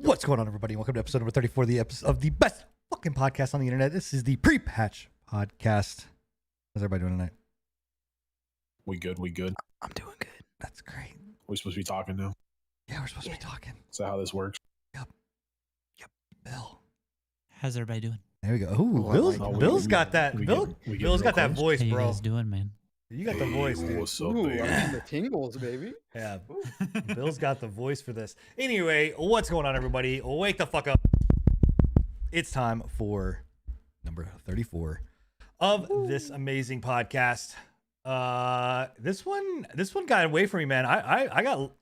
What's going on, everybody? Welcome to episode number 34 of the best fucking podcast on the internet. This is the PrePatch podcast. How's everybody doing tonight? We good. I'm doing good. That's great. We're supposed to be talking now. Yeah, we're supposed to be talking. Is that how this works? Yep. Bill. How's everybody doing? There we go. Ooh, Bill's got that. Bill's got that voice, How you bro. guys doing, man? You got the voice, dude. What's up, Ooh, baby? I'm getting the tingles, baby. Yeah, Bill's got the voice for this. Anyway, what's going on, everybody? Wake the fuck up. It's time for number 34 of this amazing podcast. This one got away from me, man. I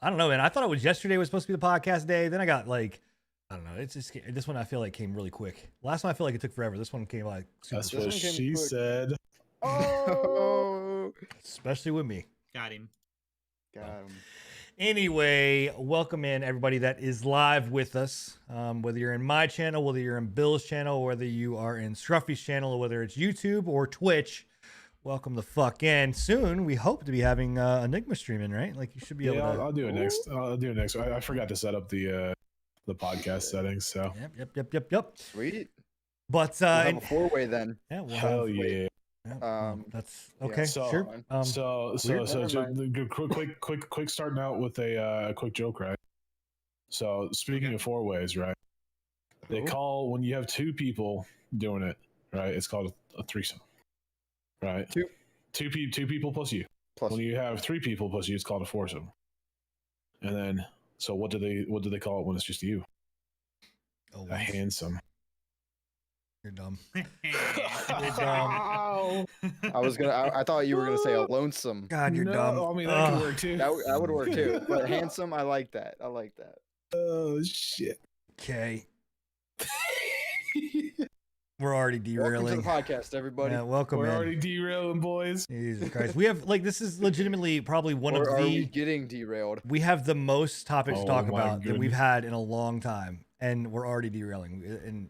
don't know, man. I thought it was yesterday was supposed to be the podcast day. Then I got like, I don't know. It's just this one I feel like came really quick. Last one I feel like it took forever. This one came like super That's quick. what she said. Oh, Especially with me. Got him. got him. Anyway, welcome in everybody that is live with us. Whether you're in my channel, whether you're in Bill's channel, whether you are in Scruffy's channel, or whether it's YouTube or Twitch, welcome the fuck in. Soon, we hope to be having Enigma streaming, right? Like you should be able to. I'll do it next. I'll do it next. I forgot to set up the podcast settings. So Yep. Sweet. But We'll have a four-way then. yeah, we'll hell have, yeah. that's yeah, okay. so- Sure. So weird. quick starting out with a quick joke, right? So speaking of four ways, right? They call when you have two people doing it, right? It's called a threesome, right? Two people plus you. Plus, When you have three people plus you, it's called a foursome. And then, so what do they call it when it's just you? Oh, A handsome. you're dumb. I thought you were gonna say a lonesome. God, you're dumb. I mean, that could Ugh. work too. That would work too. But handsome, I like that. Oh shit. Okay. We're already Welcome to derailing. the podcast, everybody. Yeah, welcome We're in. already derailing, boys. Jesus Christ. We have like this is legitimately probably one Or of are we the getting derailed? we have the most topics to Oh talk my about that we've goodness. had in a long time, and we're already derailing. And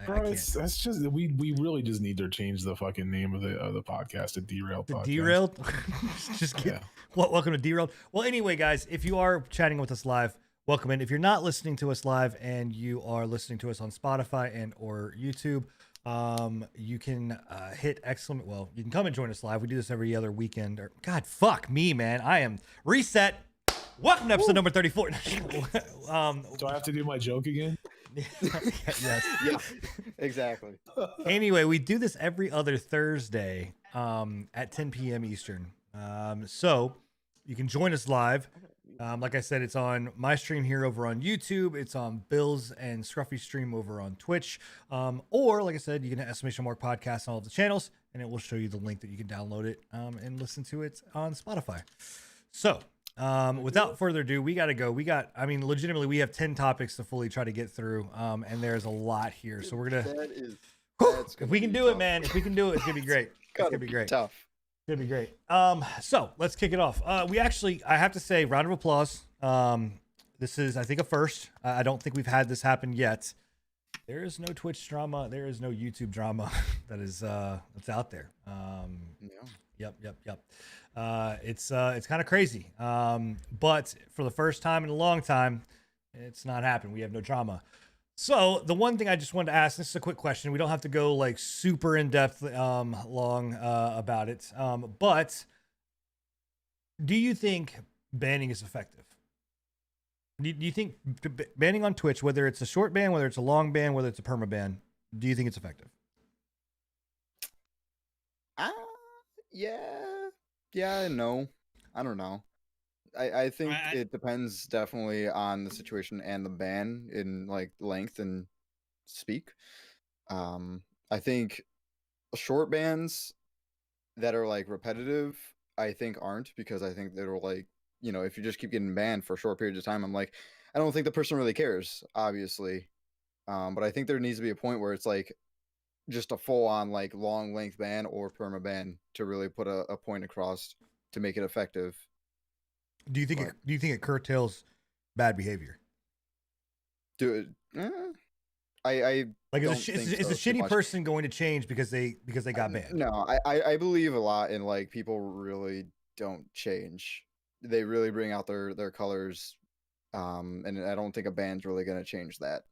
I Bro, can't. that's just we really just need to change the fucking name of the podcast to Derail The Podcast. derailed. Just get Yeah. welcome to derailed. Well, anyway, guys, if you are chatting with us live, welcome in. If you're not listening to us live and you are listening to us on Spotify and or YouTube, you can hit exclamation. Well, you can come and join us live. We do this every other weekend. God, fuck me, man. I am reset. Welcome to episode number 34. Do I have to do my joke again? Yes. Yeah, exactly. Anyway, we do this every other Thursday at 10 p.m. Eastern. So you can join us live. Like I said, it's on my stream here over on YouTube. It's on Bill's and Scruffy's stream over on Twitch. Or, like I said, you can hit exclamation mark podcast on all of the channels, and it will show you the link that you can download it and listen to it on Spotify. So, without further ado, we got to go. Legitimately, we have 10 topics to fully try to get through, and there's a lot here. So we're going to, That's if we can do it, man, if we can do it, it's going to be great. It's going to be great. Tough. It's gonna be great. So let's kick it off. I have to say, round of applause. This is, I think, a first. I don't think we've had this happen yet. There is no Twitch drama. There is no YouTube drama that is that's out there. Yeah. Yep. It's kind of crazy. But for the first time in a long time, it's not happened. We have no drama. So the one thing I just wanted to ask, this is a quick question. We don't have to go like super in depth long about it. But do you think banning is effective? Do you think banning on Twitch, whether it's a short ban, whether it's a long ban, whether it's a perma ban, do you think it's effective? Yeah and no. I don't know. I think it depends definitely on the situation and the ban in like length and speak. I think short bans that are like repetitive, I think aren't, because I think they're like, if you just keep getting banned for short periods of time, I'm like, I don't think the person really cares, obviously. But I think there needs to be a point where it's like just a full on like long length ban or perma ban to really put a point across to make it effective. Do you think it curtails bad behavior? Do it. I Like, don't is a think so too shitty much. person going to change because they got banned? No, I believe a lot in like people really don't change. They really bring out their colors And I don't think a ban's really going to change that.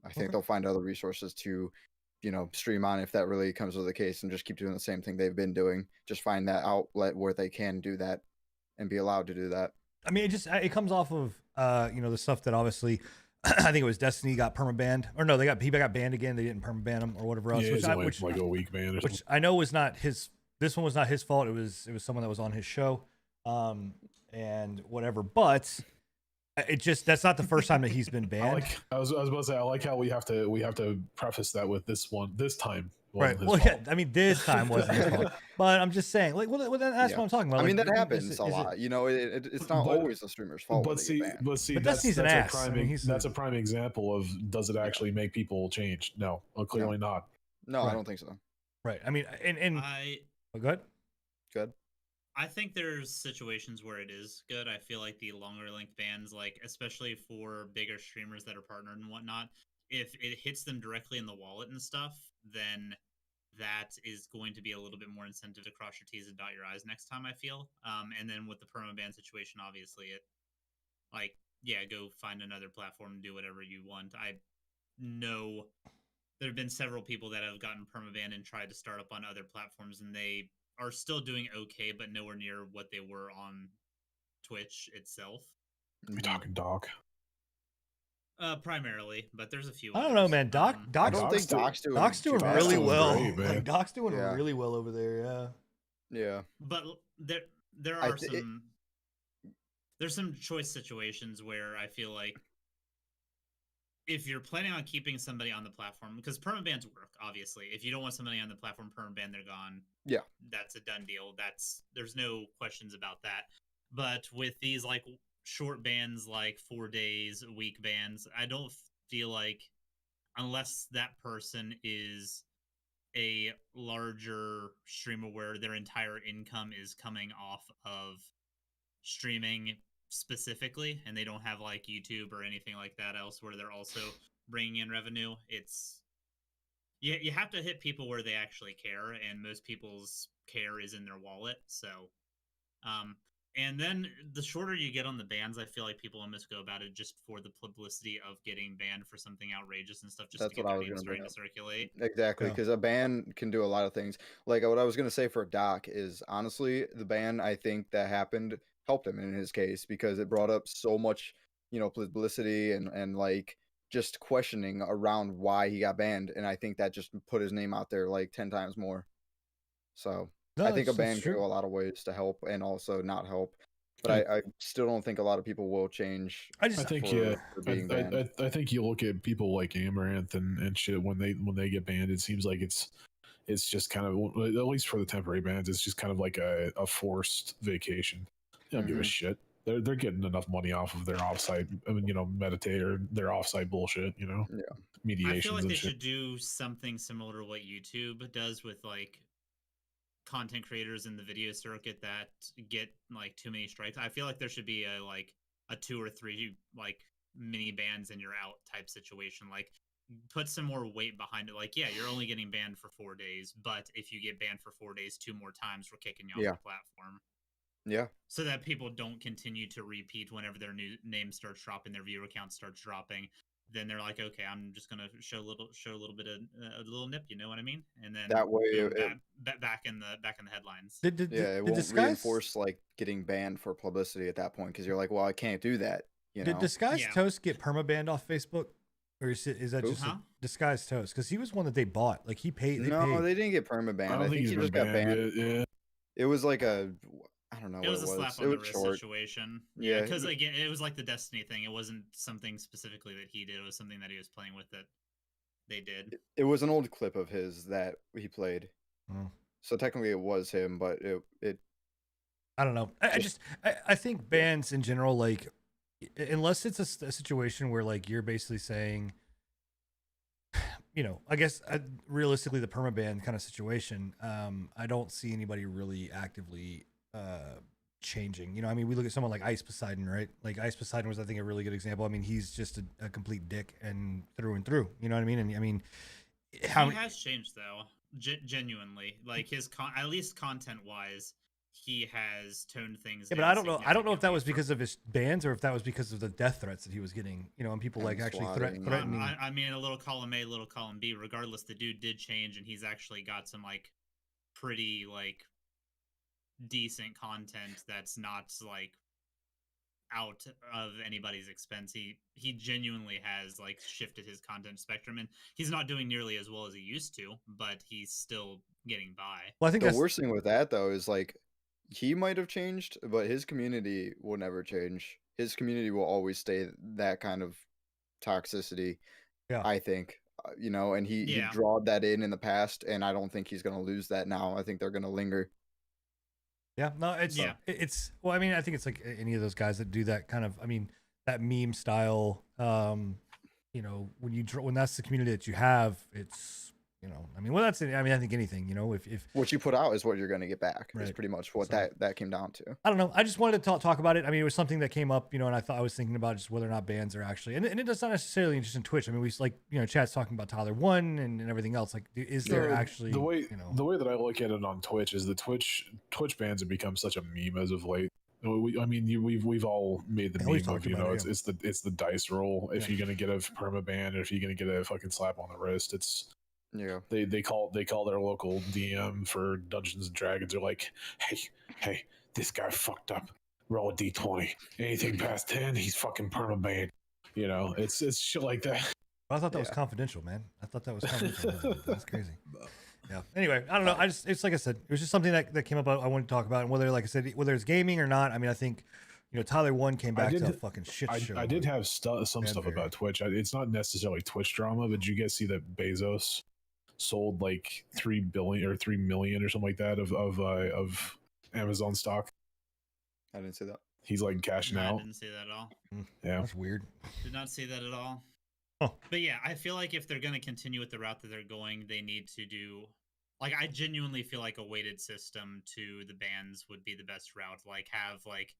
I think Okay. they'll find other resources to, stream on if that really comes to the case, and just keep doing the same thing they've been doing. Just find that outlet where they can do that and be allowed to do that. I mean, it comes off of the stuff that obviously I think it was Destiny got permabanned, or no, he got banned again. They didn't permaban him or whatever else. Yeah, it's only like a week ban or something. Which I know was not his. This one was not his fault. It was someone that was on his show, and whatever. But that's not the first time that he's been banned. I was about to say, I like how we have to preface that with this time. Right. Well, yeah. I mean, this time wasn't his fault, but I'm just saying, like, well, that's what I'm talking about. I mean, like, that happens a lot. It's not always the streamer's fault. But see, Destiny's an ass. That's a prime example of, does it actually make people change? No, well, clearly not. No, I don't think so. Right. I mean, go ahead. Good. I think there's situations where it is good. I feel like the longer length bans, like especially for bigger streamers that are partnered and whatnot, if it hits them directly in the wallet and stuff, then that is going to be a little bit more incentive to cross your T's and dot your I's next time, I feel. And then with the permaban situation, obviously go find another platform and do whatever you want. I know there have been several people that have gotten permaban and tried to start up on other platforms, and they are still doing okay, but nowhere near what they were on Twitch itself. Are we talking Doc? Primarily, but there's a few. I don't know, man. I don't think Doc's doing really well. Great, like Doc's doing really well over there. Yeah. Yeah. But there are there's some choice situations where I feel like if you're planning on keeping somebody on the platform, because permabans work, obviously. If you don't want somebody on the platform, permaban, they're gone. Yeah. That's a done deal. There's no questions about that. But with these like short bans, like 4 days, week bans, I don't feel like, unless that person is a larger streamer where their entire income is coming off of streaming specifically, and they don't have like YouTube or anything like that else where they're also bringing in revenue, you have to hit people where they actually care, and most people's care is in their wallet. So and then the shorter you get on the bans, I feel like people almost go about it just for the publicity of getting banned for something outrageous and stuff, just to get their name starting to circulate. Exactly, because a ban can do a lot of things. Like what I was going to say for Doc is, honestly, the ban I think that happened helped him in his case, because it brought up so much, publicity and like just questioning around why he got banned, and I think that just put his name out there like 10 times more. So I think a ban can go a lot of ways to help and also not help. But I still don't think a lot of people will change. I think I think you look at people like Amaranth and shit, when they get banned, it seems like it's just kind of, at least for the temporary bans, it's just kind of like a forced vacation. They don't give a shit. They're getting enough money off of their offsite, meditate or their offsite bullshit, mediations. I feel like they shit. should do something similar to what YouTube does with like content creators in the video circuit that get like too many strikes. I feel like there should be a 2 or 3 like mini bans and you're out type situation. Like, put some more weight behind it. Like, yeah, you're only getting banned for 4 days, but if you get banned for 4 days 2 more times, we're kicking you off the platform. Yeah. So that people don't continue to repeat whenever their new name starts dropping, their viewer count starts dropping. Then they're like, okay, I'm just gonna show a little bit of a little nip, you know what I mean? And then that way, back in the headlines. It won't reinforce like getting banned for publicity at that point, because you're like, well, I can't do that. Did Disguised Toast get permabanned off Facebook, or is that just Disguised Toast? Because he was one that they bought. Like he paid. They didn't get permabanned. I think he just got banned. Yeah. It was like I don't know. It was a slap on the wrist situation. Yeah, because again, it was like the Destiny thing. It wasn't something specifically that he did. It was something that he was playing with that they did. It was an old clip of his that he played. So technically, it was him, but it. I don't know. I think bans in general, like, unless it's a situation where like you're basically saying, I guess realistically the permaban kind of situation. I don't see anybody really actively changing. I mean, we look at someone like Ice Poseidon, right? Like Ice Poseidon was, I think, a really good example. I mean, he's just a complete dick and through. You know what I mean? And I mean, he has changed though, genuinely. Like his at least content wise, he has toned things Yeah, down. but I don't know. I don't know if that was significantly because of his bans or if that was because of the death threats that he was getting. You know, and people like And actually swatting. threatening. I mean, a little column A, little column B. Regardless, the dude did change, and he's actually got some like pretty like decent content that's not like out of anybody's expense. He genuinely has like shifted his content spectrum, and he's not doing nearly as well as he used to, but he's still getting by. Well, I think The that's worst thing with that though is like he might have changed, but his community will never change. His community will always stay that kind of toxicity. Yeah. I think, you know, and he Yeah. drawed that in the past, and I don't think he's going to lose that now. I think they're going to linger. Yeah, no, it's well, I mean, I think it's like any of those guys that do that kind of, I mean, that meme style. You know, when that's the community that you have, it's, you know, I mean, well, that's it. I mean, I think anything, you know, if what you put out is what you're going to get back. Right. Is pretty much what So- that came down to. I don't know. I just wanted to talk about it. I mean, it was something that came up, you know, and I was thinking about just whether or not bans are actually, and it does not necessarily just in Twitch. I mean, we like, you know, chat's talking about Tyler 1 and everything else. Like, is there actually the way you know, the way that I look at it on Twitch is the Twitch bans have become such a meme as of late. I mean, we've all made the Yeah, we've meme talked of, you about know, it, it's the dice roll. If Yeah. you're gonna get a perma ban, or if you're gonna get a fucking slap on the wrist, it's Yeah. they call their local DM for Dungeons and Dragons. They're like, hey, this guy fucked up. Roll a d20. Anything past 10, he's fucking perma banned. You know, it's shit like that. I thought that was confidential, man. I thought that was confidential. That's crazy. Yeah. Anyway, I don't know. It's like I said, it was just something that came up. I wanted to talk about, and whether, like I said, whether it's gaming or not. I mean, I think, you know, Tyler 1 came back to a fucking shit show. I did have some stuff about Twitch. It's not necessarily Twitch drama, but did you guys see that Bezos sold like 3 billion or 3 million or something like that of Amazon stock? I didn't say that. He's like cashing I out. didn't see that at all. Yeah, That's weird. Did not see that at all. Oh. But yeah, I feel like if they're going to continue with the route that they're going, they need to do, like, I genuinely feel like a weighted system to the bans would be the best route. Like, have like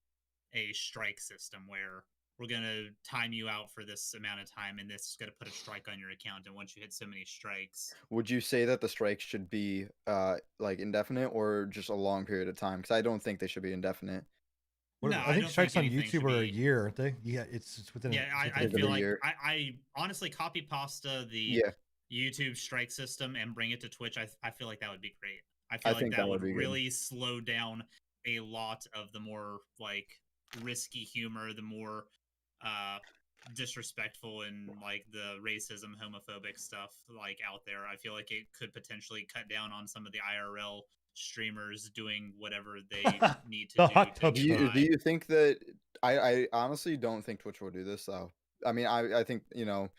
a strike system where we're going to time you out for this amount of time, and this is going to put a strike on your account. And once you hit so many strikes, Would you say that the strikes should be like indefinite or just a long period of time? Because I don't think they should be indefinite. No, I think don't strikes on anything YouTube should are a be- year, aren't they? Yeah, it's within. Yeah, it's I within feel a like year. I honestly copy pasta the Yeah. YouTube strike system and bring it to Twitch. I feel like that would be great. I feel like think that that would would be good. really slow down a lot of the more like risky humor, the more disrespectful and like the racism, homophobic stuff like out there. I feel like it could potentially cut down on some of the IRL streamers doing whatever they need to The do hot to tub get show. by. Do you think that I honestly don't think Twitch will do this though. I mean, I think, you know,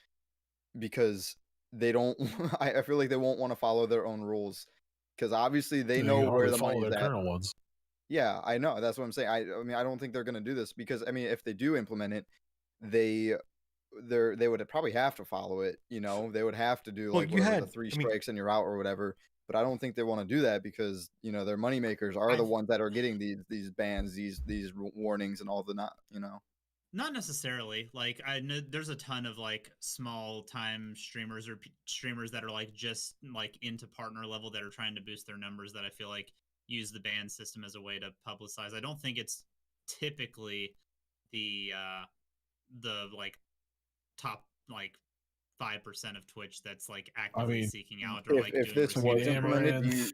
because they don't I feel like they won't want to follow their own rules because obviously they know where the follow money's their at. current ones. Yeah, I know. That's what I'm saying. I mean, I don't think they're going to do this because I mean, if they do implement it, they would probably have to follow it. You know, they would have to do Well, like you whatever had- the 3 I mean- strikes and you're out or whatever. But I don't think they want to do that because you know their moneymakers are the ones that are getting these bans, these warnings, and all the not. You know. Not necessarily. Like I know there's a ton of like small time streamers or streamers that are like just like into partner level that are trying to boost their numbers that I feel like use the ban system as a way to publicize. I don't think it's typically the like top like 5% of Twitch that's like actively mean, seeking out or like if doing this What was implemented, do you,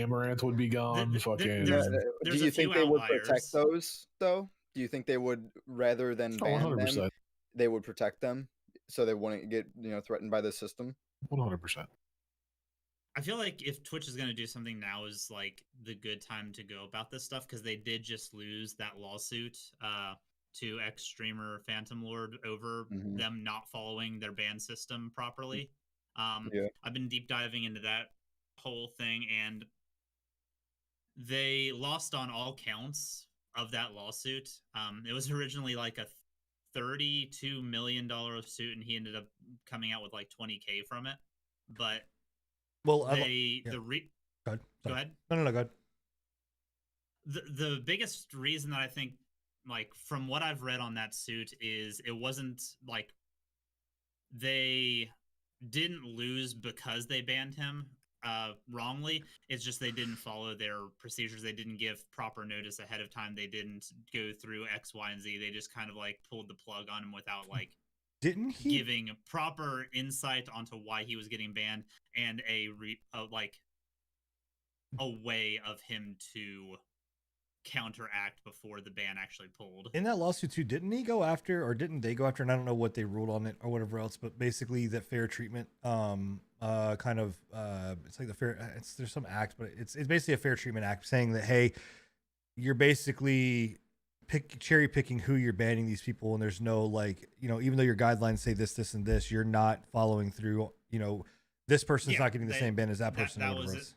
Amaranth would be gone. Th- Fucking. there's- do There's you a few think they would outliers. protect those though? Do you think they would rather than Oh, ban 100%. them, they would protect them so they wouldn't get threatened by the system? 100%. I feel like if Twitch is going to do something now is like the good time to go about this stuff because they did just lose that lawsuit to ex-streamer Phantom Lord over Mhm. them not following their ban system properly. Yeah. I've been deep diving into that whole thing and they lost on all counts of that lawsuit. It was originally like a $32 million suit and he ended up coming out with like 20K from it. But Well, go ahead. Go ahead. No, go ahead. The biggest reason that I think, like from what I've read on that suit, is it wasn't like they didn't lose because they banned him. wrongly. It's just they didn't follow their procedures. They didn't give proper notice ahead of time. They didn't go through X, Y, and Z. They just kind of like pulled the plug on him without like Didn't he? giving proper insight onto why he was getting banned and a way of him to counteract before the ban actually pulled. In that lawsuit too, didn't he go after, or didn't they go after, and I don't know what they ruled on it or whatever else, but basically that fair treatment it's like the fair, there's some act, but it's basically a fair treatment act saying that, hey, you're basically cherry picking who you're banning these people, and there's no like, even though your guidelines say this and this, you're not following through. This person's not getting the same ban as that person. That was it.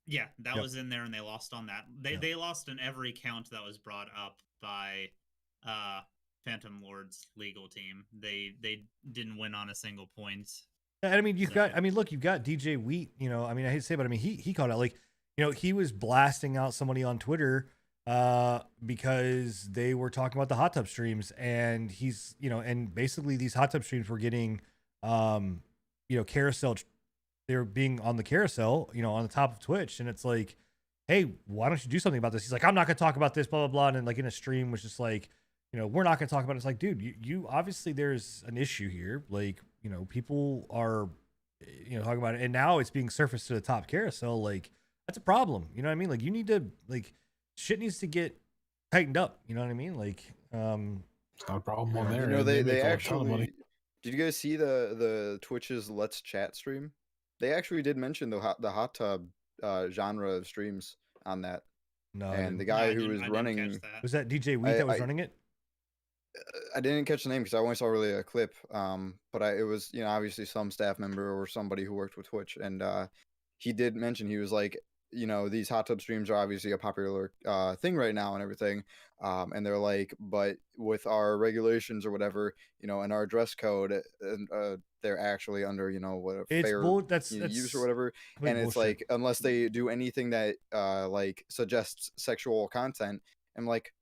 Yeah, that was in there, and they lost on that. They lost on every count that was brought up by Phantom Lord's legal team. They didn't win on a single point. And I mean, you've got DJ Wheat. I hate to say, but he called out, like, he was blasting out somebody on Twitter because they were talking about the hot tub streams, and he's and basically these hot tub streams were getting carousel. They were being on the carousel, on the top of Twitch, and it's like, hey, why don't you do something about this? He's like, I'm not gonna talk about this, blah blah blah, and then like in a stream was just like, we're not gonna talk about it. It's like, dude, you obviously there's an issue here. Like, people are talking about it, and now it's being surfaced to the top carousel. Like, that's a problem. You know what I mean? Like, you need to, like, shit needs to get tightened up. You know what I mean? Like, it's not a problem on there. They actually, did you guys see the Twitch's Let's Chat stream? They actually did mention the hot tub genre of streams on that. No, and the guy who was running, was that DJ Wheat that was running it? I didn't catch the name because I only saw really a clip. But it was obviously some staff member or somebody who worked with Twitch, and he did mention, he was like, these hot tub streams are obviously a popular thing right now and everything. And they're like, but with our regulations or whatever, and our dress code, they're actually under, what fair use or whatever. And it's like, unless they do anything that like suggests sexual content, I'm like,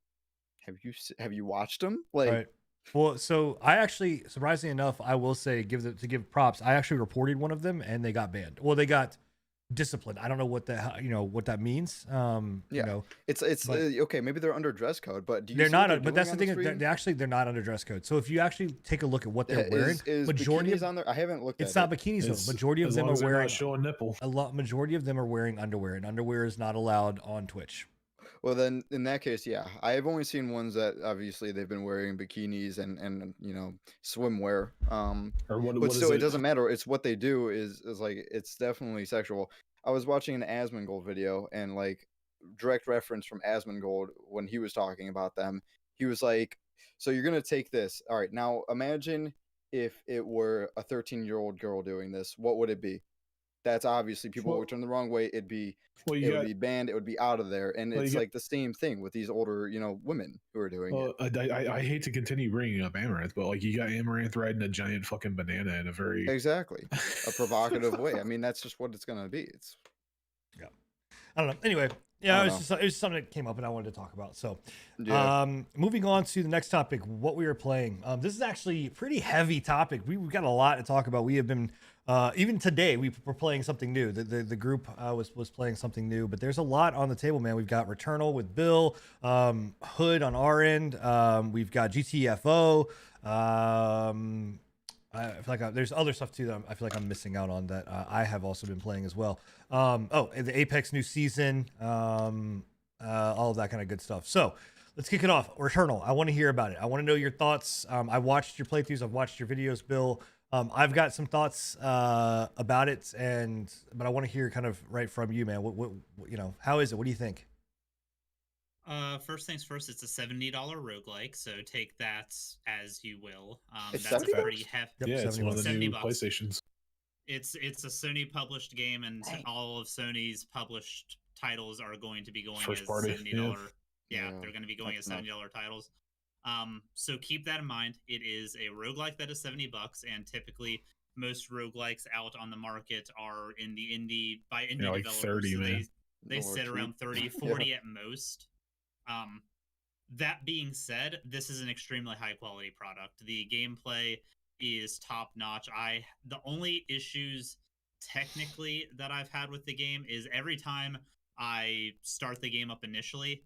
have you watched them? Like, right. Well, so I actually, surprisingly enough, I will say, give props. I actually reported one of them, and they got banned. Well, they got disciplined. I don't know what what that means. It's okay. Maybe they're under dress code, but they're not. But that's the thing. They're not under dress code. So if you actually take a look at what they're wearing, is majority bikinis on there. I haven't looked. It's not bikinis though. Majority of them are wearing showing nipple. Majority of them are wearing underwear, and underwear is not allowed on Twitch. Well, then in that case, yeah, I've only seen ones that obviously they've been wearing bikinis and swimwear. But still, it doesn't matter. It's what they do is like, it's definitely sexual. I was watching an Asmongold video, and like, direct reference from Asmongold when he was talking about them. He was like, so you're gonna take this. All right, now imagine if it were a 13-year-old girl doing this. What would it be? That's obviously people would turn the wrong way. It'd be would be banned. It would be out of there. And it's like the same thing with these older, women who are doing it. I hate to continue bringing up Amaranth, but like, you got Amaranth riding a giant fucking banana in a very a provocative way. I mean, that's just what it's gonna be. It's I don't know. Anyway, yeah, it was something that came up and I wanted to talk about. So, moving on to the next topic, what we were playing. This is actually a pretty heavy topic. We've got a lot to talk about. We have been even today we were playing something new. The group was playing something new, but there's a lot on the table, man. We've got Returnal with Bill, Hood on our end. We've got GTFO. I feel like there's other stuff too that I feel like I'm missing out on that I have also been playing as well. The Apex new season, all of that kind of good stuff. So let's kick it off. Returnal, I want to hear about it. I want to know your thoughts. I watched your playthroughs. I've watched your videos, Bill. I've got some thoughts about it, but I want to hear kind of right from you, man. What how is it? What do you think? First things first, it's a $70 roguelike, so take that as you will. It's that's $70? a pretty hefty. Yeah, it's one of the new $70. PlayStations. It's a Sony published game, and all of Sony's published titles are going to be going First as party, $70. Yeah, they're going to be going as $70 titles. So keep that in mind. It is a roguelike that is $70, and typically most roguelikes out on the market are in the indie like developers. 30, so man. they sit around 30, 40 at most. That being said, this is an extremely high quality product. The gameplay is top notch. The only issues technically that I've had with the game is every time I start the game up initially,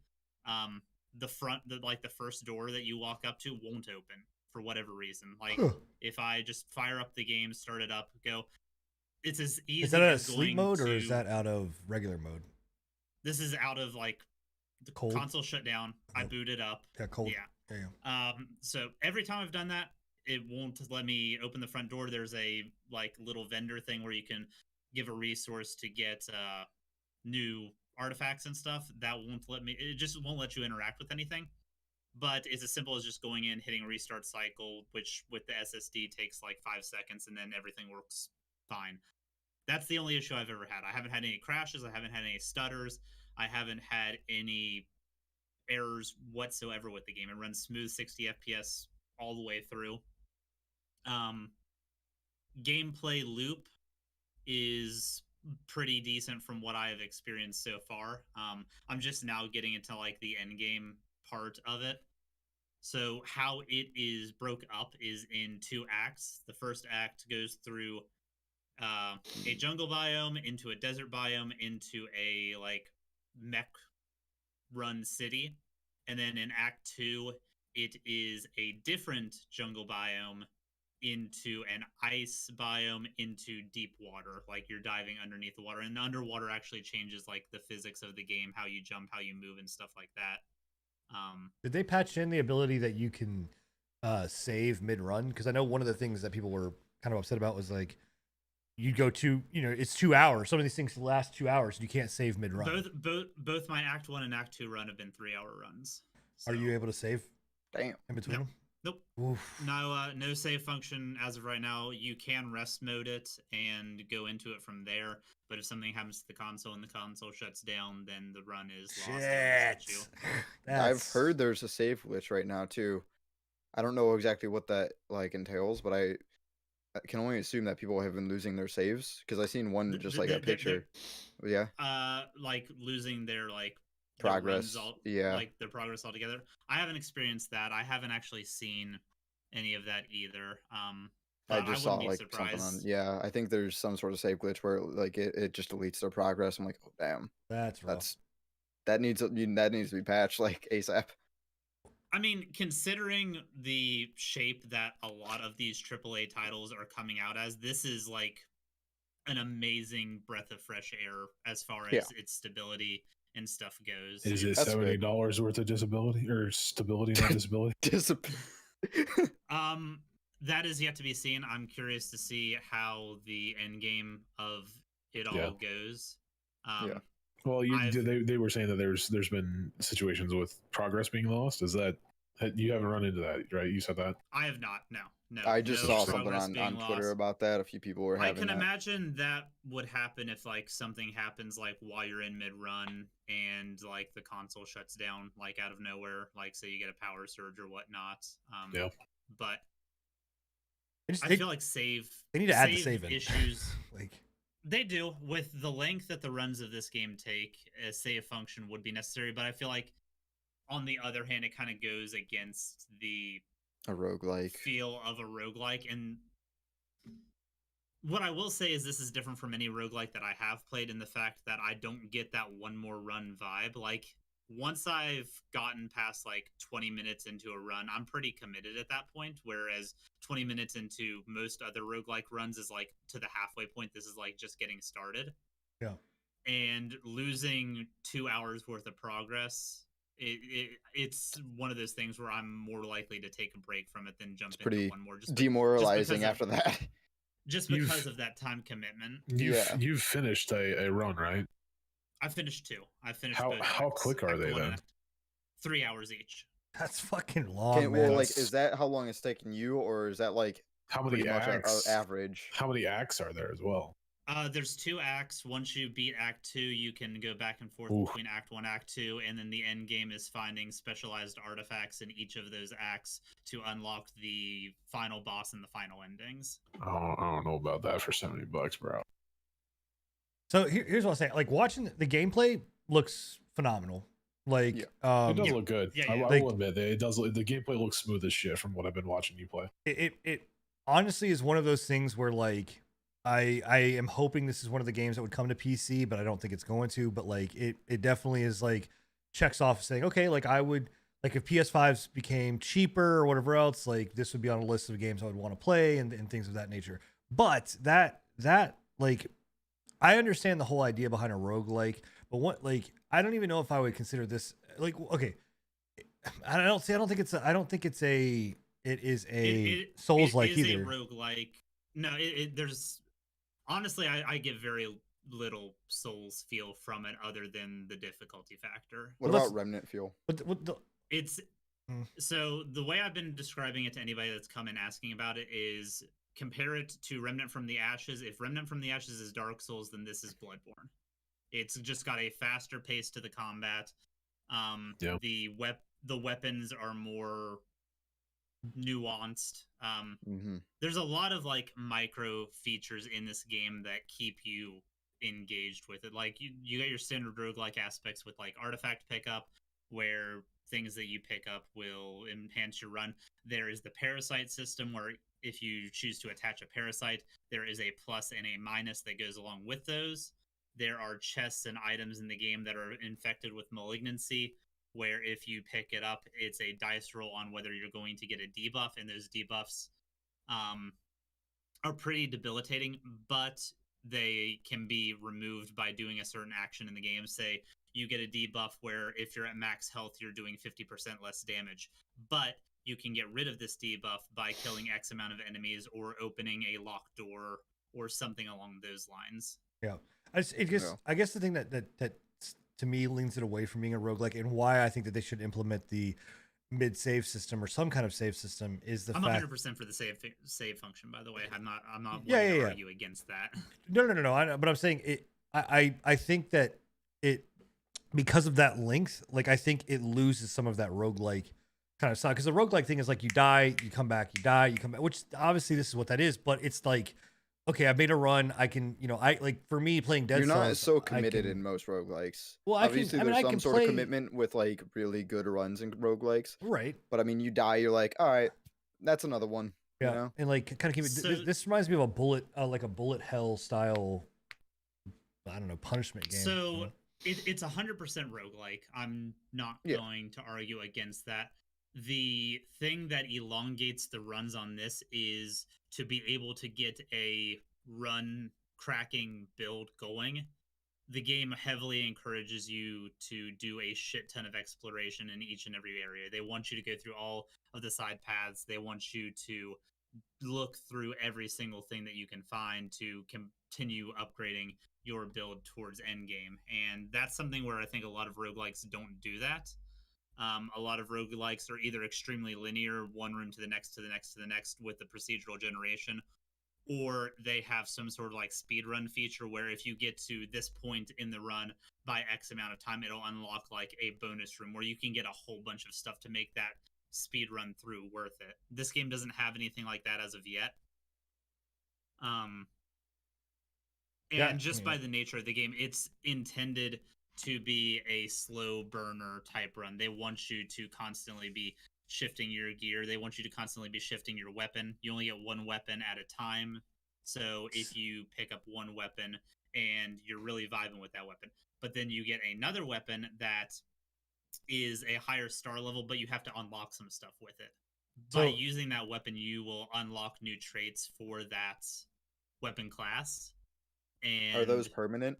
the first door that you walk up to won't open for whatever reason. Like if I just fire up the game, start it up, go, it's as easy. Is that out of as sleep mode or is that out of regular mode? This is out of like the cold console shut down. I boot it up. Yeah, cold. Yeah. So every time I've done that, it won't let me open the front door. There's a like little vendor thing where you can give a resource to get new artifacts and stuff. That won't let me. It just won't let you interact with anything. But it's as simple as just going in, hitting a restart cycle, which with the SSD takes like 5 seconds, and then everything works fine. That's the only issue I've ever had. I haven't had any crashes. I haven't had any stutters. I haven't had any errors whatsoever with the game. It runs smooth 60 FPS all the way through. Gameplay loop is pretty decent from what I have experienced so far. I'm just now getting into like the end game part of it. So how it is broke up is in 2 acts. The first act goes through a jungle biome, into a desert biome, into a like mech run city, and then in act 2 it is a different jungle biome into an ice biome, into deep water, like you're diving underneath the water, and the underwater actually changes like the physics of the game, how you jump, how you move, and stuff like that. Did they patch in the ability that you can save mid-run? Because I know one of the things that people were kind of upset about was like you go to, it's 2 hours. Some of these things last 2 hours and you can't save mid-run. Both my act 1 and act 2 run have been 3-hour runs. So. Are you able to save in between them? Nope. Oof. No save function as of right now. You can rest mode it and go into it from there. But if something happens to the console and the console shuts down, then the run is lost. Shit. I've heard there's a save glitch right now too. I don't know exactly what that like entails, but I can only assume that people have been losing their saves because I seen one just like a picture. Yeah. Like losing their like progress. Like their progress altogether. I haven't experienced that. I haven't actually seen any of that either. I just saw like something on. Yeah, I think there's some sort of save glitch where like it just deletes their progress. I'm like, oh damn, that's rough. That needs to be patched like ASAP. I mean, considering the shape that a lot of these AAA titles are coming out as, this is like an amazing breath of fresh air as far as its stability and stuff goes. Is it $70 worth of disability or stability, not disability? That is yet to be seen. I'm curious to see how the end game of it all goes. Well, they were saying that there's been situations with progress being lost. Is that you haven't run into that, right? You said that. I have not. No. I just saw something on Twitter about that. A few people were having. I can imagine that would happen if like something happens like while you're in mid run and like the console shuts down like out of nowhere, like say you get a power surge or whatnot. But I feel like they need to add the save issues. Like they do with the length that the runs of this game take. A save function would be necessary, but I feel like on the other hand, it kind of goes against a roguelike feel of a roguelike. And what I will say is this is different from any roguelike that I have played in the fact that I don't get that one more run vibe. Like once I've gotten past like 20 minutes into a run, I'm pretty committed at that point. Whereas 20 minutes into most other roguelike runs is like to the halfway point. This is like just getting started. Yeah. And losing 2 hours worth of progress, it's one of those things where I'm more likely to take a break from it than jump into one more. Just demoralizing after that. Just because of that time commitment. You've finished a run, right? I finished 2. I finished how quick are they then? 3 hours each. That's fucking long, man. Well, like, is that how long it's taking you, or is that like how many acts? Average. How many acts are there as well? There's 2 acts. Once you beat Act 2, you can go back and forth between Act 1, Act 2, and then the end game is finding specialized artifacts in each of those acts to unlock the final boss and the final endings. Oh, I don't know about that for $70, bro. So here's what I'm saying. Like watching the gameplay looks phenomenal. Like it does look good. I will admit that it does. The gameplay looks smooth as shit from what I've been watching you play. It honestly is one of those things where like I am hoping this is one of the games that would come to PC, but I don't think it's going to. But like it definitely is like checks off saying, okay, like I would like if PS5s became cheaper or whatever else, like this would be on a list of games I would want to play and things of that nature. But that like I understand the whole idea behind a roguelike, but what like I don't even know if I would consider this like okay. I don't think it's it is a Souls like either. It is a roguelike. No, there's honestly, I get very little Souls feel from it other than the difficulty factor. What about Remnant feel? It's so the way I've been describing it to anybody that's come in asking about it is compare it to Remnant from the Ashes. If Remnant from the Ashes is Dark Souls, then this is Bloodborne. It's just got a faster pace to the combat. Yep. The weapons are more nuanced. Mm-hmm. There's a lot of like micro features in this game that keep you engaged with it. Like you get your standard roguelike aspects with like artifact pickup, where things that you pick up will enhance your run. There is the parasite system where if you choose to attach a parasite, there is a plus and a minus that goes along with those. There are chests and items in the game that are infected with malignancy, where if you pick it up, it's a dice roll on whether you're going to get a debuff, and those debuffs are pretty debilitating, but they can be removed by doing a certain action in the game. Say you get a debuff where if you're at max health, you're doing 50% less damage, but you can get rid of this debuff by killing X amount of enemies or opening a locked door or something along those lines. Yeah. I guess the thing that to me leans it away from being a roguelike and why I think that they should implement the mid save system or some kind of save system is the I'm fact 100% for the save function, by the way. I'm not yeah. argue against that. No. But I'm saying it. I think that it because of that length, like I think it loses some of that roguelike kind of style. Because the roguelike thing is like you die, you come back, you die, you come back. Which obviously this is what that is, but it's like. Okay, I made a run. I can, I like for me playing Dead Cells. You're not so committed in most roguelikes. Well, obviously there's some sort of commitment with like really good runs in roguelikes. Right. But I mean, you die, you're like, all right, that's another one. Yeah, you know? and like kind of keep it. This reminds me of a bullet, like a bullet hell style. I don't know, punishment game. So it's 100% roguelike. I'm not going to argue against that. The thing that elongates the runs on this is to be able to get a run cracking build going. The game heavily encourages you to do a shit ton of exploration in each and every area. They want you to go through all of the side paths. They want you to look through every single thing that you can find to continue upgrading your build towards endgame. And that's something where I think a lot of roguelikes don't do that. A lot of roguelikes are either extremely linear, one room to the next, to the next, to the next with the procedural generation, or they have some sort of like speedrun feature where if you get to this point in the run by X amount of time, it'll unlock like a bonus room where you can get a whole bunch of stuff to make that speed run through worth it. This game doesn't have anything like that as of yet. By the nature of the game, it's intended to be a slow burner type run. They want you to constantly be shifting your gear. They want you to constantly be shifting your weapon. You only get one weapon at a time. So if you pick up one weapon and you're really vibing with that weapon, but then you get another weapon that is a higher star level, but you have to unlock some stuff with it. By using that weapon, you will unlock new traits for that weapon class. And are those permanent?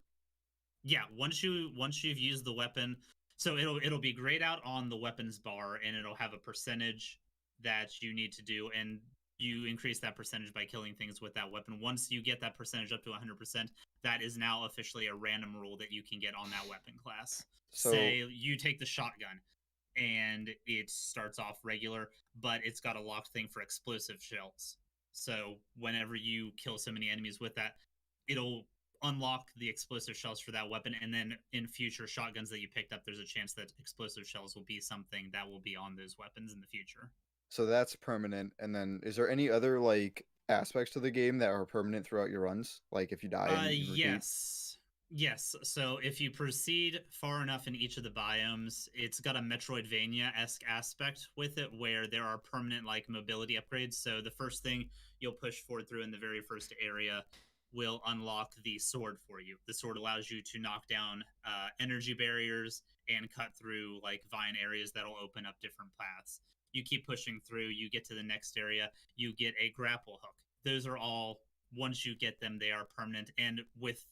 Yeah, once you've used the weapon, so it'll be grayed out on the weapons bar, and it'll have a percentage that you need to do, and you increase that percentage by killing things with that weapon. Once you get that percentage up to 100%, that is now officially a random rule that you can get on that weapon class. So, say you take the shotgun, and it starts off regular, but it's got a locked thing for explosive shells. So whenever you kill so many enemies with that, it'll unlock the explosive shells for that weapon, and then in future shotguns that you picked up, there's a chance that explosive shells will be something that will be on those weapons in the future. So that's permanent. And then is there any other like aspects to the game that are permanent throughout your runs? Like if you die? Yes. So if you proceed far enough in each of the biomes, it's got a Metroidvania-esque aspect with it where there are permanent like mobility upgrades. So the first thing you'll push forward through in the very first area will unlock the sword for you. The sword allows you to knock down energy barriers and cut through like vine areas that'll open up different paths. You keep pushing through, you get to the next area, you get a grapple hook. Those are all, once you get them, they are permanent. And with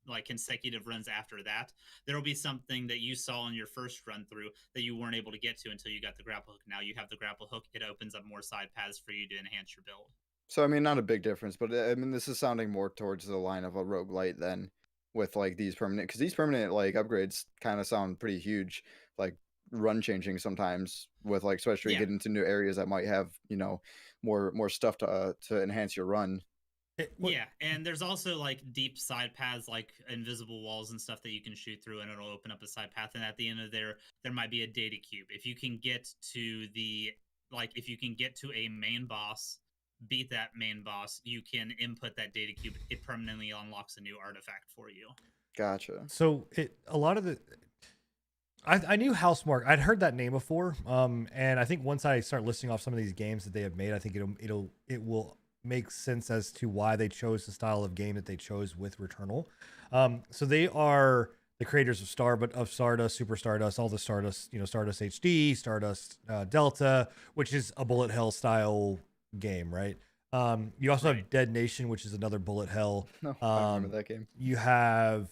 like consecutive runs after that, there will be something that you saw in your first run through that you weren't able to get to until you got the grapple hook. Now you have the grapple hook, it opens up more side paths for you to enhance your build. So I mean, not a big difference, but I mean, this is sounding more towards the line of a roguelite than with like these permanent, because these permanent like upgrades kind of sound pretty huge, like run changing sometimes with like, especially Yeah. get into new areas that might have, you know, more stuff to enhance your run. Yeah, and there's also like deep side paths, like invisible walls and stuff that you can shoot through, and it'll open up a side path. And at the end of there might be a data cube. If you can get to the if you can get to a main boss, beat that main boss, you can input that data cube. It permanently unlocks a new artifact for you. Gotcha. So a lot of the I knew Housemark. I'd heard that name before. And I think once I start listing off some of these games that they have made, I think it will make sense as to why they chose the style of game that they chose with Returnal. So they are the creators of Stardust, Super Stardust, all the Stardust, Stardust HD, Stardust Delta, which is a bullet hell style game, right? You also have Dead Nation, which is another bullet hell. No, I remember that game. You have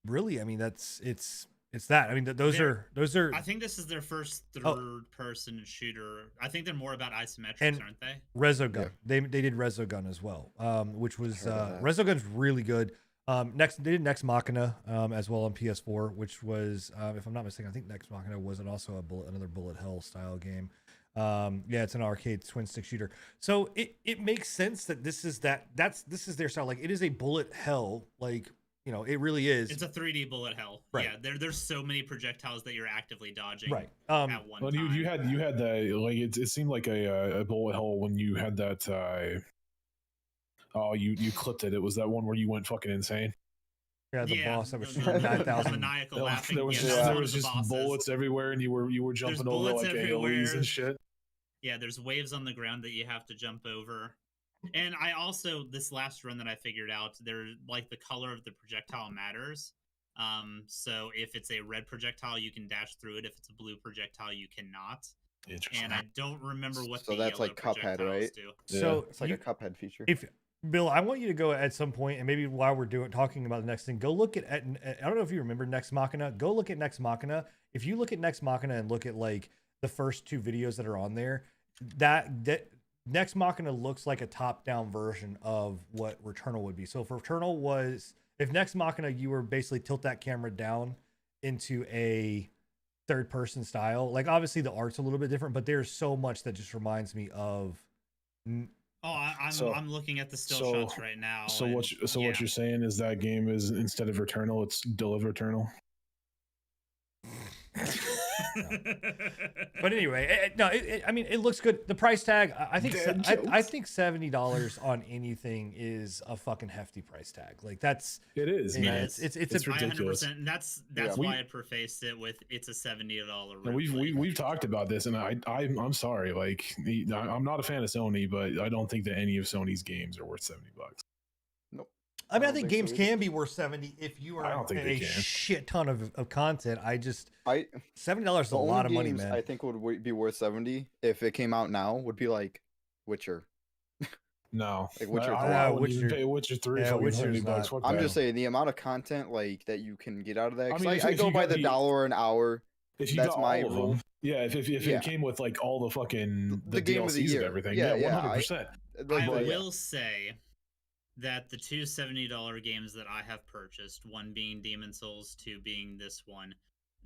really, I mean, it's that. I mean, those are. I think this is their first third-person shooter. I think they're more about isometrics, aren't they? Resogun. Yeah. They did Resogun as well, which was Resogun's really good. They did Nex Machina as well on PS4, which was, if I'm not mistaken, I think Nex Machina was also another bullet hell style game. Yeah, it's an arcade twin stick shooter. So it makes sense that this is this is their style. Like, it is a bullet hell, like. It really is. It's a 3D bullet hell. Right. Yeah, there's so many projectiles that you're actively dodging. Right. At one time. You had that, like, it seemed like a bullet hell when you had that. You clipped it. It was that one where you went fucking insane. Yeah, the boss that was shooting 9,000. Maniacal laughing. There was just bullets everywhere, and you were jumping over like AoEs and shit. Yeah, there's waves on the ground that you have to jump over. And I also, this last run that I figured out, like the color of the projectile matters. So if it's a red projectile, you can dash through it. If it's a blue projectile, you cannot. Interesting. And I don't remember what so that's like Cuphead, right? Do. So it's like a Cuphead feature. If Bill, I want you to go at some point, and maybe while we're talking about the next thing, go look at I don't know if you remember Nex Machina. Go look at Nex Machina. If you look at Nex Machina and look at like the first 2 videos that are on there, that Nex Machina looks like a top-down version of what Returnal would be. So if Nex Machina, you were basically tilt that camera down into a third-person style. Like, obviously the art's a little bit different, but there's so much that just reminds me of. I'm looking at the still shots right now. So what you're saying is that game is, instead of Returnal, it's Deliver Eternal. But anyway, I mean, it looks good. The price tag, I think $70 on anything is a fucking hefty price tag. Like, it is. It's ridiculous. 100%. And that's why I prefaced it with it's a $70. And we've talked about this, and I'm sorry, like, I'm not a fan of Sony, but I don't think that any of Sony's games are worth $70. Nope. I mean, I think games can be worth $70 if you are a can. shit ton of content. $70 is a The lot of only money, games man. I think would be worth 70 if it came out now would be like Witcher. No, Like Witcher I 3. wouldn't even pay Witcher 3 Yeah, for Witcher's $70. Fuck I'm that. just saying the amount of content like that you can get out of that. I 'cause mean, I if go you by got the $1 an hour. If you That's got my all of rule. them, yeah. If Yeah. it came with like all the fucking The game of the DLCs year. and everything, Yeah, 100%. I Like, will say that the 2 $70 games that I have purchased, one being Demon Souls, 2 being this one,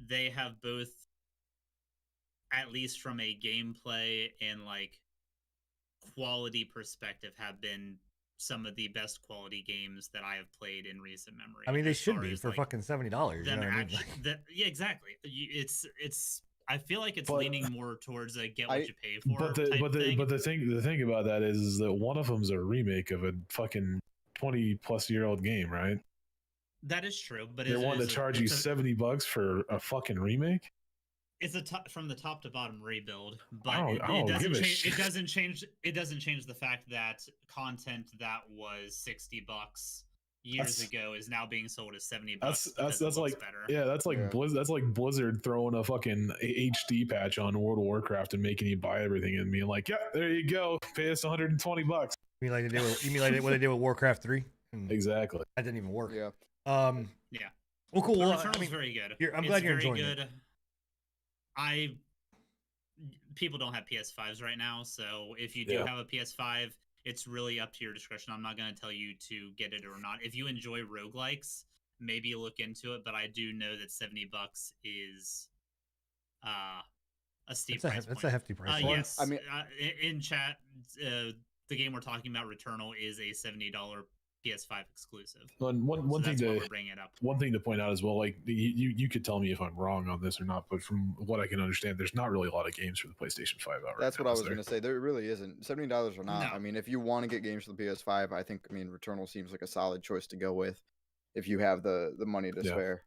they have both, at least from a gameplay and like quality perspective, have been some of the best quality games that I have played in recent memory. I mean, they as should far be as, for like, fucking $70. You know what I mean? yeah, exactly. It's. I feel like it's But- leaning more towards a get what you pay for But the thing. thing about that is that one of them's a remake of a fucking 20-plus-year-old game, right? That is true, but They wanted to charge you $70 for a fucking remake. it's a from the top to bottom rebuild, but it doesn't change. It doesn't change the fact that content that was $60 years ago is now being sold as $70. That's like better. Yeah, that's like Blizzard throwing a fucking HD patch on World of Warcraft and making you buy everything and being like, yeah, there you go, pay us $120. You mean like what they did with Warcraft 3? Exactly. That didn't even work. Yeah. Yeah. Well, cool. Well, Returnal's very good. I'm glad you're enjoying it. People don't have PS5s right now, so if you do have a PS5, it's really up to your discretion. I'm not going to tell you to get it or not. If you enjoy roguelikes, maybe look into it, but I do know that $70 is a steep price point. That's a hefty price point. Yes. I mean, in chat, the game we're talking about, Returnal, is a $70 PS5 exclusive. One thing to point out as well, like you could tell me if I'm wrong on this or not, but from what I can understand, there's not really a lot of games for the PlayStation 5 out. That's what I was going to say. There really isn't. $70 or not. No. I mean, if you want to get games for the PS5, I think Returnal seems like a solid choice to go with if you have the money to spare.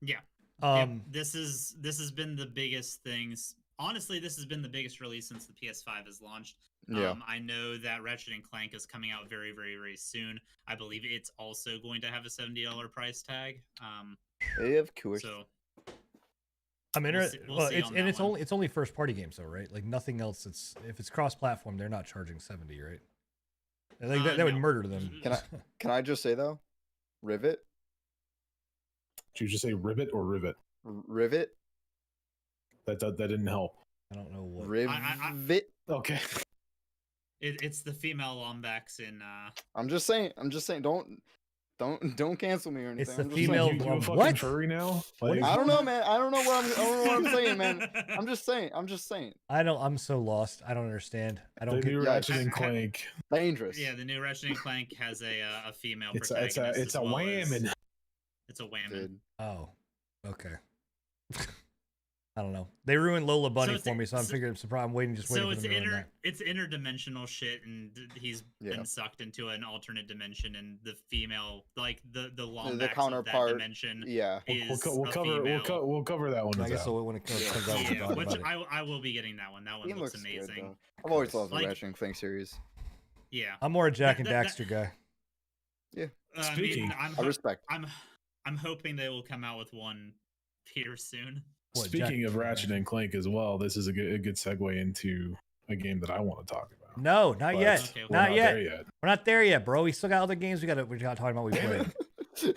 Yeah. This has been the biggest things. Honestly, this has been the biggest release since the PS5 has launched. Yeah. I know that Ratchet and Clank is coming out very, very, very soon. I believe it's also going to have a $70 price tag. Of course. So I'm interested. It's only first party games though, right? Like nothing else. If it's cross platform, they're not charging 70, right? Like that would murder them. Can I just say though, Rivet? Did you just say rivet or rivet? Rivet. That didn't help. I don't know what rivet. Okay. It's the female Lombax in. I'm just saying. Don't cancel me or anything. It's the female. You fucking furry now? Like, I don't know, man. I don't know what I'm saying, man. I'm just saying. I'm so lost. I don't understand. I don't. The new Ratchet and Clank. Dangerous. Yeah, the new Ratchet and Clank has a female it's protagonist. It's a whammon. It's a whammon. Oh, okay. I don't know. They ruined Lola Bunny for me, so I'm waiting for them to ruin that. It's interdimensional shit, and he's been sucked into an alternate dimension, and the female, like the Lombax counterpart, of that dimension, we'll cover that one. I guess when it comes out. Yeah, which I will be getting that one. That one looks amazing. Good, I've always loved the Ratchet and Clank series. Yeah, I'm more a Jack and Daxter guy. Yeah. Speaking, I respect. I'm hoping they will come out with one here soon. Speaking of Ratchet and Clank as well, this is a good segue into a game that I want to talk about. No, not yet. Okay, not yet. We're not there yet, bro. We still got other games we got talking about. We played.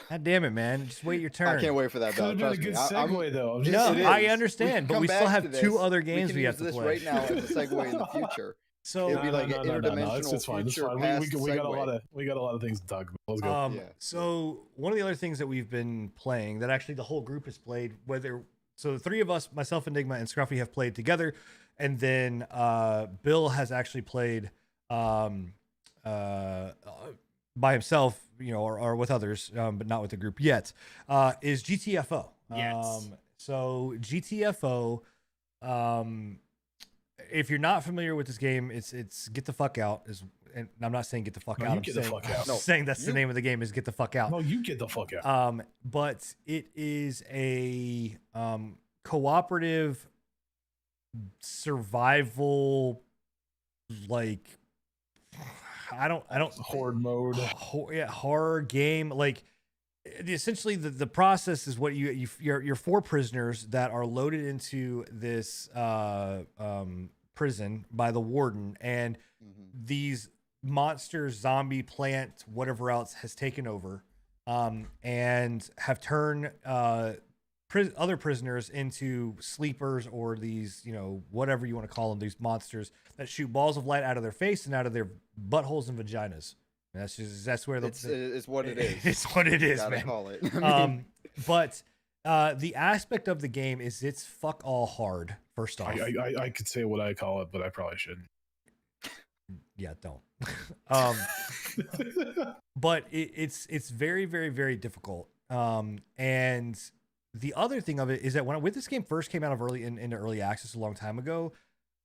God damn it, man! Just wait your turn. I can't wait for that. Could have been a good segue, though. I understand, but we still have two other games we have to play. Right now, as a segue in the future. So it'll be like an interdimensional it's fine. We got a lot of things to talk about. Let's go. So one of the other things that we've been playing, that actually the whole group has played, so the three of us, myself, Enigma, and Scruffy, have played together, and then Bill has actually played by himself, or with others, but not with the group yet. Is GTFO? Yes. So GTFO. If you're not familiar with this game, it's Get the Fuck Out. And I'm not saying Get the Fuck Out. I'm saying that's the name of the game, is Get the Fuck Out. No, you get the fuck out. But it is a cooperative survival, like I don't horde mode. Horror game. Like essentially the process is what you're four prisoners that are loaded into this prison by the warden, and these monsters, zombie, plant, whatever else has taken over, and have turned other prisoners into sleepers, or these, whatever you want to call them, these monsters that shoot balls of light out of their face and out of their buttholes and vaginas. And that's where it's what it is. It's what it is, gotta man. Call it. But the aspect of the game is it's fuck all hard. First off, I could say what I call it, but I probably shouldn't. Yeah, don't. But it's very, very, very difficult. And the other thing of it is that when this game first came out into early access a long time ago,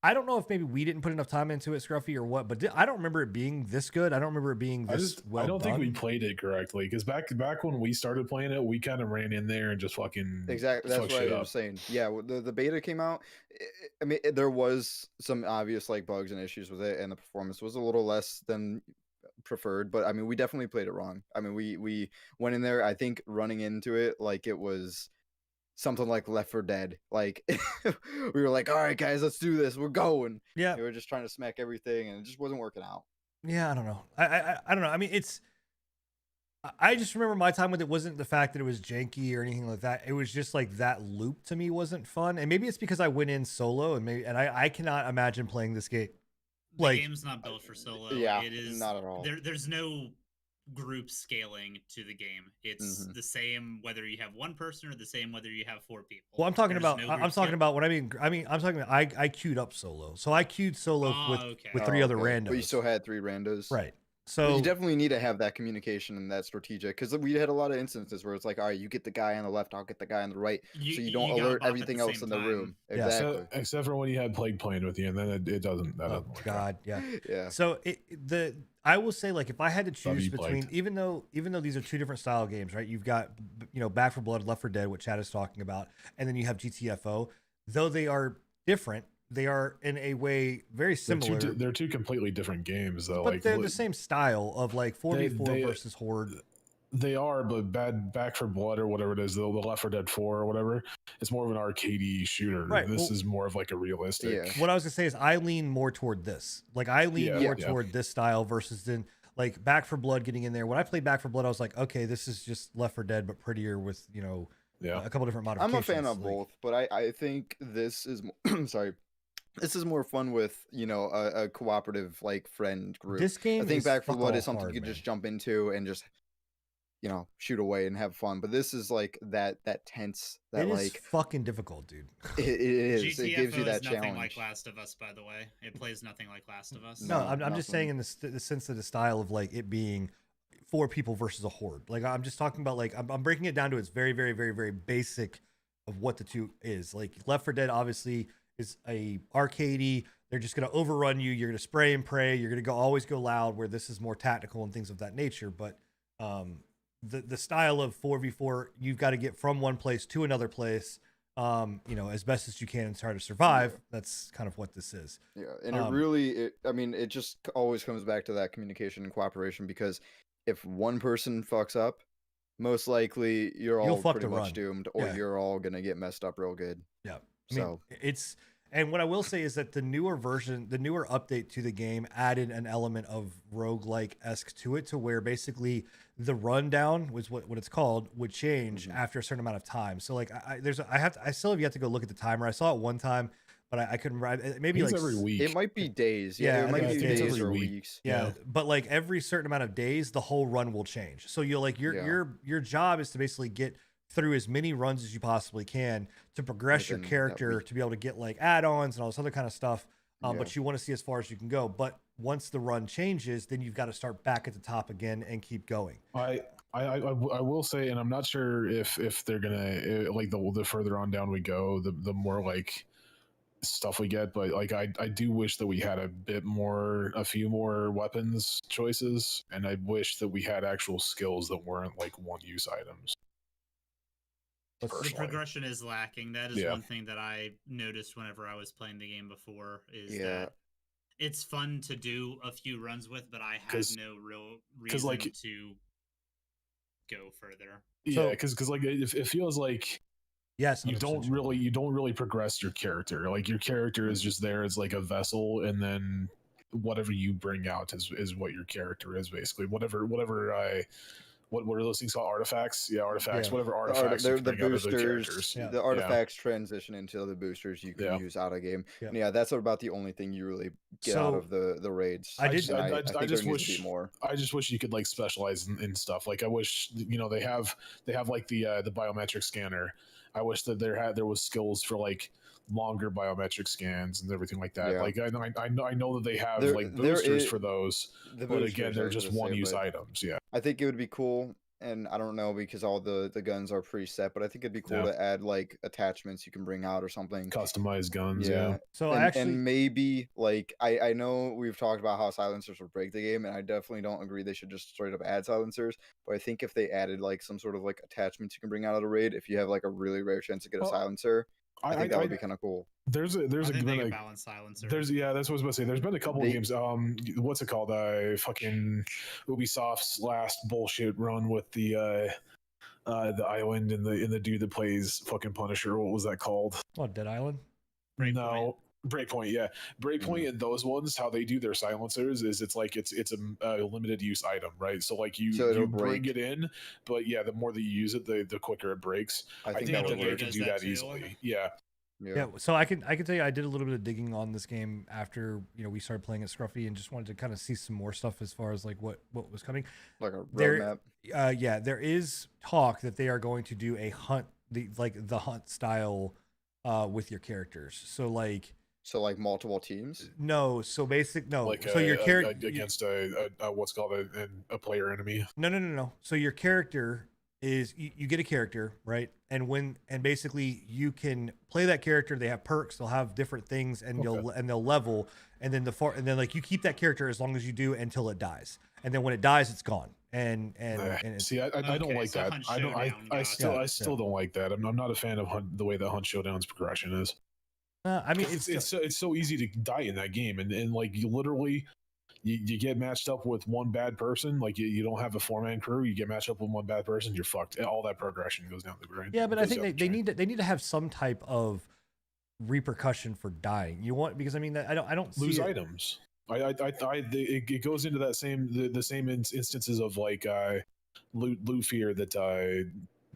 I don't know if maybe we didn't put enough time into it, Scruffy, or what, but I don't remember it being this good. I don't remember it being this well I don't think we done. played it correctly because back when we started playing it, we kind of ran in there and just fucking Exactly. That's fucked what shit I up. was saying. Yeah, the beta came out. I mean, there was some obvious like bugs and issues with it, and the performance was a little less than preferred. But I mean, we definitely played it wrong. I mean, we went in there, I think, running into it like it was something like Left 4 Dead. Like we were like, all right, guys, let's do this. We're going. Yeah. We were just trying to smack everything, and it just wasn't working out. Yeah, I don't know. I don't know. I mean, I just remember my time with it wasn't the fact that it was janky or anything like that. It was just like that loop to me wasn't fun. And maybe it's because I went in solo and I cannot imagine playing this game. The game's not built for solo. Yeah, it is not at all. There's no group scaling to the game. It's the same whether you have one person or the same whether you have 4 people. Well, I'm talking about what I'm talking about. I queued up solo, so I queued solo with 3 other randos. But you still had 3 randos, right? So you definitely need to have that communication and that strategic, because we had a lot of instances where it's like, all right, you get the guy on the left, I'll get the guy on the right, so you don't alert everything else in the room. Exactly. Except for when you had Plague playing with you, and then it doesn't. That doesn't work God, out. yeah. So I will say, like, if I had to choose between, even though these are 2 different style games, right? You've got Back 4 Blood, Left 4 Dead, what Chad is talking about, and then you have GTFO. Though they are different, they are in a way very similar. They're 2 completely different games, though. But like, they're the same style of like 4v4 versus Horde. They are, but Back 4 Blood or whatever it is, the Left 4 Dead 4 or whatever, it's more of an arcadey shooter. Right. This is more of like a realistic. Yeah. What I was gonna say is I lean more toward this. Like I lean more toward this style versus then like Back 4 Blood getting in there. When I played Back 4 Blood, I was like, okay, this is just Left 4 Dead but prettier with a couple different modifications. I'm a fan of both, but I think this is sorry. This is more fun with a cooperative like friend group. This game, I think Back 4 Blood is something hard, you can just jump into and just shoot away and have fun. But this is like that tense. That it is fucking difficult, dude. It is. GTFO it gives you that is nothing challenge. like Last of Us, by the way. It plays nothing like Last of Us. No, I'm just saying in the sense of the style of like it being 4 people versus a horde. Like I'm just talking about like I'm breaking it down to its very, very, very, very basic of what the 2 is. Like Left 4 Dead obviously is a arcadey. They're just going to overrun you. You're going to spray and pray. You're going to always go loud, where this is more tactical and things of that nature. But the style of 4v4, you've got to get from one place to another place, as best as you can and try to survive. That's kind of what this is. Yeah, and it just always comes back to that communication and cooperation, because if one person fucks up, most likely you're all pretty much doomed, or you're all going to get messed up real good. Yeah. And what I will say is that the newer update to the game added an element of roguelike-esque to it, to where basically the rundown was what it's called would change after a certain amount of time. So like I still have yet to go look at the timer. I saw it one time, but I couldn't. Maybe like every week. It might be days. Yeah, it might be days or weeks. Yeah, but like every certain amount of days, the whole run will change. So you'll like your job is to basically get through as many runs as you possibly can to progress your character, to be able to get like add-ons and all this other kind of stuff. But you want to see as far as you can go. But once the run changes, then you've got to start back at the top again and keep going. I will say, and I'm not sure if they're gonna like the further on down we go, the more like stuff we get. But like I do wish that we had a few more weapons choices, and I wish that we had actual skills that weren't like one-use items. The progression is lacking. That is one thing that I noticed whenever I was playing the game before, is that it's fun to do a few runs with, but I had no real reason to go further. Yeah, because like it feels like you don't really progress your character. Like your character is just there as like a vessel, and then whatever you bring out is what your character is, basically. What are those things called? Artifacts? Yeah, artifacts. Yeah. Whatever artifacts. They're the boosters. The artifacts transition into the boosters you can use out of game. Yeah. And that's about the only thing you really get out of the raids. I just wish more. I just wish you could like specialize in stuff. Like I wish they have like the biometric scanner. I wish that there was skills for like longer biometric scans and everything like that. Like I know that they have like boosters for those, but again, they're just one-use items. Yeah, I think it would be cool and I don't know because all the guns are preset, but I think it'd be cool to add like attachments you can bring out or something. Customized guns, yeah. So and maybe like I know we've talked about how silencers would break the game, and I definitely don't agree they should just straight up add silencers. But I think if they added like some sort of like attachments you can bring out of the raid, if you have like a really rare chance to get a silencer, I think that would be kind of cool. There's a balanced silencer. That's what I was about to say. There's been a couple of games. What's it called? Fucking Ubisoft's last bullshit run with the island and the dude that plays fucking Punisher. What was that called? Oh, Dead Island. Breakpoint, yeah. Breakpoint and those ones, how they do their silencers is it's a limited use item, right? So like you bring it in, but yeah, the more that you use it, the quicker it breaks. I think that they can do that easily. Yeah. So I can tell you I did a little bit of digging on this game after we started playing at Scruffy and just wanted to kind of see some more stuff as far as like what was coming. Like a roadmap. There is talk that they are going to do a hunt, the hunt style with your characters. So like multiple teams? No. So so your character against a what's called a player enemy. No. So your character is you get a character, right? And basically you can play that character. They have perks. They'll have different things, and they'll level. And then like you keep that character as long as you do until it dies. And then when it dies, it's gone. And see, I don't like that. I still don't like that. I'm not a fan of the way that Hunt Showdown's progression is. I mean, it's so easy to die in that game, and like you literally, you get matched up with one bad person. Like you don't have a 4-man crew. You get matched up with one bad person, you're fucked. All that progression goes down the drain. Yeah, but I think they need to have some type of repercussion for dying. Because I mean, I don't lose items. It goes into that the same instances of like loot fear that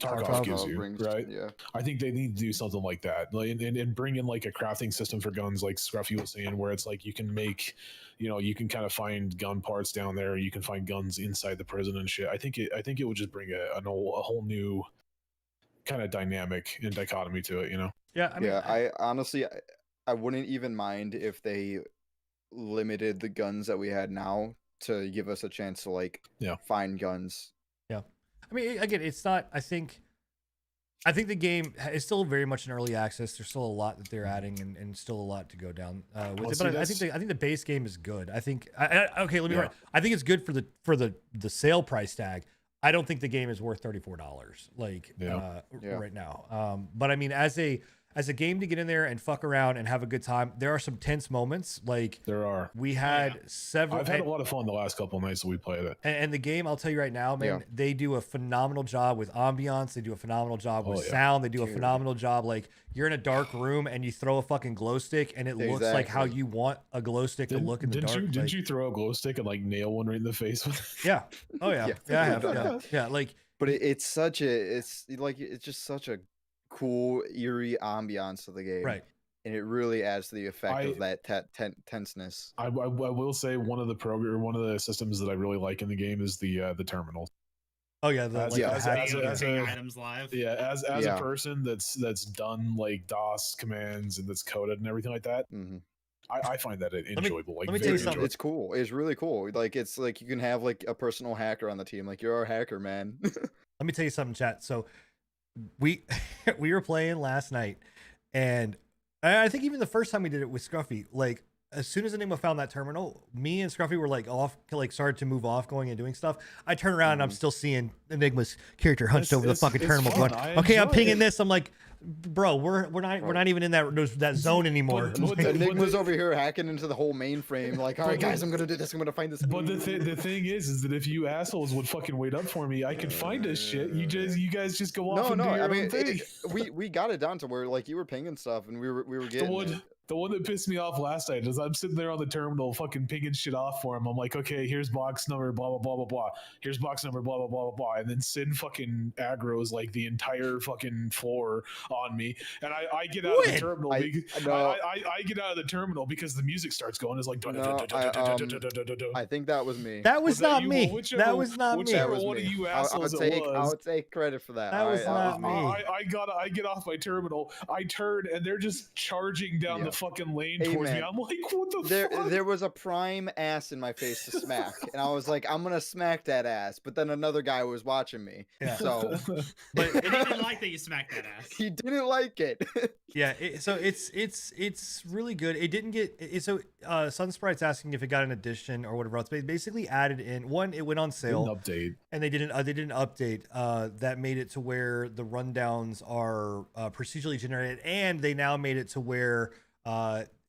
Tarkov gives you, right? Yeah, I think they need to do something like that, and bring in like a crafting system for guns, like Scruffy was saying, where it's like you can make, you can kind of find gun parts down there. You can find guns inside the prison and shit. I think it would just bring a whole new kind of dynamic and dichotomy to it, Yeah, I honestly, I wouldn't even mind if they limited the guns that we had now to give us a chance to find guns. Yeah. I mean, again, it's not. I think the game is still very much in early access. There's still a lot that they're adding, and still a lot to go down with it. But I think the base game is good. I think. Okay, let me. Yeah. I think it's good for the sale price tag. I don't think the game is worth $34 right now. But I mean, as a game to get in there and fuck around and have a good time, there are some tense moments. There are. We had several. I've had a lot of fun the last couple of nights that we played it. And the game, I'll tell you right now, man, they do a phenomenal job with ambiance. They do a phenomenal job with sound. They do a phenomenal job. Like you're in a dark room and you throw a fucking glow stick and it looks like how you want a glow stick to look in the dark. Didn't you throw a glow stick and nail one right in the face with it? Yeah. Oh yeah. I have. Yeah. But it's just such a cool, eerie ambiance to the game, right? And it really adds to the effect of that tenseness. I will say one of the systems that I really like in the game is the terminal. Oh yeah, as items live. Yeah, as a person that's done like DOS commands and that's coded and everything like that. Mm-hmm. I find that enjoyable. Let me tell you something. It's cool. It's really cool. Like it's like you can have like a personal hacker on the team. Like you're a hacker, man. Let me tell you something, chat. So we were playing last night, and I think even the first time we did it with Scruffy, like as soon as Enigma found that terminal, me and Scruffy were started to move off, going and doing stuff. I turn around and I'm still seeing Enigma's character hunched over the fucking terminal, going, "Okay, I'm pinging this." I'm like, "Bro, we're not even in that zone anymore." Enigma's over here hacking into the whole mainframe. Like, all right, guys, I'm gonna do this. I'm gonna find this. But the thing is that if you assholes would fucking wait up for me, I could find this shit. You guys just go off. Do your own thing. We got it down to where like you were pinging stuff and we were getting. The one that pissed me off last night is I'm sitting there on the terminal fucking pinging shit off for him. I'm like, okay, here's box number, blah, blah, blah, blah, blah. Here's box number, blah, blah, blah, blah, blah. And then Sin fucking aggro's like the entire fucking floor on me. And I get out of the terminal. I get out of the terminal because the music starts going. It's like, I think that was me. That was not me. That was not me. Whichever one of you assholes it was. I would take credit for that. That was not me. I get off my terminal. I turn and they're just charging down the the fucking lane Hey, towards me. man. I'm like, what the fuck? There was a prime ass in my face to smack, and I was like, I'm gonna smack that ass. But then another guy was watching me, Yeah. so But and he didn't like that you smacked that ass. he didn't like it. Yeah, so it's really good. It didn't get so Sunsprite's asking if it got an addition or whatever else. They basically added in one. It went on sale. An update. And they did an update that made it to where the rundowns are procedurally generated, and they now made it to where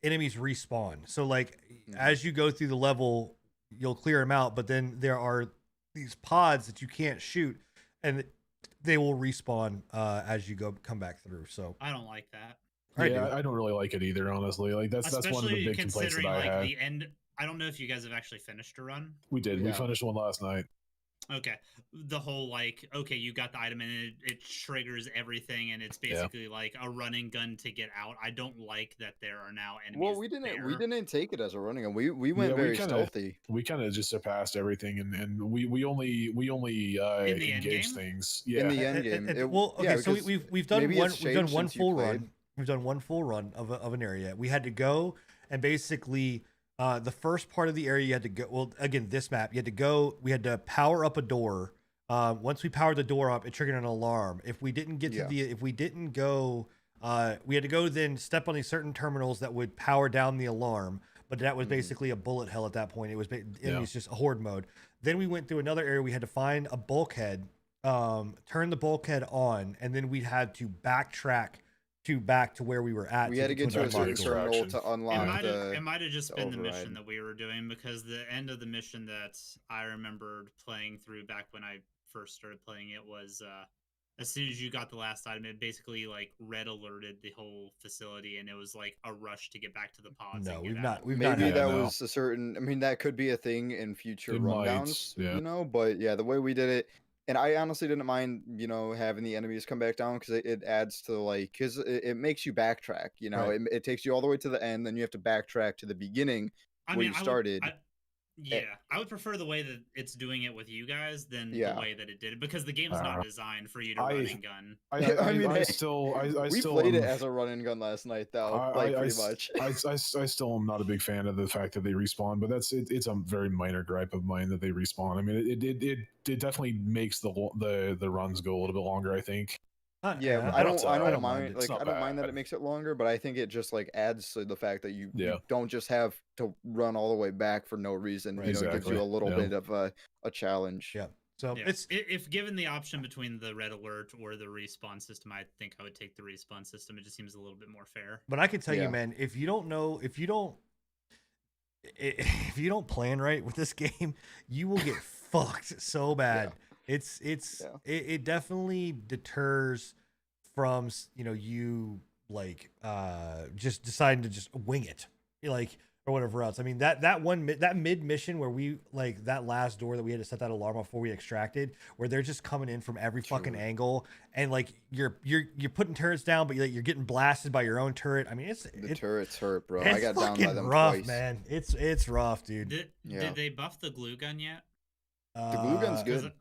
enemies respawn. So like as you go through the level, you'll clear them out, but then there are these pods that you can't shoot, and they will respawn as you come back through. So I don't like that. I don't really like it either, honestly. Like that's one of the big complaints that I like had. the end. I don't know if you guys have actually finished a run. We did. Yeah. We finished one last night. Okay, the whole like, okay, you got the item and it triggers everything, and it's basically like a running gun to get out. I don't like that there are now enemies. Well, we didn't take it as a running gun. We went very stealthy. We kind of just surpassed everything, and we only in the end engage game? things. Yeah, In the end game. Well, okay, so we've done maybe one it's we've done changed one since you full played. run. We've done one full run of an area. We had to go and basically the first part of the area you had to go. Well, again, this map you had to go. We had to power up a door. Once we powered the door up, it triggered an alarm. If we didn't get to if we didn't go, we had to go then step on these certain terminals that would power down the alarm. But that was basically a bullet hell at that point. It was enemies just a horde mode. Then we went through another area. We had to find a bulkhead, turn the bulkhead on, and then we had to backtrack back to where we were at. We had to get to a certain terminal to unlock it might have just been the override. mission that we were doing, because the end of the mission that I remembered playing through back when I first started playing it was as soon as you got the last item, it basically like red alerted the whole facility, and it was like a rush to get back to the pods. No, and we've get not. out. We've Maybe not. that was a certain. I mean, that could be a thing in future It might, rundowns, yeah. you know. But yeah, the way we did it, and I honestly didn't mind, you know, having the enemies come back down, because it adds to like, because it makes you backtrack. You know, Right. it takes you all the way to the end, then you have to backtrack to the beginning where you started. I would prefer the way that it's doing it with you guys than the Yeah. way that it did it, because the game's not designed for you to run and gun. I still we still played it am- as a run and gun last night, though. Pretty much. I still am not a big fan of the fact that they respawn, but it's a very minor gripe of mine that they respawn. I mean, it definitely makes the runs go a little bit longer, I think. Yeah, but I it's, don't mind mind. it. It's Like, not I don't mind that bad. it makes it longer, but I think it just like adds to the fact that you Yeah. don't just have to run all the way back for no reason. Right. You know, it gives Exactly. you a little Yeah. bit of a challenge. Yeah. So Yeah. it's If given the option between the red alert or the respawn system, I think I would take the respawn system. It just seems a little bit more fair. But I can tell Yeah. you, man, if you don't plan right with this game, you will get fucked so bad. It definitely deters from, you know, you like just deciding to just wing it, like, or whatever else. I mean, that mid mission where we like that last door that we had to set that alarm off before we extracted, where they're just coming in from every fucking angle, and like you're putting turrets down, but you're getting blasted by your own turret. I mean, The turrets hurt, bro. it's I got down by fucking them rough, twice. man. It's rough, dude. Did they buff the glue gun yet? The glue gun's good.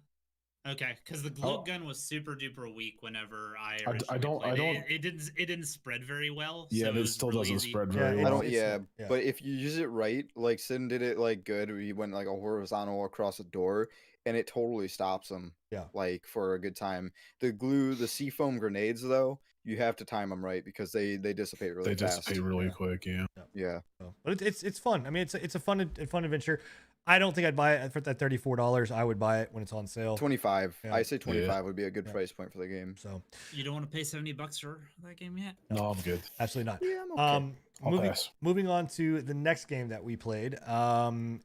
Okay, because the glue gun was super duper weak whenever I I don't. It didn't spread very well. Yeah, so it still doesn't spread very Yeah, well. But if you use it right, like Sin did it like good, he went like a horizontal across a door, and it totally stops them. Yeah. Like for a good time. The seafoam grenades though, you have to time them right because they dissipate really They fast. dissipate really quick. Yeah. Yeah. So, but it's fun. I mean, it's a fun adventure. I don't think I'd buy it for that $34. I would buy it when it's on sale. 25. Yeah. I say 25 would be a good Yeah. price point for the game. So You don't want to pay $70 for that game yet? No, I'm good. absolutely not. Yeah, I'm okay. I'll pass. Moving on to the next game that we played,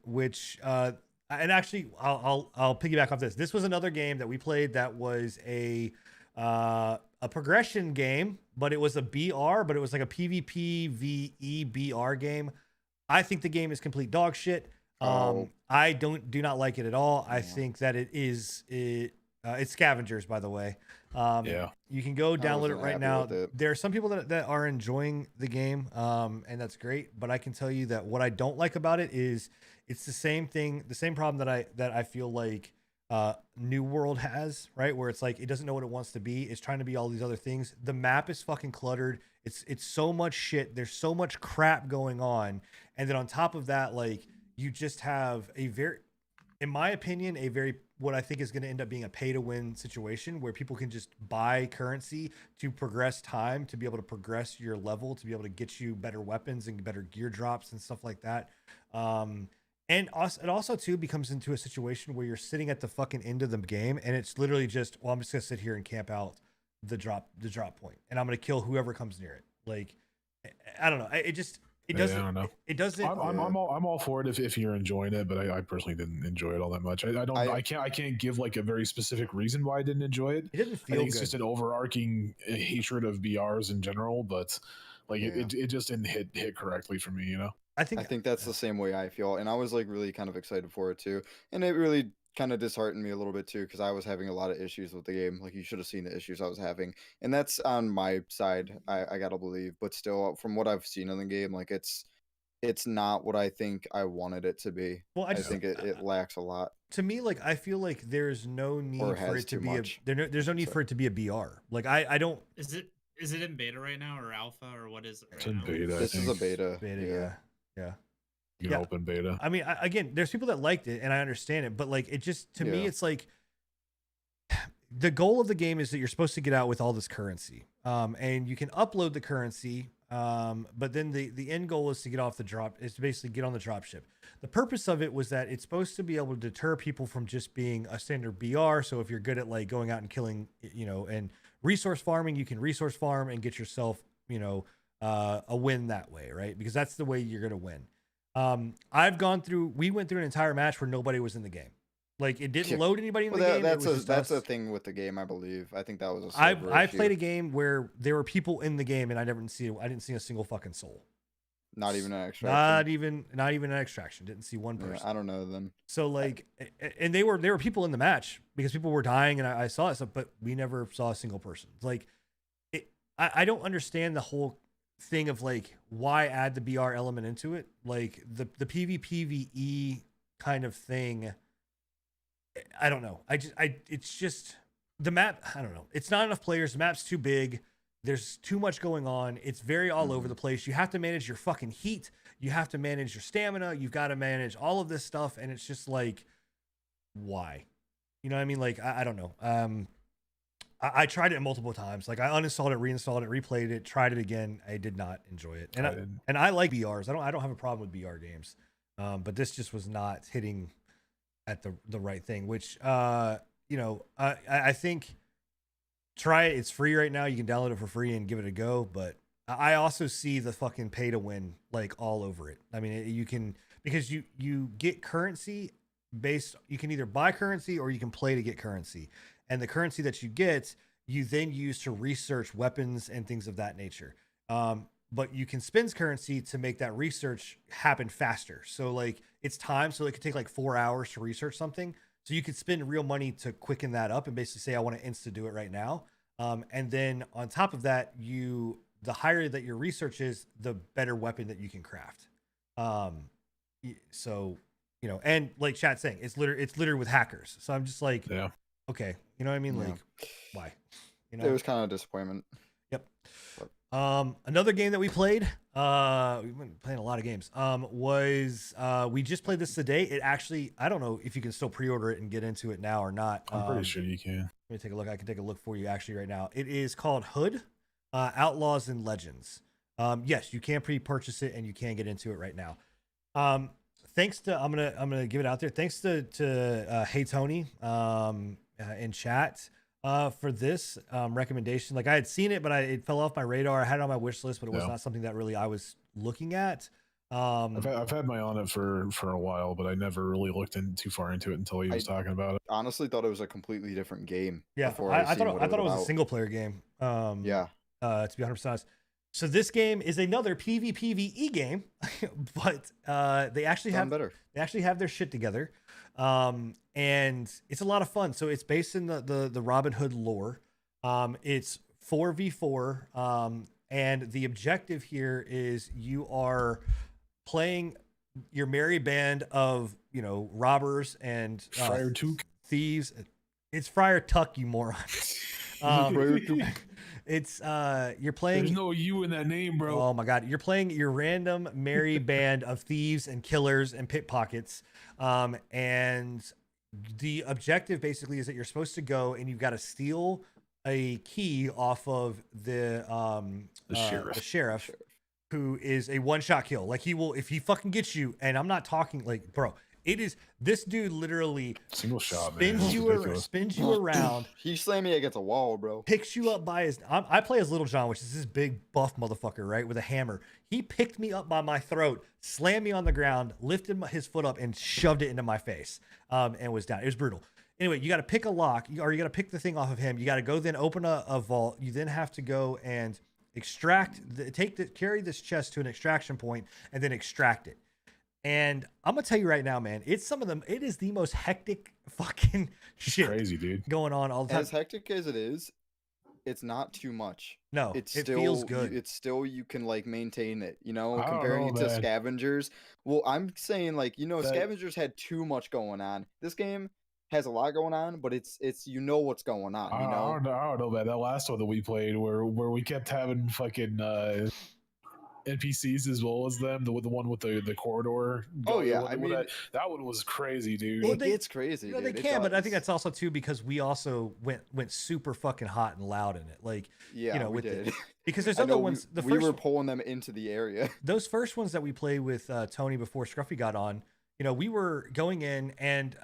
which and actually I'll piggyback off this. This was another game that we played that was a progression game, but it was a BR, but it was like a PvP VE BR game. I think the game is complete dog shit. I do not like it at all. I think that it's scavengers, by the way. Yeah. You can go download it wasn't right happy now. with it. There are some people that are enjoying the game, and that's great. But I can tell you that what I don't like about it is it's the same thing, the same problem that I feel like New World has, right? Where it's like it doesn't know what it wants to be. It's trying to be all these other things. The map is fucking cluttered. It's so much shit. There's so much crap going on. And then on top of that, like you just have a very, in my opinion, a very what I think is going to end up being a pay to win situation where people can just buy currency to progress time, to be able to progress your level, to be able to get you better weapons and better gear drops and stuff like that. And also, it also too becomes into a situation where you're sitting at the fucking end of the game and it's literally just, well, I'm just gonna sit here and camp out the drop point, and I'm gonna kill whoever comes near it. Like, I don't know. It just it doesn't. I don't know. It doesn't. I'm all for it if you're enjoying it, but I personally didn't enjoy it all that much. I can't give like a very specific reason why I didn't enjoy it. It didn't feel I think good. it's just an overarching hatred of BRs in general, but like it just didn't hit correctly for me, you know. I think that's the same way I feel, and I was like really kind of excited for it too, and it really kind of disheartened me a little bit too because I was having a lot of issues with the game. Like you should have seen the issues I was having, and that's on my side. I gotta believe, but still, from what I've seen in the game, like it's not what I think I wanted it to be. Well, I think it lacks a lot. To me, like I feel like there's no need for it to be there's no need for it to be a BR. Like I don't. Is it in beta right now or alpha or what is it? It's in beta. This is a beta. Yeah. You can open beta. I mean, again, there's people that liked it and I understand it, but like it just to me, it's like the goal of the game is that you're supposed to get out with all this currency, and you can upload the currency, but then the end goal is to get off the drop. Is to basically get on the drop ship. The purpose of it was that it's supposed to be able to deter people from just being a standard BR. So if you're good at like going out and killing, and resource farming, you can resource farm and get yourself, a win that way, right? Because that's the way you're gonna win. We went through an entire match where nobody was in the game. Like it didn't load anybody in the game. That's a thing with the game, I believe. I think that was a I played a game where there were people in the game and I didn't see a single fucking soul. Not even an extraction. Not even an extraction. Didn't see one person. Yeah, I don't know then. So like, and there were people in the match because people were dying and I saw it, but we never saw a single person. Like, I don't understand the whole thing of like why add the BR element into it. Like the PvPvE kind of thing. I don't know. It's just the map. I don't know. It's not enough players. The map's too big. There's too much going on. It's very all over the place. You have to manage your fucking heat. You have to manage your stamina. You've got to manage all of this stuff. And it's just like, why? You know what I mean? Like, I don't know. I tried it multiple times. Like I uninstalled it, reinstalled it, replayed it, tried it again. I did not enjoy it. And I like BRs. I don't have a problem with BR games. But this just was not hitting at the right thing, which, I think try it. It's free right now. You can download it for free and give it a go. But I also see the fucking pay to win like all over it. I mean, you can, because you get currency based, you can either buy currency or you can play to get currency. And the currency that you get, you then use to research weapons and things of that nature. But you can spend currency to make that research happen faster. So like it's time. So it could take like 4 hours to research something. So you could spend real money to quicken that up and basically say, I want to insta do it right now. And then on top of that, the higher that your research is, the better weapon that you can craft. So, and like chat's saying, it's littered with hackers. So I'm just like, okay, you know what I mean? Like, why? It was kind of a disappointment. Yep. Another game that we played, we've been playing a lot of games, was we just played this today. It actually, I don't know if you can still pre-order it and get into it now or not. I'm pretty sure you can. Let me take a look. I can take a look for you actually right now. It is called Hood, Outlaws and Legends. Yes, you can pre-purchase it and you can get into it right now. Thanks to, I'm gonna give it out there. Thanks to Hey Tony in chat for this recommendation. Like I had seen it, but it fell off my radar. I had it on my wish list, but it was not something that really I was looking at. I've had my eye on it for a while, but I never really looked in too far into it until he was talking about it. Honestly, thought it was a completely different game. Yeah, I thought it was a single player game. To be 100% honest. So this game is another PvPvE game, but they actually have their shit together, and it's a lot of fun. So it's based in the Robin Hood lore. It's 4v4, and the objective here is you are playing your merry band of robbers and thieves. It's Friar Tuck, you moron. It's you're playing. There's no you in that name, bro. Oh my god, you're playing your random merry band of thieves and killers and pickpockets, and the objective basically is that you're supposed to go and you've got to steal a key off of the sheriff, who is a one-shot kill. Like, he will, if he fucking gets you, and I'm not talking like, bro, it is, this dude literally single shot, spins you around. He slammed me against a wall, bro. Picks you up by his, I play as Little John, which is this big buff motherfucker, right, with a hammer. He picked me up by my throat, slammed me on the ground, lifted his foot up, and shoved it into my face, and was down. It was brutal. Anyway, you got to pick a lock, or you got to pick the thing off of him. You got to go then open a vault. You then have to go and extract, carry this chest to an extraction point, and then extract it. And I'm gonna tell you right now, man, it is the most hectic fucking shit, crazy, dude, going on all the time. As hectic as it is, it's not too much. No, it feels good. It's still, you can like maintain it, you know, comparing it to scavengers. Well, I'm saying, like, you know, scavengers had too much going on. This game has a lot going on, but it's you know what's going on, you know. I don't know, man. That last one that we played where we kept having fucking NPCs as well as them, the one with the corridor. Oh yeah, I mean, that one was crazy, dude. It's crazy. You know, dude. they can, but I think that's also too because we also went super fucking hot and loud in it. Like, yeah, you know, we did. Because there's other ones. We were pulling them into the area. Those first ones that we played with Tony before Scruffy got on, you know, we were going in, and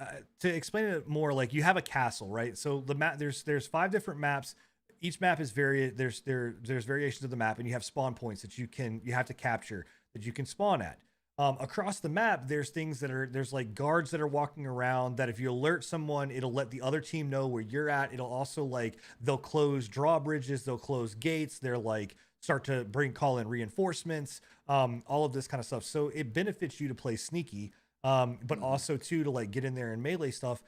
to explain it more, like, you have a castle, right? So the map, there's 5 different maps. Each map is there's variations of the map, and you have spawn points that you have to capture, that you can spawn at. Across the map, there's things there's like guards that are walking around that if you alert someone, it'll let the other team know where you're at. It'll also, like, they'll close drawbridges, they'll close gates, they're like start to call in reinforcements, all of this kind of stuff. So it benefits you to play sneaky, but also too to like get in there and melee stuff.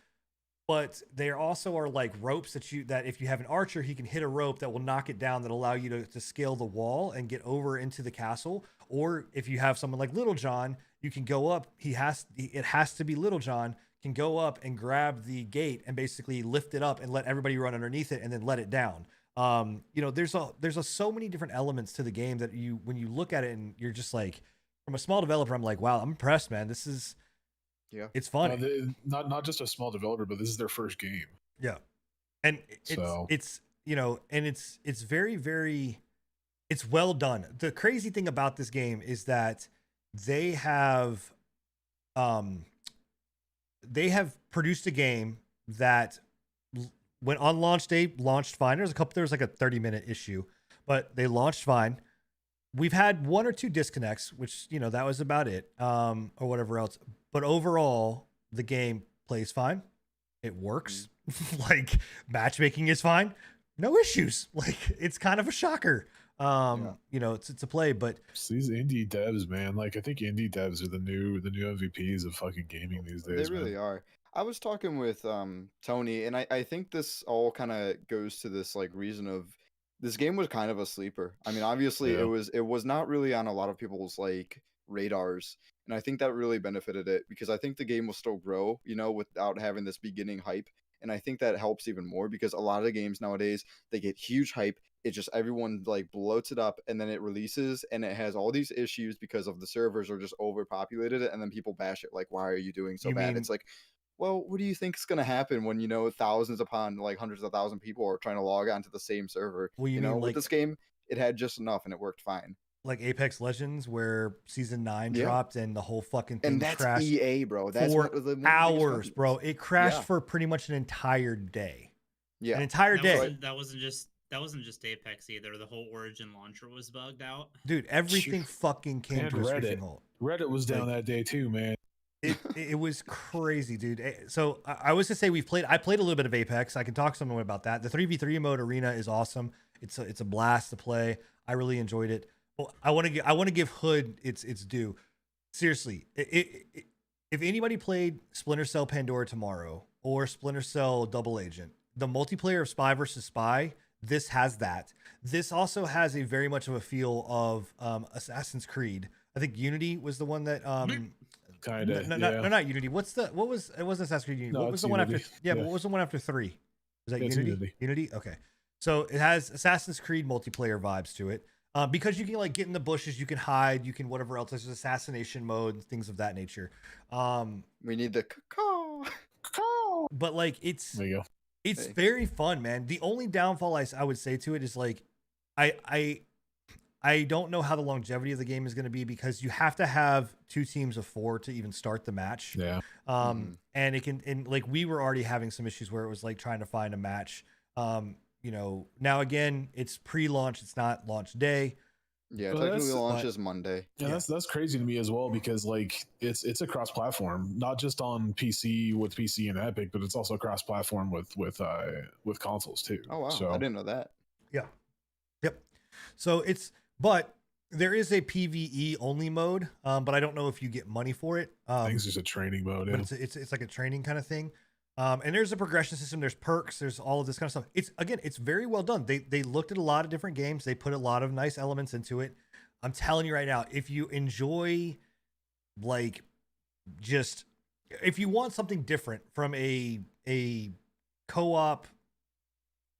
But there also are like ropes that if you have an archer, he can hit a rope that will knock it down, that allow you to scale the wall and get over into the castle. Or if you have someone like Little John, you can go up. It has to be Little John can go up and grab the gate and basically lift it up and let everybody run underneath it and then let it down. You know, there's so many different elements to the game that when you look at it and you're just like, from a small developer, I'm like, wow, I'm impressed, man. This is. Yeah, it's fun. Not just a small developer, but this is their first game. Yeah, and it's you know, and it's very, very, it's well done. The crazy thing about this game is that they have produced a game that when on launch day launched fine. There's like a 30-minute issue, but they launched fine. We've had 1 or 2 disconnects, which, you know, that was about it, or whatever else. But overall, the game plays fine. It works. Like, matchmaking is fine. No issues. Like, it's kind of a shocker, you know, to play. But these indie devs, man, like, I think indie devs are the new MVPs of fucking gaming these days. They really are. I was talking with Tony, and I think this all kind of goes to this, like, reason of this game was kind of a sleeper. I mean, obviously it was not really on a lot of people's like radars. And I think that really benefited it, because I think the game will still grow, you know, without having this beginning hype. And I think that helps even more, because a lot of the games nowadays, they get huge hype. It just, everyone like bloats it up, and then it releases and it has all these issues because of the servers are just overpopulated, and then people bash it like, why are you doing so bad? It's like, well, what do you think is going to happen when, you know, thousands upon like hundreds of thousands of people are trying to log on to the same server? Well, you know, like, with this game, it had just enough and it worked fine. Like Apex Legends, where season 9 dropped and the whole fucking thing crashed. And that's EA, bro. That's for hours, bro. It crashed for pretty much an entire day. Yeah, an entire day. That wasn't just Apex either. The whole Origin launcher was bugged out. Dude, everything fucking came to a screeching halt. Reddit was down that day too, man. It was crazy, dude. So I was to say I played a little bit of Apex. I can talk some more about that. The 3v3 mode arena is awesome. It's a blast to play. I really enjoyed it. Well, I want to give Hood its due. Seriously, if anybody played Splinter Cell Pandora Tomorrow or Splinter Cell Double Agent, the multiplayer of Spy versus Spy, this has that. This also has a very much of a feel of Assassin's Creed. I think Unity was the one that kind of. No, not Unity. It wasn't Assassin's Creed Unity. No, What was it's the one Unity. after? Yeah, but what was the one after 3? Was that It's Unity? Unity. Okay. So it has Assassin's Creed multiplayer vibes to it. Because you can like get in the bushes, you can hide, you can whatever else. There's assassination mode and things of that nature. We need the caw. But like it's There you go. it's very fun, man. The only downfall I would say to it is like I don't know how the longevity of the game is going to be because you have to have 2 teams of 4 to even start the match. Yeah. And it can, and like we were already having some issues where it was like trying to find a match. You know, now again, it's pre-launch, it's not launch day. Yeah, But technically launch is Monday. Yeah, that's crazy to me as well because like it's a cross-platform, not just on PC with PC and Epic, but it's also cross-platform with consoles too. Oh wow, so, I didn't know that. Yeah. Yep. So but there is a PvE only mode, but I don't know if you get money for it. I think it's just a training mode. But it's like a training kind of thing. And there's a progression system, there's perks, there's all of this kind of stuff. It's very well done. They looked at a lot of different games, they put a lot of nice elements into it. I'm telling you right now, if you enjoy like just if you want something different from a co-op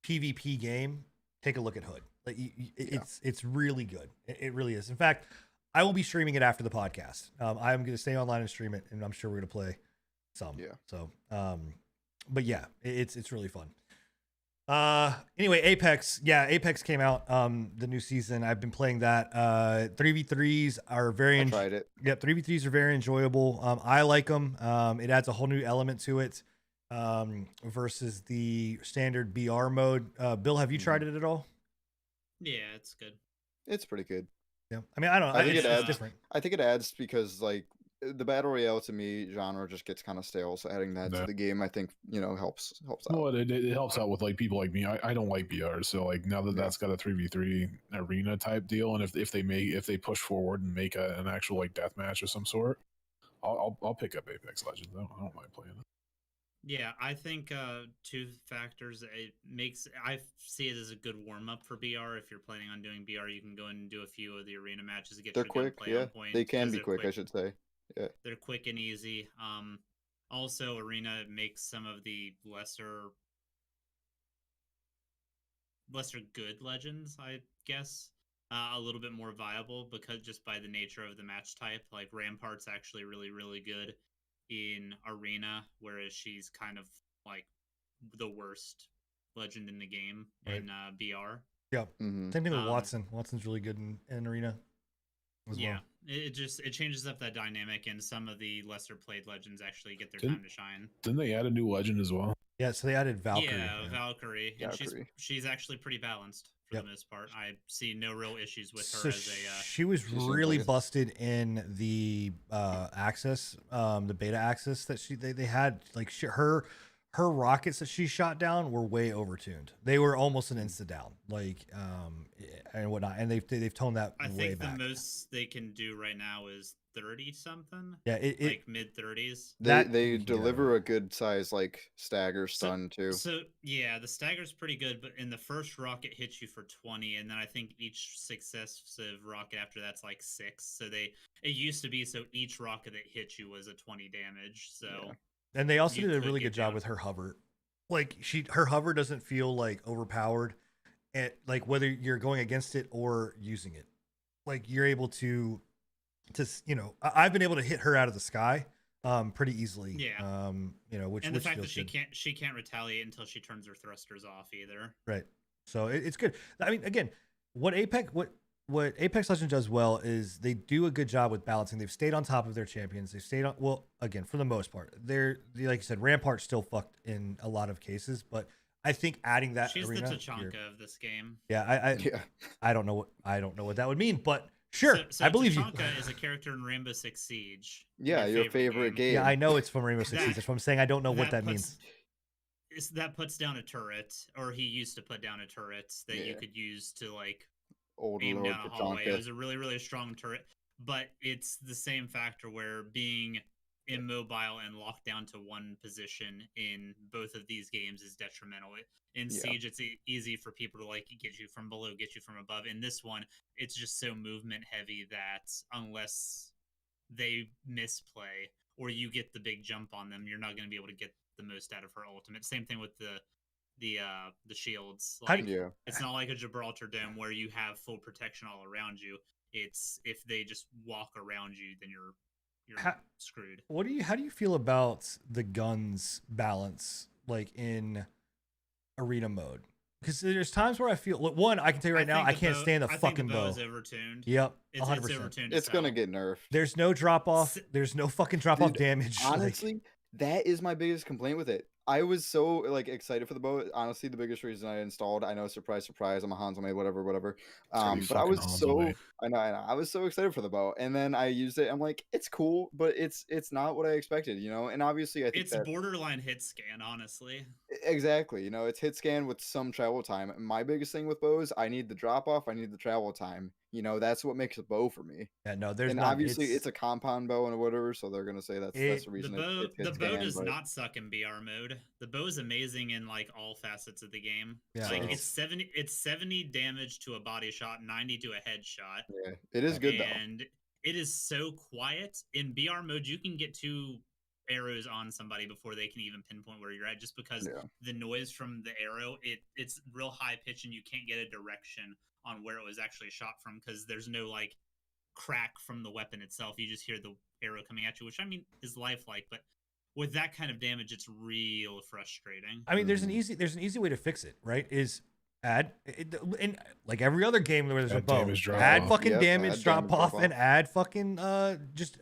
PvP game, take a look at Hood. Like it's really good. It really is. In fact, I will be streaming it after the podcast. I'm going to stay online and stream it, and I'm sure we're going to play some. Yeah. So, but yeah, it's really fun. Anyway, Apex. Yeah, Apex came out. The new season. I've been playing that. 3v3s are very. I tried it. Yeah, 3v3s are very enjoyable. I like them. It adds a whole new element to it. Versus the standard BR mode. Bill, have you tried it at all? Yeah, it's good. It's pretty good. Yeah, I mean, I don't know. I think it adds different. I think it adds because like the battle royale to me genre just gets kind of stale. So adding that to the game, I think helps out. Well, it helps out with like people like me. I don't like BR, so like now that that's got a 3v3 arena type deal, and if they push forward and make an actual like death match of some sort, I'll pick up Apex Legends. I don't mind playing it. Yeah, I think 2 factors. I see it as a good warm up for BR. If you're planning on doing BR, you can go and do a few of the arena matches to get They're your quick. gunplay on point. They can be quick, I should say. Yeah, they're quick and easy. Also, arena makes some of the lesser good legends, I guess, a little bit more viable because just by the nature of the match type. Like Rampart's actually really, really good in arena, whereas she's kind of like the worst legend in the game in BR. Yeah. Same thing with Watson. Watson's really good in arena as well. It changes up that dynamic, and some of the lesser played legends actually get their time to shine. Didn't they add a new legend as well? Yeah, so they added Valkyrie. Yeah, Valkyrie. And she's actually pretty balanced for the most part. I see no real issues with her as a she was really busted in the access, the beta access that they had. Like her rockets that she shot down were way overtuned. They were almost an insta down, like and whatnot. And they've toned that I way think back. The most they can do right now is 30 something. Yeah, like mid 30s. They deliver a good size like stagger stun too. So yeah, the stagger's pretty good, but in the first rocket hits you for 20, and then I think each successive rocket after that's like 6. So it used to be so each rocket that hits you was a 20 damage. So and they also did a really good job with her hover. Like her hover doesn't feel like overpowered, and like whether you're going against it or using it, like you're able to I've been able to hit her out of the sky pretty easily. Yeah. Which and the fact that good. she can't retaliate until she turns her thrusters off either. Right. So it's good. I mean, again, what Apex Legends does well is they do a good job with balancing. They've stayed on top of their champions. They've stayed on again, for the most part. They're like you said, Rampart's still fucked in a lot of cases, but I think adding that she's arena, the Tachanka of this game. Yeah, I don't know what that would mean, but sure, so I believe Tachanka you. is a character in Rainbow Six Siege. Yeah, your favorite game. Yeah, I know it's from Rainbow Six Siege. That's what I'm saying. I don't know what that means. That puts down a turret, or he used to put down a turret that you could use to like aim down a hallway. It was a really, really strong turret, but it's the same factor where being immobile and locked down to one position in both of these games is detrimental. In Siege, it's easy for people to like get you from below, get you from above. In this one, it's just so movement heavy that unless they misplay or you get the big jump on them, you're not going to be able to get the most out of her ultimate. Same thing with the shields. Like it's not like a Gibraltar Dome where you have full protection all around you. It's if they just walk around you, then you're screwed. How do you feel about the guns balance like in arena mode? Because there's times where I feel one, I can tell you right now, I can't stand the fucking bow. Is overtuned. Yep, 100%. It's overtuned. It's gonna get nerfed. There's no drop off. There's no fucking drop off damage. Honestly, that is my biggest complaint with it. I was so like excited for the bow. Honestly, the biggest reason I installed, I know, surprise, I'm a Hanzo Maid, whatever. But I was I was so excited for the bow, and then I used it. I'm like, it's cool, but it's not what I expected, you know. And obviously, I think it's borderline hit scan, honestly. Exactly, you know, it's hit scan with some travel time. My biggest thing with bows, I need the drop off, I need the travel time. You know, that's what makes a bow for me. Yeah, no, there's and not, obviously it's a compound bow and whatever, so they're gonna say that's the reason. The bow does not suck in BR mode. The bow is amazing in like all facets of the game. Yeah, like it's 70 damage to a body shot, 90 to a headshot. Yeah, it is good and it is so quiet. In BR mode, you can get 2 arrows on somebody before they can even pinpoint where you're at, just because the noise from the arrow, it's real high pitch and you can't get a direction on where it was actually shot from, because there's no like crack from the weapon itself. You just hear the arrow coming at you, which I mean is lifelike, but with that kind of damage, it's real frustrating. I mean, there's an easy way to fix it, right? Is add in like every other game where there's a bow, add fucking damage drop off and add fucking just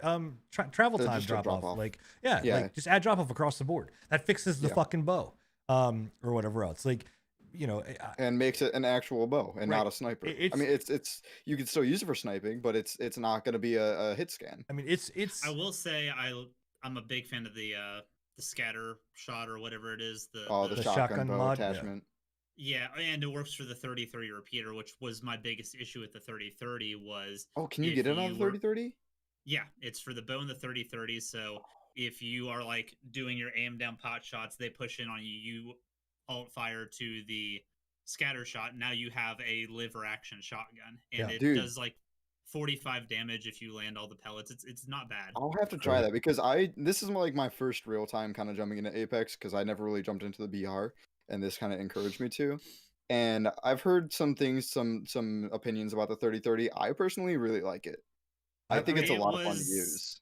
travel time drop off. Like like just add drop off across the board. That fixes the fucking bow or whatever else. Like, you know, and makes it an actual bow and not a sniper. I mean, it's you can still use it for sniping, but it's not going to be a hit scan. I mean, it's. I will say I'm a big fan of the scatter shot or whatever it is. The shotgun bow mod attachment. Yeah, and it works for the 30-30 repeater, which was my biggest issue with the 30-30 was. Oh, can you get it on the 30-30? Yeah, it's for the bow and the 30-30. So if you are like doing your aim down pot shots, they push in on you. You alt fire to the scatter shot. Now you have a liver action shotgun, and it does like 45 damage if you land all the pellets. It's not bad. I'll have to try that, because this is like my first real time kind of jumping into Apex, because I never really jumped into the BR, and this kind of encouraged me to. And I've heard some things, some opinions about the 30-30. I personally really like it. I think it's a lot of fun to use.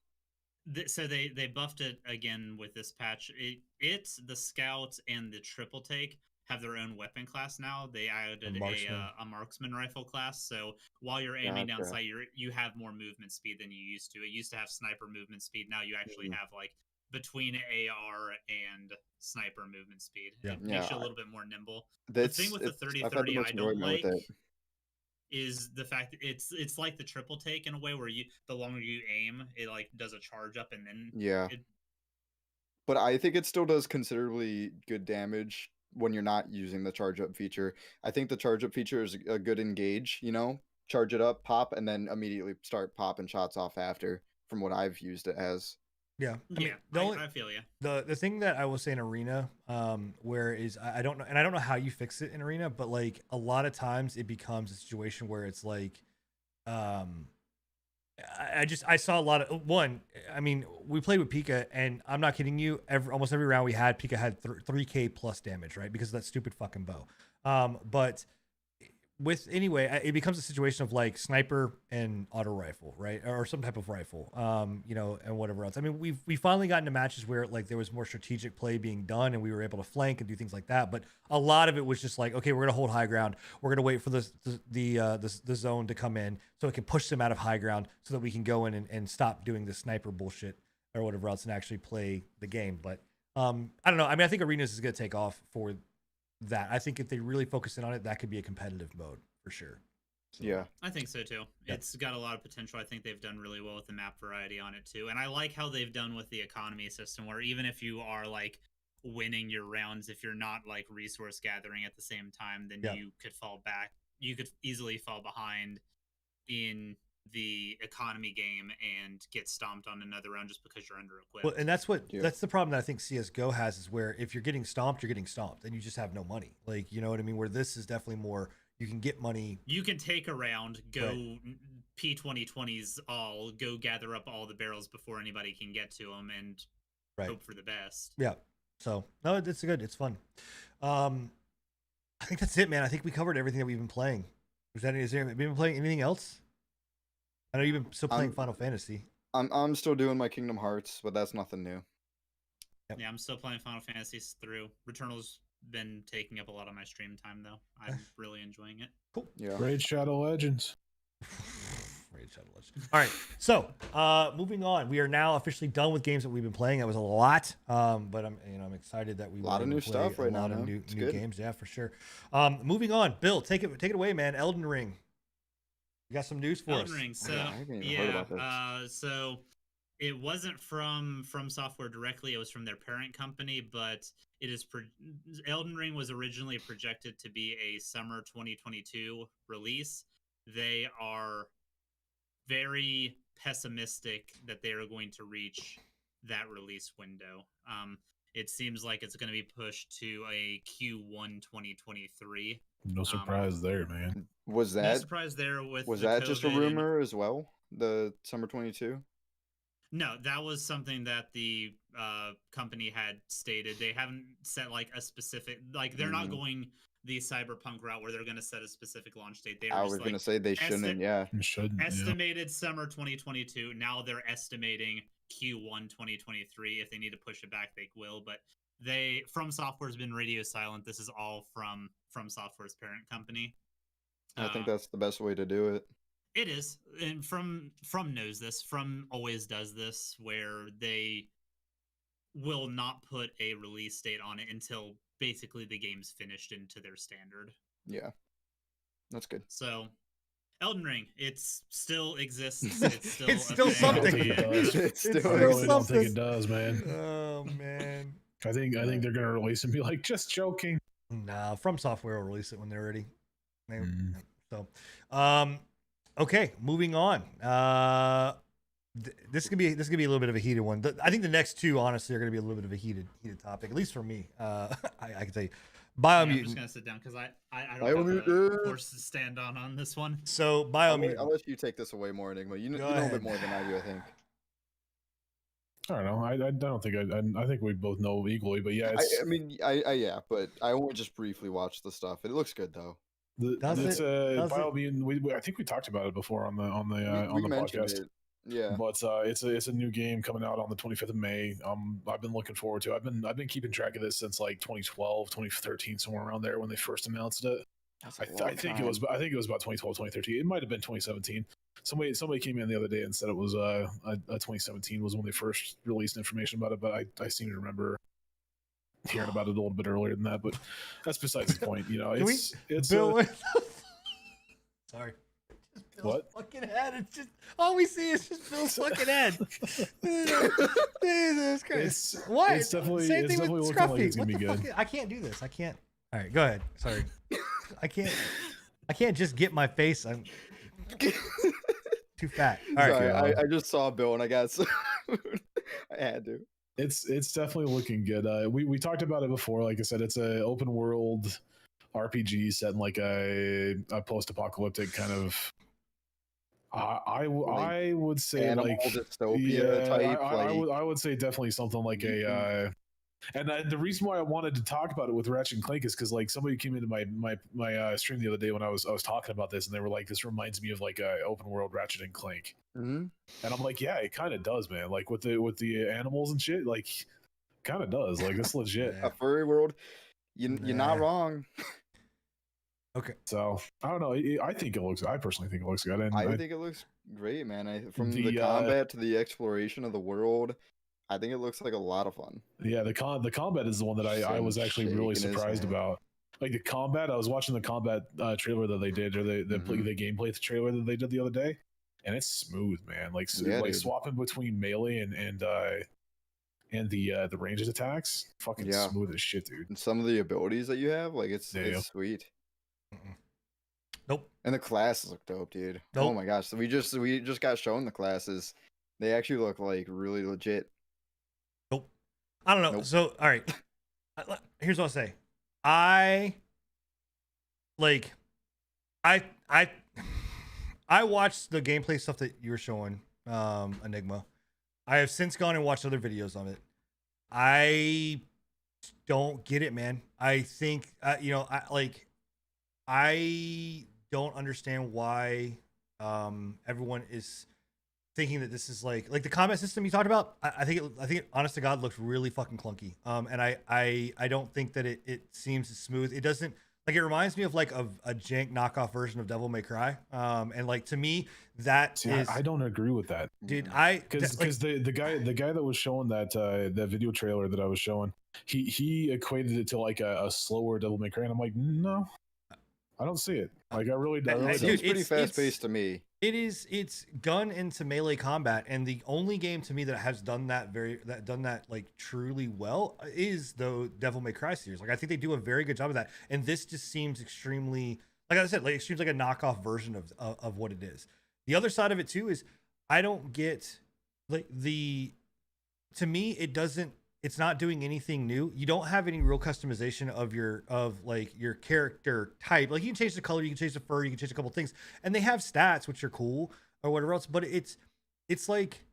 So they buffed it again with this patch. It's the scouts and the triple take have their own weapon class now. They added a marksman rifle class. So while you're aiming down sight, you have more movement speed than you used to. It used to have sniper movement speed. Now you actually have like between AR and sniper movement speed. It makes you a little bit more nimble. The thing with the 30-30 I don't like is the fact that it's like the triple take in a way where the longer you aim, it like does a charge up and then but I think it still does considerably good damage when you're not using the charge up feature. I think the charge up feature is a good engage, you know, charge it up, pop, and then immediately start popping shots off after, from what I've used it as. Yeah, I feel you. The thing that I will say in arena, where is I don't know, and I don't know how you fix it in arena, but like a lot of times it becomes a situation where it's like, I saw a lot of one. I mean, we played with Pika, and I'm not kidding you. Almost every round we had, Pika had 3K plus damage, right? Because of that stupid fucking bow. But it becomes a situation of like sniper and auto rifle, right, or some type of rifle, you know, and whatever else. I mean, we finally got into matches where like there was more strategic play being done, and we were able to flank and do things like that. But a lot of it was just like, okay, we're gonna hold high ground. We're gonna wait for the zone to come in so it can push them out of high ground, so that we can go in and stop doing the sniper bullshit or whatever else and actually play the game. But I don't know. I mean, I think arenas is gonna take off for that. I think if they really focus in on it, that could be a competitive mode for sure. So, yeah, I think so too. It's got a lot of potential. I think they've done really well with the map variety on it too, and I like how they've done with the economy system, where even if you are like winning your rounds, if you're not like resource gathering at the same time, then you could fall back. You could easily fall behind in the economy game and get stomped on another round just because you're under equipped. Well, and that's the problem that I think CS:GO has, is where if you're getting stomped, and you just have no money. Like, you know what I mean? Where this is definitely more, you can get money. You can take a round, go P2020s all go gather up all the barrels before anybody can get to them and hope for the best. Yeah. So no, it's good. It's fun. I think that's it, man. I think we covered everything that we've been playing. Have you been playing anything else? I know you've been still playing Final Fantasy. I'm still doing my Kingdom Hearts, but that's nothing new. Yep. Yeah, I'm still playing Final Fantasies through. Returnal's been taking up a lot of my stream time, though. I'm really enjoying it. Cool. Yeah. Raid Shadow Legends. All right, so moving on. We are now officially done with games that we've been playing. That was a lot, but I'm excited that we a lot of new stuff right now. New games, yeah, for sure. Moving on, Bill, take it away, man. Elden Ring. You got some news for Elden us? Ring. So so it wasn't from Software directly. It was from their parent company, but it is Elden Ring was originally projected to be a summer 2022 release. They are very pessimistic that they are going to reach that release window. It seems like it's going to be pushed to a Q1 2023. No surprise there, man. Was that no surprise there with was that just a rumor as well? The summer 22? No, that was something that the company had stated. They haven't set like a specific, like they're not going the cyberpunk route where they're going to set a specific launch date. I was going to say they shouldn't. Estimated summer 2022. Now they're estimating Q1 2023. If they need to push it back, they will. But From Software's been radio silent. This is all from Software's parent company. I think that's the best way to do it. It is, and From knows this. From always does this, where they will not put a release date on it until basically the game's finished into their standard. Yeah, that's good. So, Elden Ring, it still exists. It's still, it's still something. It's still I don't think it does, man. Oh man. I think they're gonna release and be like, just joking. Nah, From Software will release it when they're ready. So, okay, moving on. This could be a little bit of a heated one. I think the next two, honestly, are going to be a little bit of a heated topic, at least for me. I can tell you, Biomutant. I'm just going to sit down because I don't have a horse to stand on this one. So Biomutant. I'll let you take this away more, Enigma. You know a bit more than I do, I think. I don't know. I don't think I think we both know equally, but yeah. Yeah, but I only just briefly watched the stuff. It looks good though. Biomutant. I think we talked about it before on the podcast. It. Yeah, but it's a new game coming out on the 25th of May. I've been looking forward to it. I've been keeping track of this since like 2012, 2013, somewhere around there when they first announced it. I think it was about 2012, 2013. It might have been 2017. Somebody came in the other day and said it was 2017 was when they first released information about it, but I seem to remember hearing about it a little bit earlier than that. But that's besides the point. You know, it's Bill. Sorry. What? Fucking head. It's just all we see is just Bill's fucking head. Jesus Christ! What? It's definitely Same thing with looking Scruffy. like it's gonna be good. I can't do this. I can't. All right, go ahead. Sorry. I can't just get my face. I'm too fat. All right. Sorry, I just saw Bill and I got so I had to. It's definitely looking good. We talked about it before. Like I said, it's a open world RPG set in like a post-apocalyptic kind of. I would say like dystopia type. I would say definitely something like a. And the reason why I wanted to talk about it with Ratchet and Clank is because like somebody came into my stream the other day when I was talking about this, and they were like, "This reminds me of like a open world Ratchet and Clank." Mm-hmm. And I'm like, "Yeah, it kind of does, man. Like with the animals and shit, like kind of does. Like it's legit." A furry world. You're not wrong. Okay. So I don't know. I personally think it looks good. And I think it looks great, man. From the combat to the exploration of the world, I think it looks like a lot of fun. Yeah, the combat is the one that I was actually really surprised about. Like the combat, I was watching the combat trailer that they did, or the gameplay trailer that they did the other day, and it's smooth, man. Like swapping between melee and the ranged attacks, fucking smooth as shit, dude. And some of the abilities that you have, like it's sweet. Nope. And the classes look dope, dude. Nope. Oh my gosh, so we just got shown the classes. They actually look like really legit. Nope. I don't know. Nope. So all right, here's what I'll say. I I watched the gameplay stuff that you were showing, Enigma. I have since gone and watched other videos on it. I don't get it, man. I think I don't understand why everyone is thinking that this is like the combat system you talked about. I think it honest to God looks really fucking clunky. And I don't think that it seems smooth. It doesn't, like, it reminds me of like a jank knockoff version of Devil May Cry. And like, to me, that is, I don't agree with that, dude. Because the guy that was showing that video trailer that I was showing, he equated it to like a slower Devil May Cry, and I'm like, no, I don't see it. Like, I really don't. It seems pretty fast paced to me. It's gun into melee combat, and the only game to me that has done that like truly well is the Devil May Cry series. Like, I think they do a very good job of that, and this just seems extremely, like I said, like it seems like a knockoff version of what it is. The other side of it too is I don't get, like, to me it's not doing anything new. You don't have any real customization of your character type. Like, you can change the color, you can change the fur, you can change a couple things, and they have stats which are cool or whatever else. But it's like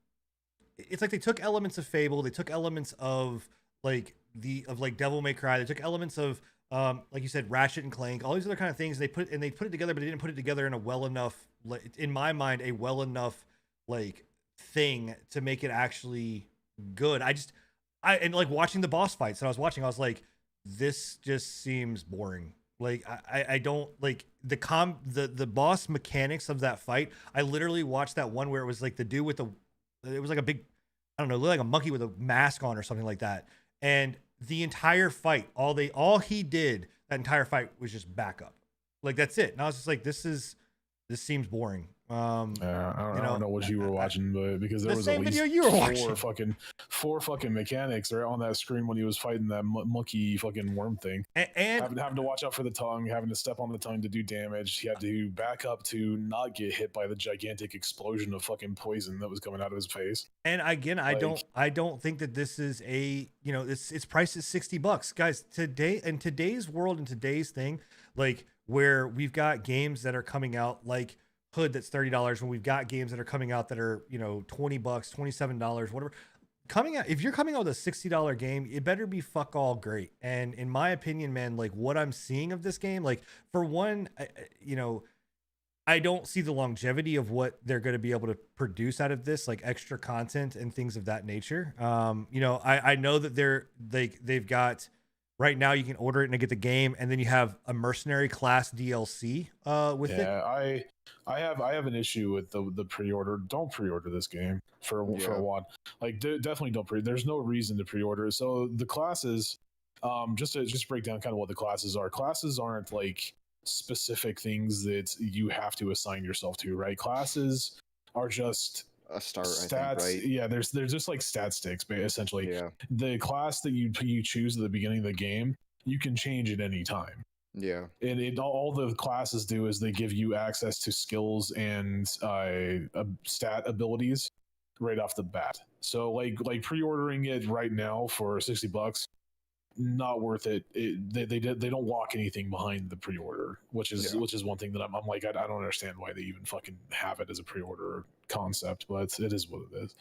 they took elements of Fable, they took elements of Devil May Cry, they took elements of like you said, Ratchet and Clank, all these other kind of things. They put it together, but they didn't put it together in a well enough, in my mind, a well enough like thing to make it actually good. And like watching the boss fights that I was like, this just seems boring. Like, I don't like the boss mechanics of that fight. I literally watched that one where it was like the dude with it was like a big, I don't know, like a monkey with a mask on or something like that. And the entire fight, all he did that entire fight was just back up. Like, that's it. And I was just like, this seems boring. I don't know what you were watching, but because there was same at least video you were watching. four fucking mechanics right on that screen when he was fighting that monkey fucking worm thing, and having to watch out for the tongue, having to step on the tongue to do damage. He had to back up to not get hit by the gigantic explosion of fucking poison that was coming out of his face. And again, I don't think that this is it's priced at $60, guys. In today's world, in today's thing, like, where we've got games that are coming out like Hood that's $30, when we've got games that are coming out that are $20, $27, whatever coming out. If you're coming out with a $60 game, it better be fuck all great. And in my opinion, man, like, what I'm seeing of this game, like, for one, I don't see the longevity of what they're going to be able to produce out of this, like extra content and things of that nature. I know that they've got, right now you can order it and get the game, and then you have a mercenary class DLC with it. Yeah, I have an issue with the pre-order. Don't pre-order this game for a while. Like, definitely don't There's no reason to pre-order. So the classes, just to break down kind of what the classes are. Classes aren't like specific things that you have to assign yourself to, right? Classes are just a start, stats. I think, right? Yeah, there's just like stat sticks, essentially. Yeah. The class that you choose at the beginning of the game, you can change at any time. Yeah. And all the classes do is they give you access to skills and stat abilities right off the bat. So like pre-ordering it right now for $60, not worth it. They don't walk anything behind the pre-order, which is one thing that I'm like, I don't understand why they even fucking have it as a pre-order concept, but it is what it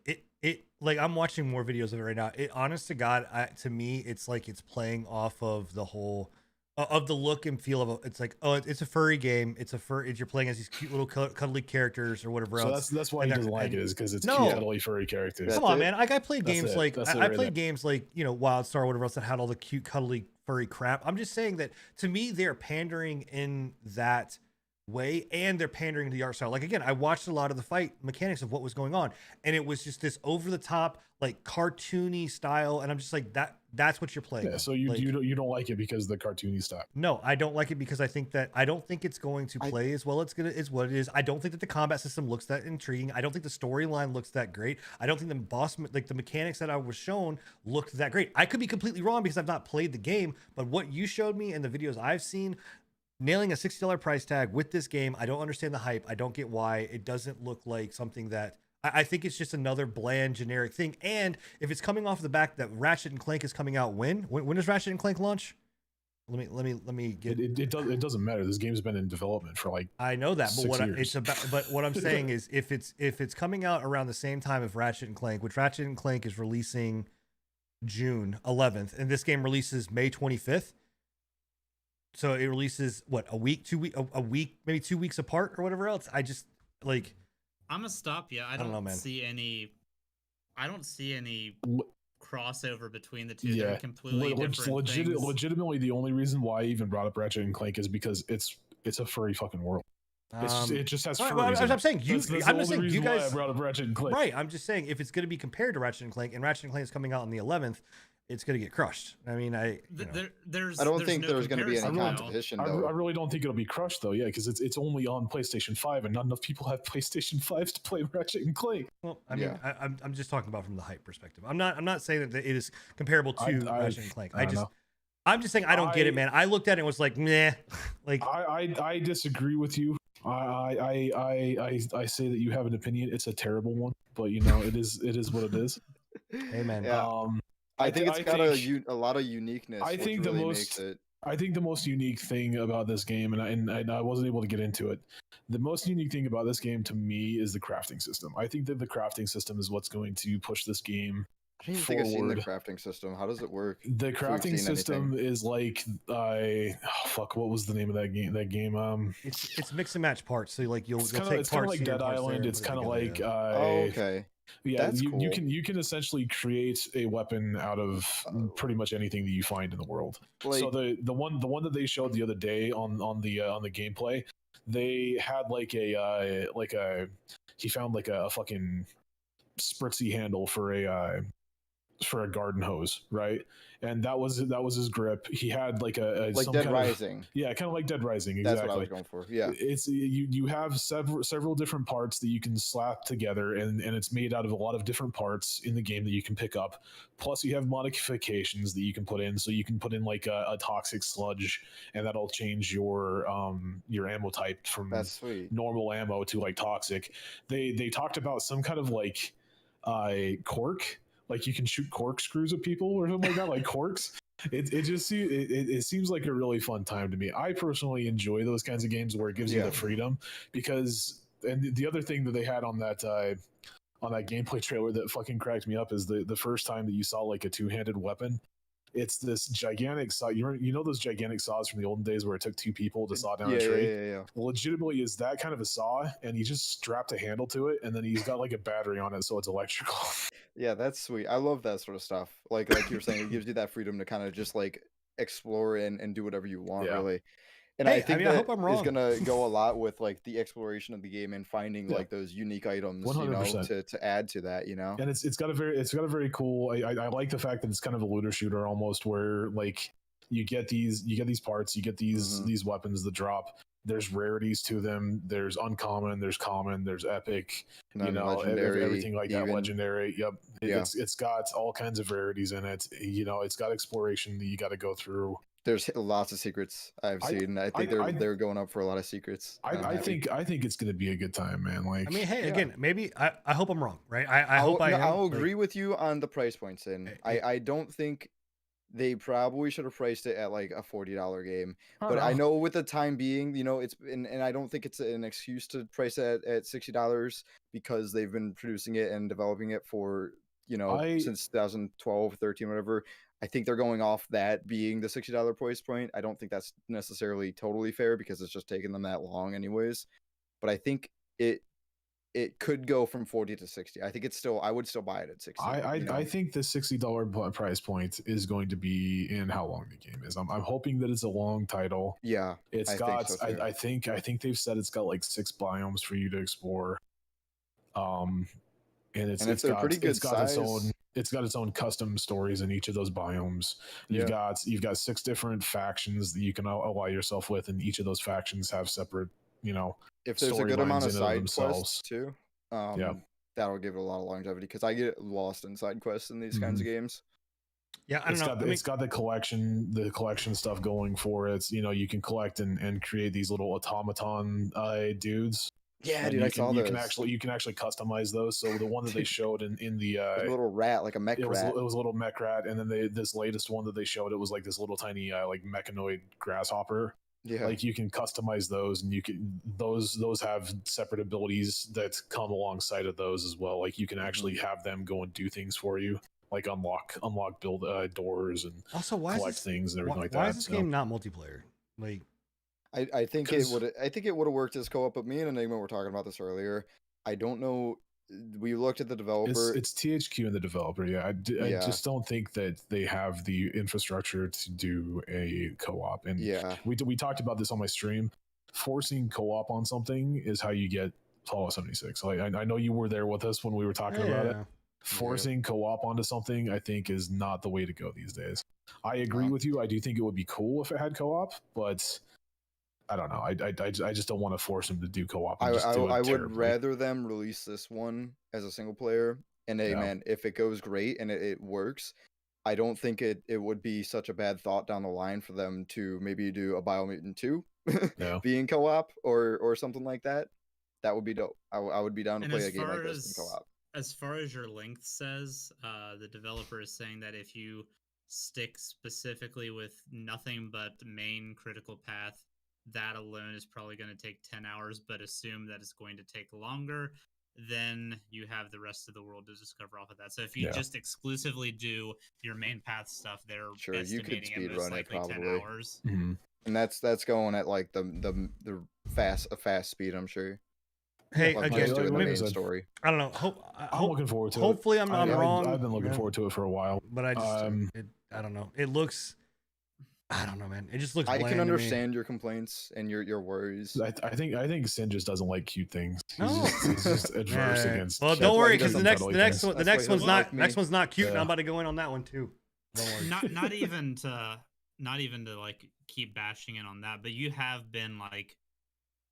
is. It like, I'm watching more videos of it right now. It, honest to God, to me, it's like it's playing off of the whole of the look and feel of it. It's like, oh, it's a furry game. You're playing as these cute little cuddly characters or whatever else. That's why he doesn't like it, is because it's cute cuddly furry characters. Come on, man. Like, I played games like games like WildStar or whatever else that had all the cute cuddly furry crap. I'm just saying that, to me, they're pandering in that way, and they're pandering to the art style. Like, again, I watched a lot of the fight mechanics of what was going on, and it was just this over the top, like, cartoony style, and I'm just like, that's what you're playing. Yeah, so you don't like it because of the cartoony style. No, I don't like it because I don't think it's going to play as well as what it is. I don't think that the combat system looks that intriguing. I don't think the storyline looks that great. I don't think the mechanics that I was shown looked that great. I could be completely wrong because I've not played the game, but what you showed me and the videos I've seen, nailing a $60 price tag with this game, I don't understand the hype. I don't get why it doesn't look like something that I think it's just another bland, generic thing. And if it's coming off the back that Ratchet and Clank is coming out when does Ratchet and Clank launch? let me get. It doesn't matter. This game's been in development for like I know that, but 6 years. it's about. But what I'm saying is, if it's coming out around the same time as Ratchet and Clank, which Ratchet and Clank is releasing June 11th, and this game releases May 25th. So it releases what, a week, a week, maybe 2 weeks apart or whatever else. I just like. I'm gonna stop you. I don't know, man. see any. I don't see any crossover between the two. Yeah, They're completely different things. Legitimately, the only reason why I even brought up Ratchet and Clank is because it's a furry fucking world. It just has furries. Well, I'm saying you. I'm just saying you guys. Why I brought up Ratchet and Clank. Right. I'm just saying if it's going to be compared to Ratchet and Clank, and Ratchet and Clank is coming out on the 11th, it's going to get crushed. I mean, I don't think no there's going to be any comparison. competition. I Though. really don't think it'll be crushed though. Yeah, because it's only on PlayStation 5, and not enough people have PlayStation 5s to play Ratchet and Clank. Well, I mean, I'm just talking about from the hype perspective. I'm not saying that it is comparable to Ratchet and Clank. I'm just saying I don't get it, man. I looked at it and was like, nah. Like I disagree with you. I say that you have an opinion. It's a terrible one, but you know it is what it is. Hey man. Yeah. I think it's got a lot of uniqueness. I think the most unique thing about this game, and I wasn't able to get into it. The most unique thing about this game to me is the crafting system. I think that the crafting system is what's going to push this game I don't think I've seen the crafting system. How does it work? The crafting system is like what was the name of that game? It's mix and match parts. So like you'll take parts. It's kind of like Dead Island. It's kind of like okay. Yeah, that's cool. you can essentially create a weapon out of pretty much anything that you find in the world. Like, so the one that they showed the other day on the gameplay, they had he found like a fucking spritzy handle for a garden hose, right? And that was his grip. He had like like Dead Rising. Kind of like Dead Rising. Exactly. That's what I was going for. Yeah, it's you have several different parts that you can slap together, and it's made out of a lot of different parts in the game that you can pick up. Plus, you have modifications that you can put in. So you can put in like a toxic sludge, and that'll change your ammo type from normal ammo to like toxic. They talked about some kind of like cork. Like you can shoot corkscrews at people or something like that, like corks. It seems like a really fun time to me. I personally enjoy those kinds of games where it gives you the freedom, because and the other thing that they had on that gameplay trailer that fucking cracked me up is the first time that you saw like a two-handed weapon. It's this gigantic saw. You know those gigantic saws from the olden days where it took two people to saw down a tree? Yeah. Legitimately is that kind of a saw, and he just strapped a handle to it, and then he's got like a battery on it, so it's electrical. Yeah, that's sweet. I love that sort of stuff. Like you were saying, it gives you that freedom to kind of just like explore and do whatever you want, really. And I think I hope I'm wrong. is gonna go a lot with like the exploration of the game and finding like those unique items, 100%. To add to that, And it's got a very cool. I like the fact that it's kind of a looter shooter almost, where like you get these parts, you get these weapons that drop. There's rarities to them. There's uncommon. There's common. There's epic. Legendary, everything like that. Legendary. Yep. Yeah. It's got all kinds of rarities in it. It's got exploration that you got to go through. There's lots of secrets I've seen. I think they're going up for a lot of secrets. I think it's going to be a good time, man. Like, I mean, hey, again, maybe I hope I'm wrong, right? I'll agree with you on the price points. I don't think they probably should have priced it at like a $40 game. But I know with the time being, it's and I don't think it's an excuse to price it at $60 because they've been producing it and developing it for since 2012, 13, whatever. I think they're going off that being the $60 price point. I don't think that's necessarily totally fair because it's just taken them that long anyways. But I think it could go from 40 to 60. I think I would still buy it at 60. I think the $60 price point is going to be in how long the game is. I'm hoping that it's a long title. Yeah. I think they've said it's got like 6 biomes for you to explore. And it's got pretty good size. It's got its own custom stories in each of those biomes. You've got 6 different factions that you can ally yourself with, and each of those factions have separate, if there's a good amount of side quests too, that'll give it a lot of longevity, because I get lost in side quests in these kinds of games. Yeah, I don't know. It's got the collection stuff going for it. You can collect and create these little automaton dudes. Yeah, And dude, I saw you those. can actually customize those. So the one that they showed in the Like a little rat, like a mech rat. it was a little mech rat, and then this latest one that they showed, it was like this little tiny like mechanoid grasshopper. Yeah. Like you can customize those, and you can those have separate abilities that come alongside of those as well. Like you can actually have them go and do things for you, like unlock build doors and Also, collect things and everything like that. Why is this game not multiplayer? Like, I think it would have worked as co-op, but me and Enigma were talking about this earlier. I don't know. We looked at the developer. It's THQ and the developer. Yeah, I just don't think that they have the infrastructure to do a co-op. And we talked about this on my stream. Forcing co-op on something is how you get Fallout 76. Like I know you were there with us when we were talking about it. Forcing co-op onto something, I think, is not the way to go these days. I agree with you. I do think it would be cool if it had co-op, but I don't know. I just don't want to force them to do co-op. I would rather them release this one as a single player. And hey, man, if it goes great and it works, I don't think it would be such a bad thought down the line for them to maybe do a Biomutant 2 being co-op or something like that. That would be dope. I would be down to play a game like this in co-op. As far as your length says, the developer is saying that if you stick specifically with nothing but main critical path, that alone is probably going to take 10 hours, but assume that it's going to take longer, then you have the rest of the world to discover off of that. So if you just exclusively do your main path stuff, they're estimating it most likely 10 hours. Mm-hmm. And that's going at like the fast speed, I'm sure. Hey, like again, the main story. I don't know. I'm looking forward to it. Hopefully, I'm wrong. I've been looking forward to it for a while, but I just I don't know. It looks. I don't know, man. It just looks. I can understand your complaints and your worries. I think Sin just doesn't like cute things. He's just adverse against. Well, don't worry, because the next one's not cute. And I'm about to go in on that one too. Don't worry. Not even to like keep bashing in on that, but you have been like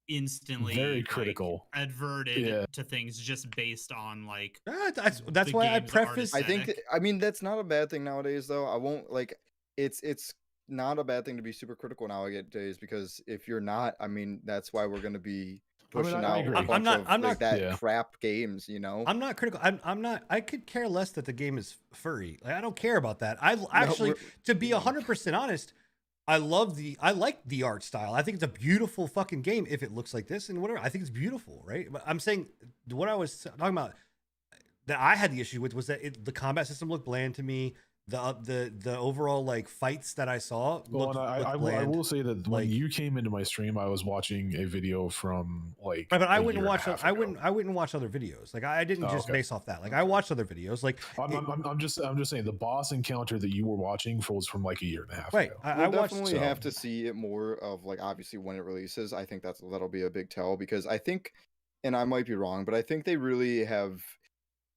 instantly very critical, adverted to things just based on like that's why I preface. I think I mean that's not a bad thing nowadays, though. I won't like it's not a bad thing to be super critical nowadays, because if you're not, I mean, that's why we're going to be pushing out a bunch of crap games, you know? I'm not critical. I'm not. I could care less that the game is furry. Like, I don't care about that. I actually, to be 100% honest, I like the art style. I think it's a beautiful fucking game if it looks like this and whatever. I think it's beautiful, right? But I'm saying what I was talking about that I had the issue with was that the combat system looked bland to me. The overall like fights that I saw. Well, I will say that when you came into my stream, I was watching a video from like. But I wouldn't watch. I wouldn't watch other videos. Like I didn't just base off that. Like I watched other videos. Like I'm just saying the boss encounter that you were watching was from like a year and a half right. ago. I definitely have to see it more of like obviously when it releases. I think that'll be a big tell, because I think, and I might be wrong, but I think they really have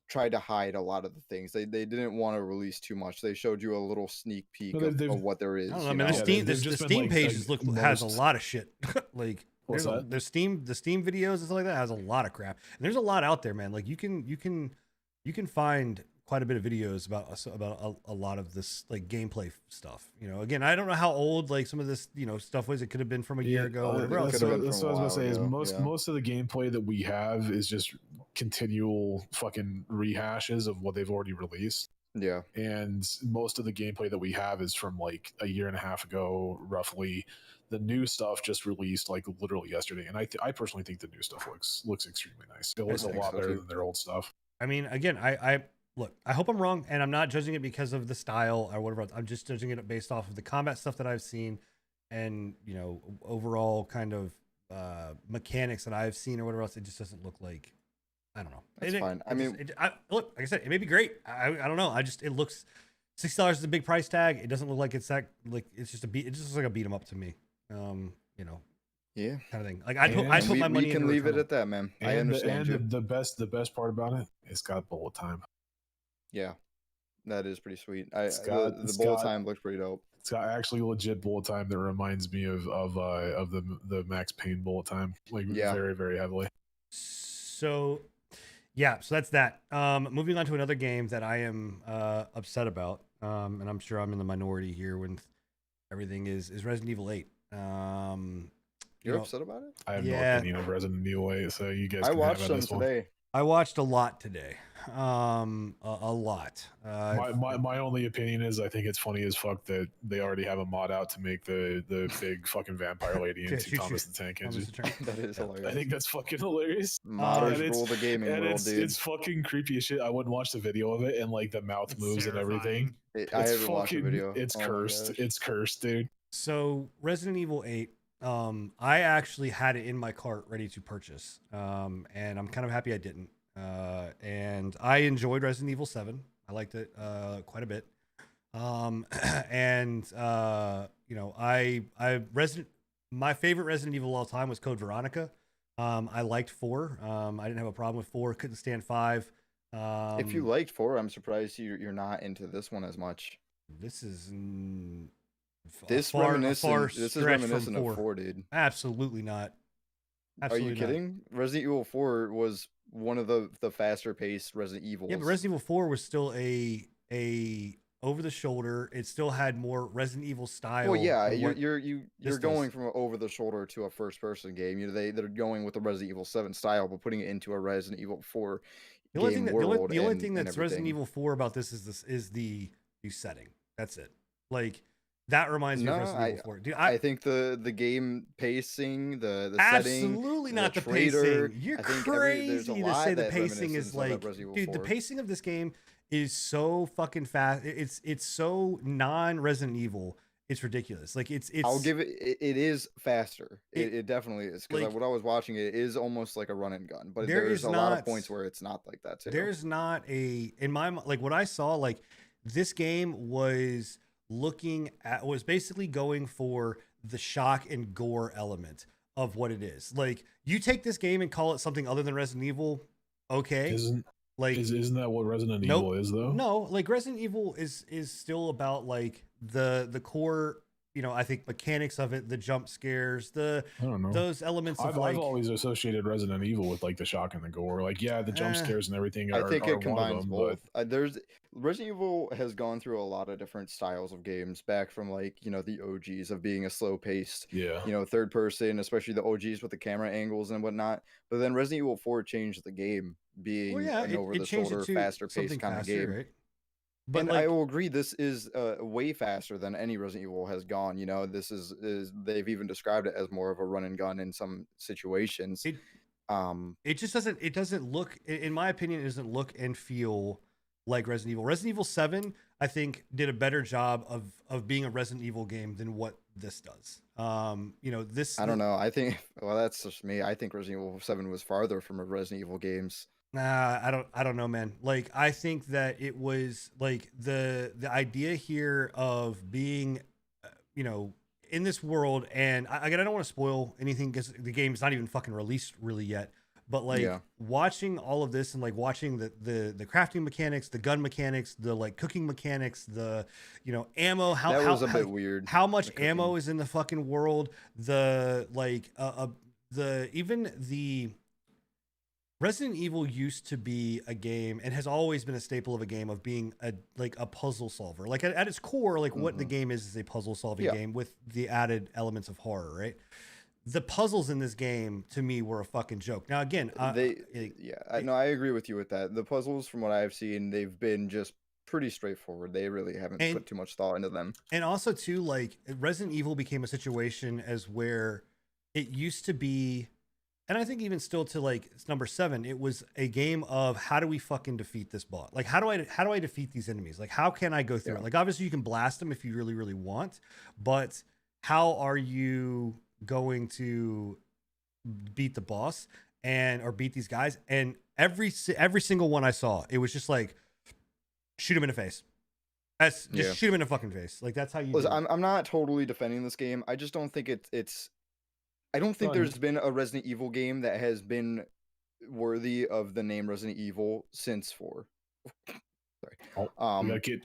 tried to hide a lot of the things. They didn't want to release too much. They showed you a little sneak peek of what there is. I don't know, man. The Steam pages has a lot of shit. Like the Steam videos and stuff like that has a lot of crap. And there's a lot out there, man. Like you can find quite a bit of videos about a lot of this like gameplay stuff. You know, again, I don't know how old like some of this stuff was. It could have been from a year ago. Whatever else. That's what I was gonna say. Is most of the gameplay that we have is just continual fucking rehashes of what they've already released. Yeah, and most of the gameplay that we have is from like a year and a half ago, roughly. The new stuff just released like literally yesterday, and I personally think the new stuff looks extremely nice. It looks a lot better than their old stuff. I mean, again, Look, I hope I'm wrong, and I'm not judging it because of the style or whatever. I'm just judging it based off of the combat stuff that I've seen, and overall kind of mechanics that I've seen or whatever else. It just doesn't look like. I don't know. That's fine. I mean, look, like I said, it may be great. I don't know. It looks $60 is a big price tag. It doesn't look like it's that like it's just a beat. It just looks like a beat 'em up to me. Yeah, kind of thing. Like I put my money. We can leave it at that, man. I understand. The best part about it, it's got bullet time. Yeah, that is pretty sweet. The bullet time looks pretty dope. It's got actually legit bullet time that reminds me of the Max Payne bullet time, like very, very heavily. So that's that. Moving on to another game that I am upset about, and I'm sure I'm in the minority here when everything is Resident Evil 8. You're upset about it? I have no opinion of Resident Evil 8, so you guys. I can watched have them this today. One. I watched a lot today. A lot. My only opinion is I think it's funny as fuck that they already have a mod out to make the big fucking vampire lady into Thomas the Tank Engine. That is hilarious. I think that's fucking hilarious. Modders rule the gaming world, dude. It's fucking creepy as shit. I wouldn't watch the video of it, and like the mouth moves terrifying. And everything. I haven't watched the video. It's cursed. It's cursed, dude. So Resident Evil 8, I actually had it in my cart ready to purchase, and I'm kind of happy I didn't. And I enjoyed Resident Evil 7. I liked it quite a bit. And you know, my favorite Resident Evil of all time was Code Veronica. I liked 4. I didn't have a problem with 4. Couldn't stand 5. If you liked 4, I'm surprised you're not into this one as much. This is this is reminiscent of 4, dude. Absolutely not. Absolutely Are you kidding? Resident Evil 4 was one of the faster paced Resident Evils. Yeah, but Resident Evil 4 was still a over the shoulder. It still had more Resident Evil style. Well, yeah, you're going from an over the shoulder to a first person game. They're going with the Resident Evil 7 style, but putting it into a Resident Evil 4 the only thing that's Resident Evil 4 about this is the setting. That's it. Like that reminds me of Resident Evil 4. Dude, I think the game pacing, the setting, absolutely not the traitor, pacing. You're crazy to say the pacing is like, dude. The pacing of this game is so fucking fast. It's so non-Resident Evil. It's ridiculous. Like it's. I'll give it. It is faster. It definitely is. Because like, when I was watching it, it is almost like a run and gun. But there's a lot of points where it's not like that too. There's not a in my like what I saw. Like this game was basically going for the shock and gore element of what it is. Like you take this game and call it something other than Resident Evil, okay? Isn't that what Resident Evil is though? No, like Resident Evil is still about like the core, you know, I think mechanics of it, the jump scares, I don't know, those elements of I've always associated Resident Evil with like the shock and the gore. Like, yeah, the jump scares and everything. I think it combines both. Resident Evil has gone through a lot of different styles of games, back from like, you know, the OGs of being a slow paced, you know, third person, especially the OGs with the camera angles and whatnot. But then Resident Evil 4 changed the game, being an over the shoulder, faster paced kind of game. Right? But and I will agree, this is way faster than any Resident Evil has gone. You know, this is they've even described it as more of a run and gun in some situations. It just doesn't. It doesn't look, in my opinion, it doesn't look and feel like Resident Evil. Resident Evil 7, I think, did a better job of being a Resident Evil game than what this does. You know, this. I don't know. I think, well, that's just me. I think Resident Evil 7 was farther from a Resident Evil games. Nah, I don't know, man. Like, I think that it was like the idea here of being, you know, in this world, and again, I don't want to spoil anything because the game's not even fucking released really yet. But like watching all of this and like watching the crafting mechanics, the gun mechanics, the like cooking mechanics, the, you know, ammo. That was a bit weird. How much ammo is in the fucking world? The like even the Resident Evil used to be a game and has always been a staple of a game of being a puzzle solver. Like at its core, like what the game is a puzzle solving game with the added elements of horror, right? The puzzles in this game to me were a fucking joke. Now again, I agree with you with that. The puzzles, from what I've seen, they've been just pretty straightforward. They really haven't put too much thought into them. And also too, like Resident Evil became a situation as where it used to be, and I think even still to like it's number 7, it was a game of how do we fucking defeat this boss? Like how do I defeat these enemies? Like how can I go through it? Like obviously you can blast them if you really, really want, but how are you going to beat the boss or beat these guys? And every single one I saw, it was just like shoot him in the face. Shoot him in the fucking face. Like that's how you. Listen, I'm not totally defending this game. I just don't think it's. I don't think there's been a Resident Evil game that has been worthy of the name Resident Evil since 4. Sorry. Like it.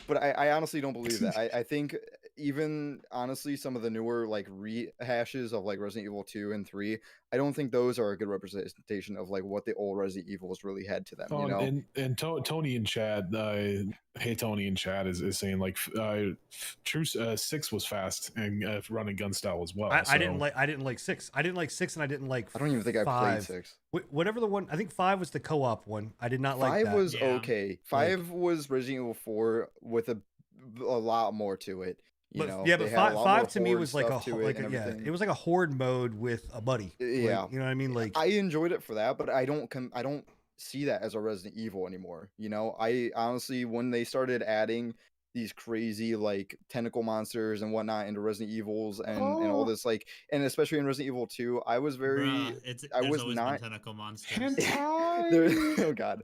But I honestly don't believe that. I think even honestly, some of the newer like rehashes of like Resident Evil 2 and 3, I don't think those are a good representation of like what the old Resident Evils really had to them. You know, and Tony and Chad, hey Tony and Chad is saying like True 6 was fast and running gun style as well. I didn't like 6. I didn't like 6, and I didn't like. I don't even think 5. I played 6. Whatever the one, I think 5 was the co-op one. I did not like that. 5 was okay. 5 was Resident Evil 4 with a lot more to it. You know, yeah, but 5 to me was like it was like a horde mode with a buddy. Yeah, like, you know what I mean. Like I enjoyed it for that, but I don't see that as a Resident Evil anymore. You know, I honestly, when they started adding these crazy like tentacle monsters and whatnot into Resident Evils and all this, like, and especially in Resident Evil 2, I was very, I was not tentacle monsters. Oh god.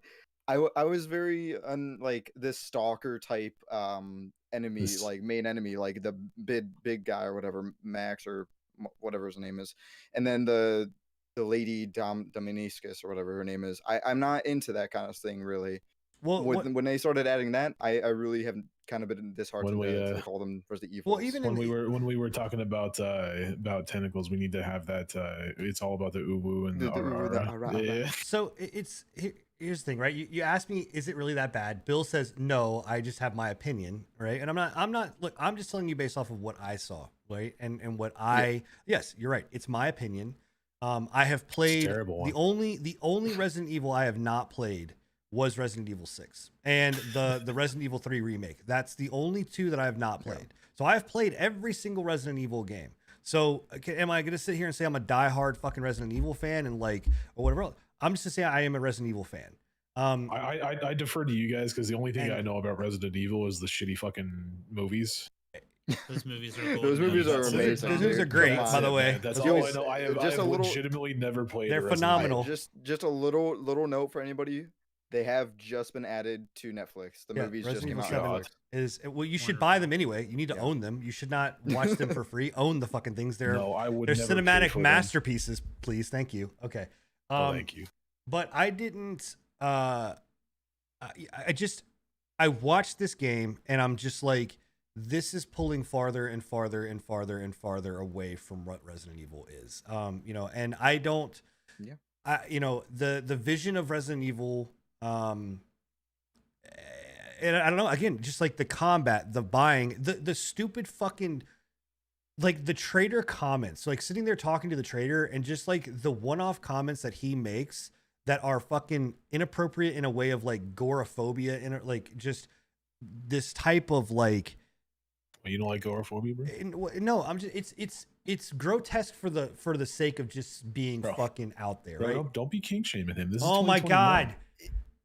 I was very like this stalker type enemy, like main enemy, like the big guy or whatever, Max or whatever his name is, and then the lady Dominicus or whatever her name is. I'm not into that kind of thing really. Well, when they started adding that, I really have kind of been disheartened to call them Resident Evil. Well, even when we were talking about tentacles, we need to have that. It's all about the uwu and the yeah. So here's the thing, right? You asked me, is it really that bad? Bill says no. I just have my opinion, right? And I'm not. Look, I'm just telling you based off of what I saw, right? And what yes, you're right. It's my opinion. I have played the only Resident Evil I have not played was Resident Evil 6 and the Resident Evil 3 remake. That's the only 2 that I have not played. Yeah. So I've played every single Resident Evil game. So am I going to sit here and say I'm a diehard fucking Resident Evil fan and like, or whatever else? I'm just going to say I am a Resident Evil fan. I defer to you guys because the only thing I know about Resident Evil is the shitty fucking movies. Those movies are those movies are amazing. Those movies are great, by the way. That's all I know. I have legitimately never played. They're phenomenal. Just a little note for anybody. They have just been added to Netflix. The movies just came out. You should buy them anyway. You need to own them. You should not watch them for free. Own the fucking things. They're cinematic masterpieces. Please, thank you. Okay. Thank you. But I didn't. I watched this game and I'm just like, this is pulling farther and farther and farther and farther away from what Resident Evil is. You know, and I don't. Yeah. You know, the vision of Resident Evil. And I don't know, again, just like the combat, the buying, the stupid fucking, like the trader comments, like sitting there talking to the trader and just like the one-off comments that he makes that are fucking inappropriate in a way of like goraphobia and like just this type of like. You don't like goraphobia, bro? No, I'm just, it's grotesque for the sake of just being fucking out there, right? Don't be king shaming him. This is my God.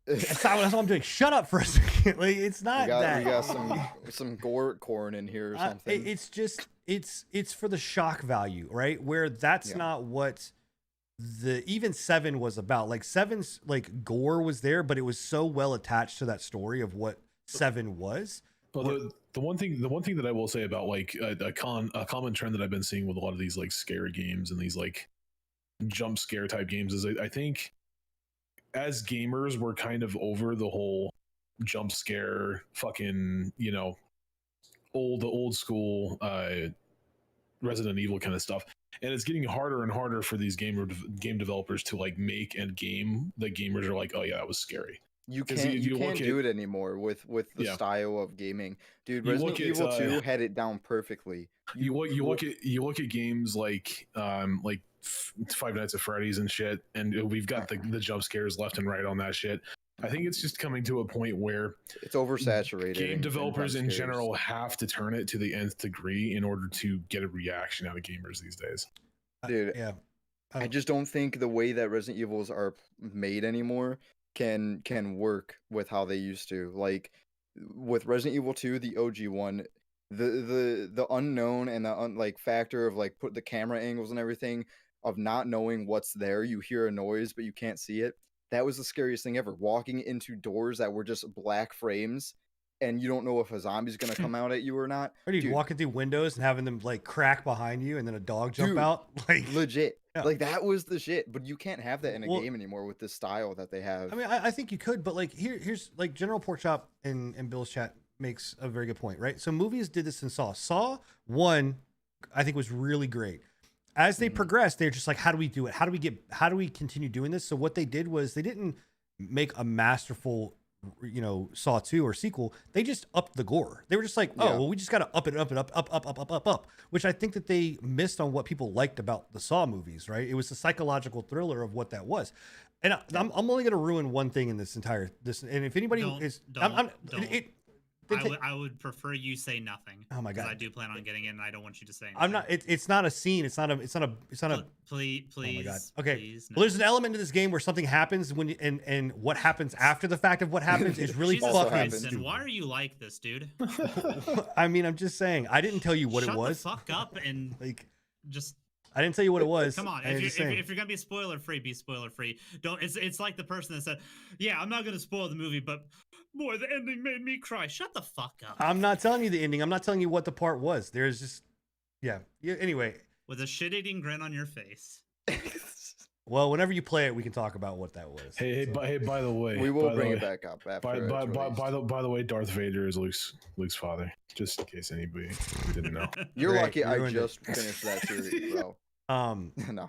That's what I'm doing. Shut up for a second. Like, it's not that. We got some gore corn in here or something. It's just it's for the shock value, right? Where that's not what even 7 was about. Like 7's like gore was there, but it was so well attached to that story of what 7 was. Well, the one thing that I will say about like a common trend that I've been seeing with a lot of these like scary games and these like jump scare type games is I think as gamers we're kind of over the whole jump scare fucking, you know, old school Resident Evil kind of stuff, and it's getting harder and harder for these game developers to like make and game that gamers are like, oh yeah, that was scary. You can't do it anymore with the style of gaming, dude. Resident Evil 2 had it down perfectly. You look at games like Five Nights at Freddy's and shit, and we've got the jump scares left and right on that shit. I think it's just coming to a point where it's oversaturated. Game developers in general have to turn it to the nth degree in order to get a reaction out of gamers these days. Dude, I just don't think the way that Resident Evils are made anymore can work with how they used to. Like with Resident Evil 2, the OG one, the unknown and the factor of like put the camera angles and everything of not knowing what's there. You hear a noise but you can't see it. That was the scariest thing ever. Walking into doors that were just black frames and you don't know if a zombie's gonna come out at you or not. Or dude, walking through windows and having them like crack behind you and then a dog jump out. Like legit. Yeah. Like that was the shit. But you can't have that in a game anymore with this style that they have. I mean, I think you could, but like here's like General Pork Chop in Bill's chat makes a very good point, right? So movies did this in Saw. Saw 1, I think, was really great. As they progressed, they're just like, how do we do it? How do we continue doing this? So what they did was they didn't make a masterful, Saw 2 or sequel. They just upped the gore. They were just like, oh, well, we just got to up it, up, which I think that they missed on what people liked about the Saw movies, right? It was the psychological thriller of what that was. And I'm only going to ruin one thing in this. And if anybody I would prefer you say nothing. Oh my god! I do plan on getting in, and I don't want you to say anything. I'm not. It's not a scene. It's not a. Please. Oh my god. Okay. Please, no. Well, there's an element to this game where something happens and what happens after the fact of what happens is really fucking stupid. Why are you like this, dude? I mean, I'm just saying. I didn't tell you what it was. Shut the fuck up and just. I didn't tell you what it was. Come on, if you're gonna be spoiler free, be spoiler free. Don't. It's like the person that said, "Yeah, I'm not gonna spoil the movie, but boy, the ending made me cry." Shut the fuck up. I'm not telling you the ending. I'm not telling you what the part was. There's just, yeah. Anyway, with a shit-eating grin on your face. Well, whenever you play it, we can talk about what that was. Hey, by the way, we will bring it back up after. By the way, Darth Vader is Luke's father. Just in case anybody didn't know. You're lucky. I just finished that series, bro. No,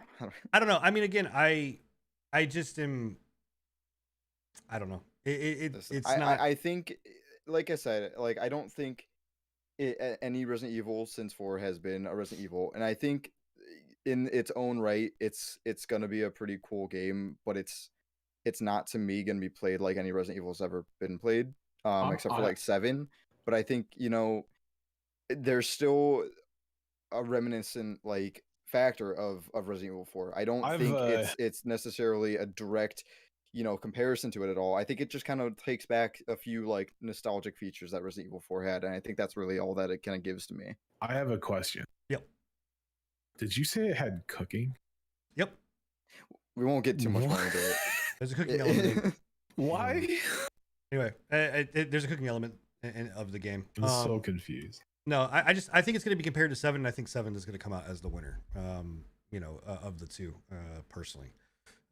I don't know. I mean, again, I just am. I don't know. It's not. I think, like I said, like I don't think any Resident Evil since 4 has been a Resident Evil, and I think in its own right, it's gonna be a pretty cool game, but it's not to me gonna be played like any Resident Evil has ever been played, except for like 7. But I think there's still a reminiscent like factor of Resident Evil 4. I don't think it's necessarily a direct comparison to it at all. I think it just kind of takes back a few like nostalgic features that Resident Evil 4 had, and I think that's really all that it kind of gives to me. I have a question. Yep. Did you say it had cooking? Yep. We won't get too much more into it. There's a cooking element. Why? Anyway, there's a cooking element of the game. I'm so confused. No, I think it's going to be compared to 7, and I think 7 is going to come out as the winner. Of the two, personally.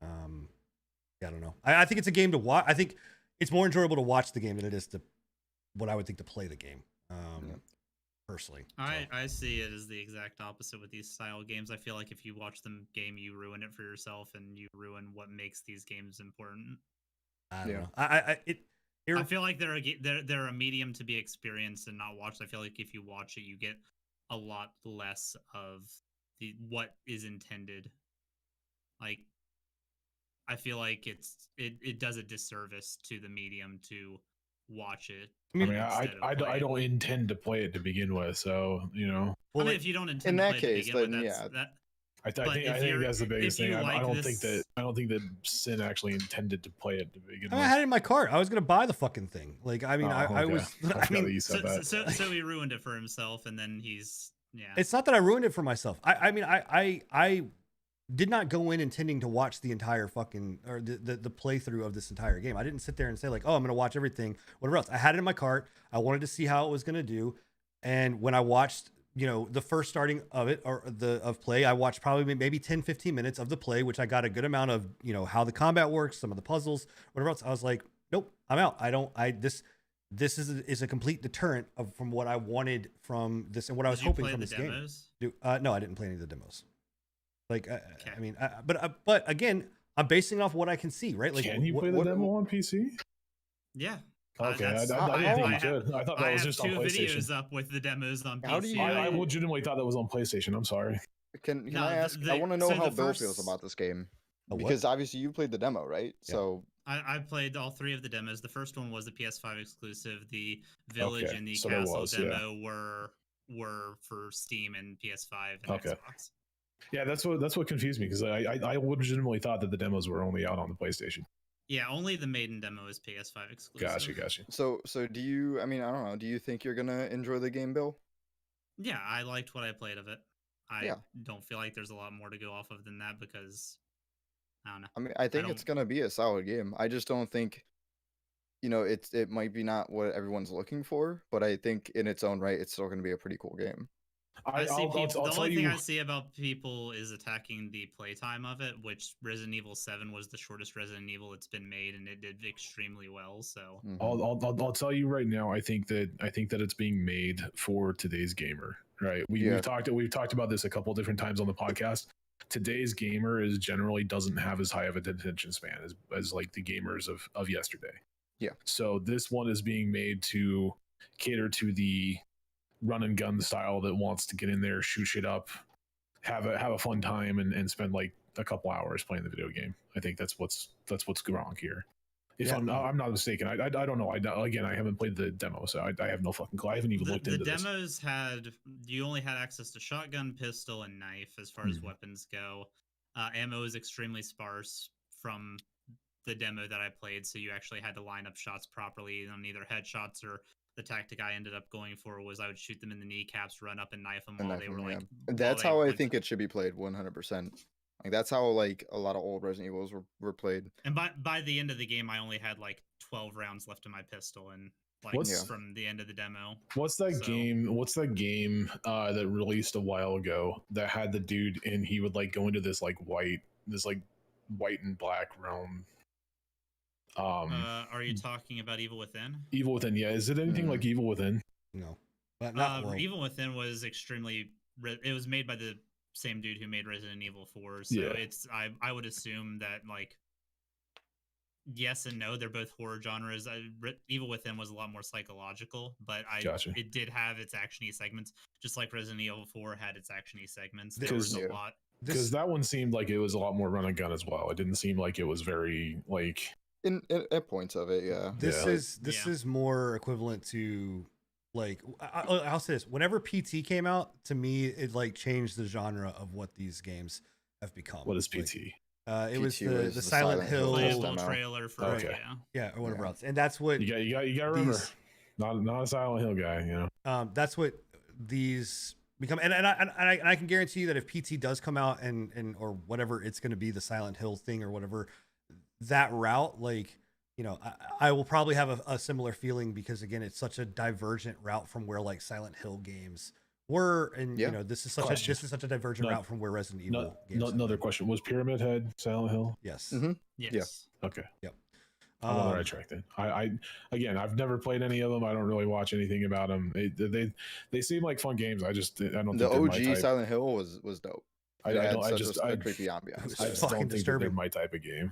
Yeah, I don't know. I think it's a game to watch. I think it's more enjoyable to watch the game than it is to what I would think to play the game. Personally, I see it as the exact opposite with these style games. I feel like if you watch the game, you ruin it for yourself, and you ruin what makes these games important. I don't know. I feel like they're a medium to be experienced and not watched. I feel like if you watch it, you get a lot less of what is intended. Like, I feel like it does a disservice to the medium to watch it. I mean, I don't intend to play it to begin with, so Well, I mean, if you don't intend to play it to begin with, I think that's the biggest thing. I don't think that Sin actually intended to play it to begin with. I had it in my cart. I was going to buy the fucking thing. Like, I mean, I was. So he ruined it for himself, and then he's It's not that I ruined it for myself. I did not go in intending to watch the entire fucking or the playthrough of this entire game. I didn't sit there and say like, oh, I'm going to watch everything, whatever else. I had it in my cart. I wanted to see how it was going to do, and when I watched the first starting of it of play, I watched probably maybe 10-15 minutes of the play, which I got a good amount of how the combat works, some of the puzzles, whatever else. I was like, nope, I'm out. This is a complete deterrent from what I wanted from this and what I was hoping from this game. No, I didn't play any of the demos. Like, okay. I mean, but again, I'm basing it off what I can see, right? Like, can you play the demo on PC? Yeah. Okay, I think you could. I thought that was just on PlayStation. I have 2 videos up with the demos on PC. How do you? I legitimately thought that was on PlayStation. I'm sorry. Can I ask? I want to know how Bill feels about this game, because obviously you played the demo, right? Yeah. So I played all 3 of the demos. The first one was the PS5 exclusive. The Village and the Castle demo were for Steam and PS5 and Xbox. Yeah, that's what confused me, because I legitimately thought that the demos were only out on the PlayStation. Yeah, only the Maiden demo is PS5 exclusive. Gotcha. So do you? I mean, I don't know. Do you think you're gonna enjoy the game, Bill? Yeah, I liked what I played of it. I don't feel like there's a lot more to go off of than that, because I don't know. I mean, I think it's gonna be a solid game. I just don't think, it might be not what everyone's looking for, but I think in its own right, it's still gonna be a pretty cool game. The only thing I see about people is attacking the playtime of it, which Resident Evil 7 was the shortest Resident Evil it's been made, and it did extremely well. So I'll tell you right now, I think that it's being made for today's gamer. Right? We've talked about this a couple of different times on the podcast. Today's gamer generally doesn't have as high of a attention span as like the gamers of yesterday. Yeah. So this one is being made to cater to the run and gun style that wants to get in there, shoot shit up, have a fun time, and spend like a couple hours playing the video game. I think that's what's wrong here. If I'm not mistaken, I don't know. I haven't played the demo, so I have no fucking clue. I haven't even looked into this. The demos you only had access to shotgun, pistol, and knife as far as weapons go. Ammo is extremely sparse from the demo that I played, so you actually had to line up shots properly on either headshots or the tactic I ended up going for was I would shoot them in the kneecaps, run up and knife them while they were like. That's how I think it should be played, 100%. Like that's how like a lot of old Resident Evils were played. And by the end of the game, I only had like 12 rounds left in my pistol, and like from the end of the demo. What's that game? What's that game that released a while ago that had the dude and he would like go into this white and black realm? Are you talking about Evil Within? Evil Within, yeah. Is it anything like Evil Within? No, not Evil Within was extremely. It was made by the same dude who made Resident Evil 4, so it's. I would assume that like. Yes and no, they're both horror genres. Evil Within was a lot more psychological, but it did have its actiony segments, just like Resident Evil 4 had its actiony segments. There was a lot. Because that one seemed like it was a lot more run and gun as well. It didn't seem like it was very like. At points of it, yeah. This is more equivalent to like I'll say this: whenever PT came out, to me it like changed the genre of what these games have become. What is PT? It was the Silent Hill trailer for or whatever else, and that's what you got to remember. Not a Silent Hill guy, you know. That's what these become, and I can guarantee you that if PT does come out and or whatever it's going to be, the Silent Hill thing or whatever. That route, like, you know, I will probably have a similar feeling because again, it's such a divergent route from where like Silent Hill games were, and you know, this is such a divergent route from where Resident Evil. Another question: was Pyramid Head Silent Hill? Yes. Mm-hmm. Yes. Yeah. Okay. Yep. I'm on the right track then. I've never played any of them. I don't really watch anything about them. They seem like fun games. I don't. The OG Silent Hill was dope. I just creepy ambiance. I just don't think they're my type of game.